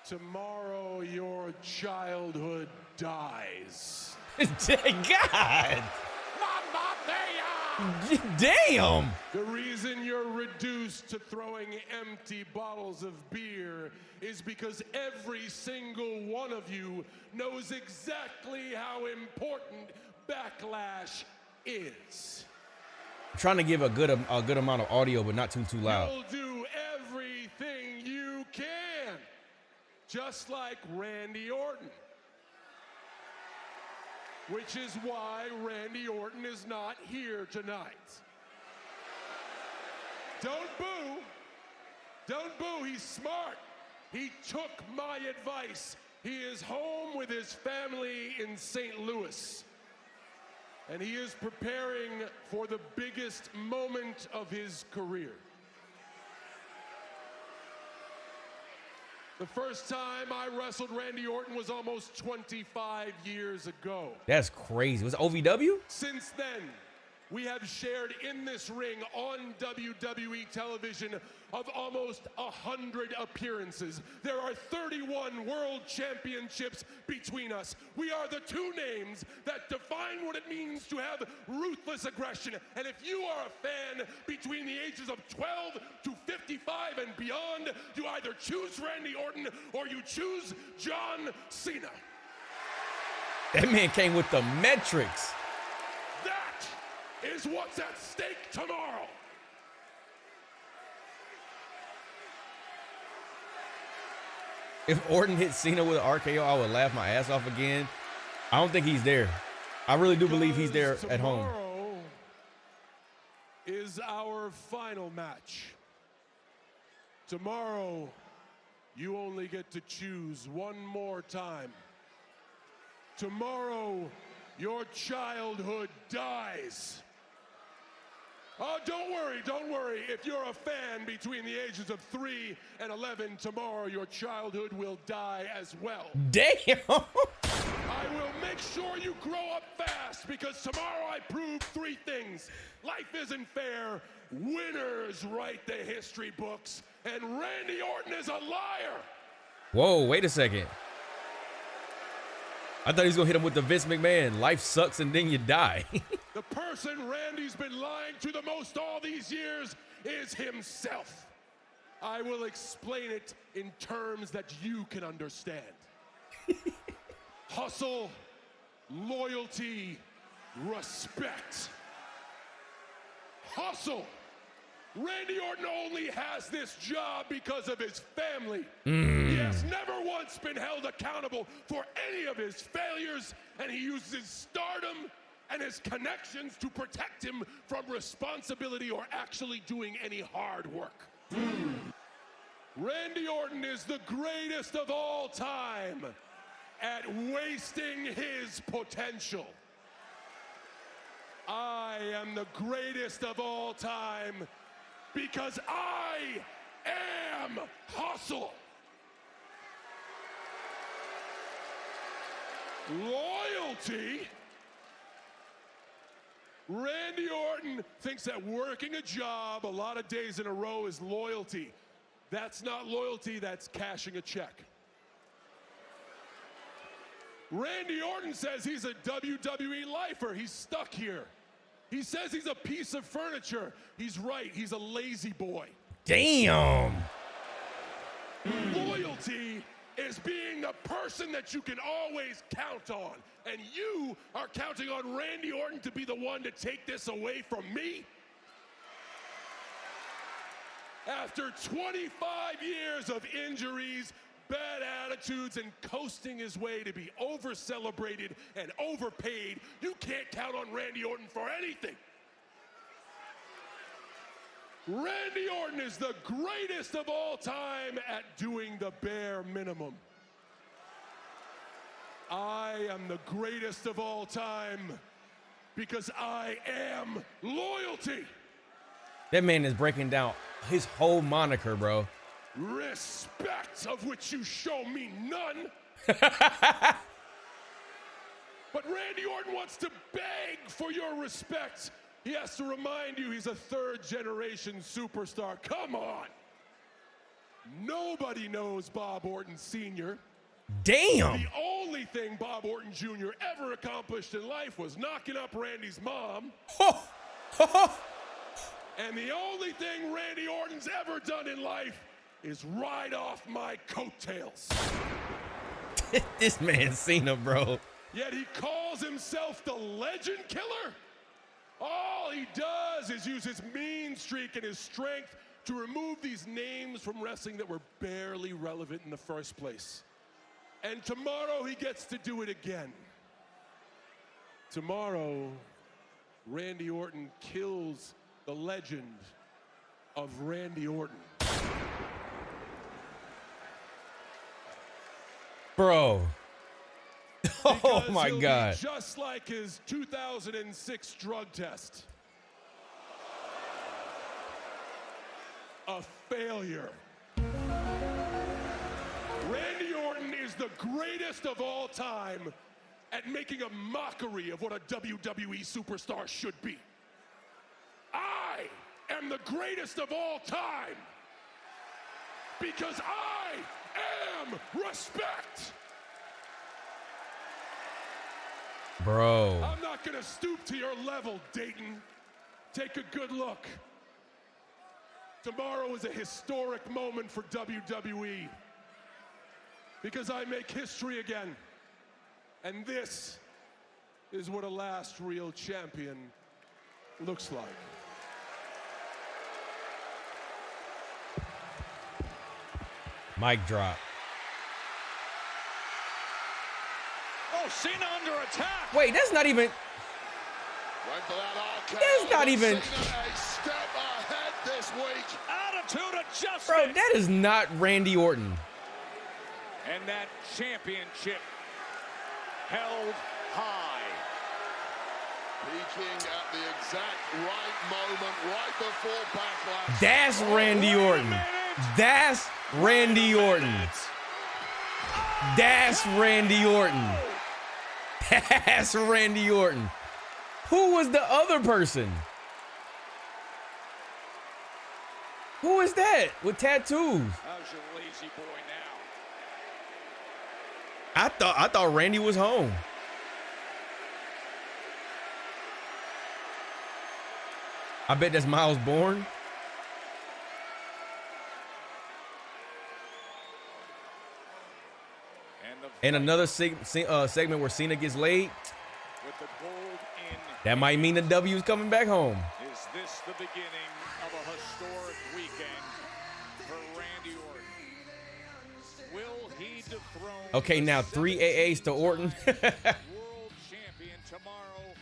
Tomorrow, your childhood dies. God. Damn. The reason you're reduced to throwing empty bottles of beer is because every single one of you knows exactly how important Backlash is. I'm trying to give a good amount of audio, but not too loud. You'll do everything you can, just like Randy Orton. Which is why Randy Orton is not here tonight. Don't boo. Don't boo. He's smart. He took my advice. He is home with his family in St. Louis. And he is preparing for the biggest moment of his career. The first time I wrestled Randy Orton was almost 25 years ago. That's crazy. Was it OVW? Since then, we have shared in this ring on WWE television of almost 100 appearances. There are 31 world championships between us. We are the two names that define what it means to have ruthless aggression. And if you are a fan between the ages of 12 to 55 and beyond, you either choose Randy Orton or you choose John Cena. That man came with the metrics. That is what's at stake tomorrow. If Orton hit Cena with an RKO, I would laugh my ass off again. I don't think he's there. I really do believe he's there at home. Tomorrow is our final match. Tomorrow, you only get to choose one more time. Tomorrow, your childhood dies. Oh, don't worry. If you're a fan between the ages of 3 and 11, tomorrow your childhood will die as well. Damn. I will make sure you grow up fast because tomorrow I prove 3 things. Life isn't fair. Winners write the history books. And Randy Orton is a liar. Whoa, wait a second. I thought he was going to hit him with the Vince McMahon. Life sucks and then you die. The person Randy's been lying to the most all these years is himself. I will explain it in terms that you can understand. Hustle, loyalty, respect. Hustle. Randy Orton only has this job because of his family. He has never once been held accountable for any of his failures, and he uses his stardom and his connections to protect him from responsibility or actually doing any hard work. Randy Orton is the greatest of all time at wasting his potential. I am the greatest of all time because I am hustle. Loyalty. Randy Orton thinks that working a job a lot of days in a row is loyalty. That's not loyalty, that's cashing a check. Randy Orton says he's a WWE lifer. He's stuck here. He says he's a piece of furniture. He's right. He's a lazy boy. Damn. Loyalty is being the person that you can always count on. And you are counting on Randy Orton to be the one to take this away from me? After 25 years of injuries, bad attitudes, and coasting his way to be over-celebrated and overpaid, you can't count on Randy Orton for anything. Randy Orton is the greatest of all time at doing the bare minimum. I am the greatest of all time because I am loyalty. That man is breaking down his whole moniker, bro. Respect, of which you show me none. But Randy Orton wants to beg for your respect. He has to remind you he's a third-generation superstar. Come on. Nobody knows Bob Orton Sr. Damn. The only thing Bob Orton Jr. ever accomplished in life was knocking up Randy's mom. And the only thing Randy Orton's ever done in life is ride off my coattails. This man's Cena, bro. Yet he calls himself the Legend Killer? All he does is use his mean streak and his strength to remove these names from wrestling that were barely relevant in the first place. And tomorrow he gets to do it again. Tomorrow, Randy Orton kills the legend of Randy Orton. Bro. Oh my he'll God. be just like his 2006 drug test. A failure. Randy Orton is the greatest of all time at making a mockery of what a WWE superstar should be. I am the greatest of all time because I am respect. Bro. I'm not gonna stoop to your level, Dayton. Take a good look. Tomorrow is a historic moment for WWE because I make history again. And this is what a last real champion looks like. Mic drop. Oh, Cena under attack. Wait, that's not even. That's not even. A step ahead this week. Attitude adjustment. Bro, that is not Randy Orton. And that championship held high. Peaking at the exact right moment, right before Backlash. That's Randy Orton. That's Randy Orton. That's Randy Orton. That's Randy Orton. Who was the other person? Who is that with tattoos? How's your lazy boy now? I thought Randy was home. I bet that's Miles Bourne. And another segment where Cena gets laid. With the gold in. That might mean the W is coming back home. Is this the beginning of a historic weekend for Randy Orton? Will he dethrone? Okay, now 3 AAs to Orton. World champion tomorrow?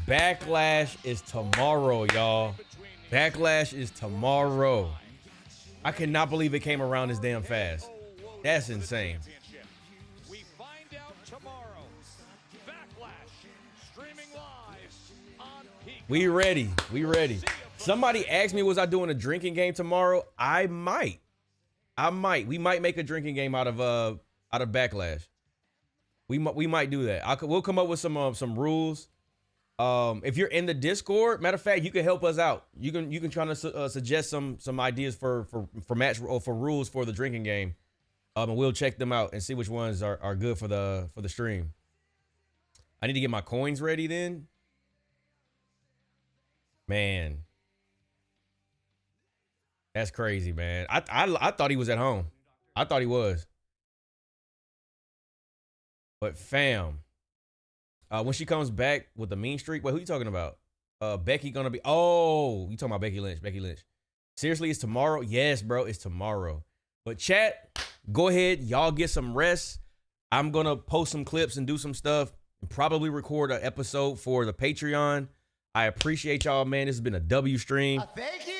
Backlash is tomorrow, y'all. Backlash is tomorrow. I cannot believe it came around this damn fast. That's insane. We find out tomorrow. Backlash streaming live on Peacock. We ready. We ready. Somebody asked me, was I doing a drinking game tomorrow? I might. We might make a drinking game out of Backlash. We might do that. We'll come up with some rules. If you're in the Discord, matter of fact, you can help us out. You can try to suggest some ideas for match or for rules for the drinking game. And we'll check them out and see which ones are good for the stream. I need to get my coins ready then. Man. That's crazy, man. I thought he was at home. I thought he was. But fam, when she comes back with the mean streak, wait, who you talking about? Becky gonna be, oh, you talking about Becky Lynch. Becky Lynch. Seriously, it's tomorrow? Yes, bro, it's tomorrow. But chat, go ahead. Y'all get some rest. I'm gonna post some clips and do some stuff. And probably record an episode for the Patreon. I appreciate y'all, man. This has been a W stream. Thank you.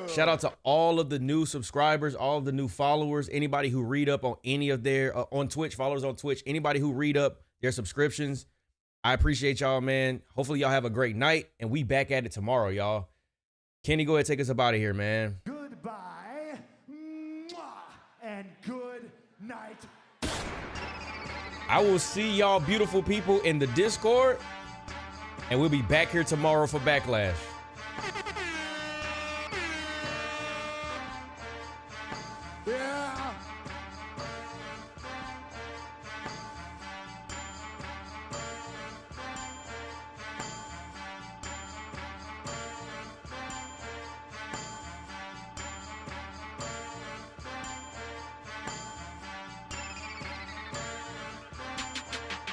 Shout out to all of the new subscribers, all of the new followers, anybody who read up on any of their, on Twitch, followers on Twitch, anybody who read up their subscriptions. I appreciate y'all, man. Hopefully y'all have a great night, and we back at it tomorrow, y'all. Kenny, go ahead, take us up out of here, man. Goodbye. And good night. I will see y'all beautiful people in the Discord, and we'll be back here tomorrow for Backlash. Yeah.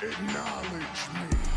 Acknowledge me.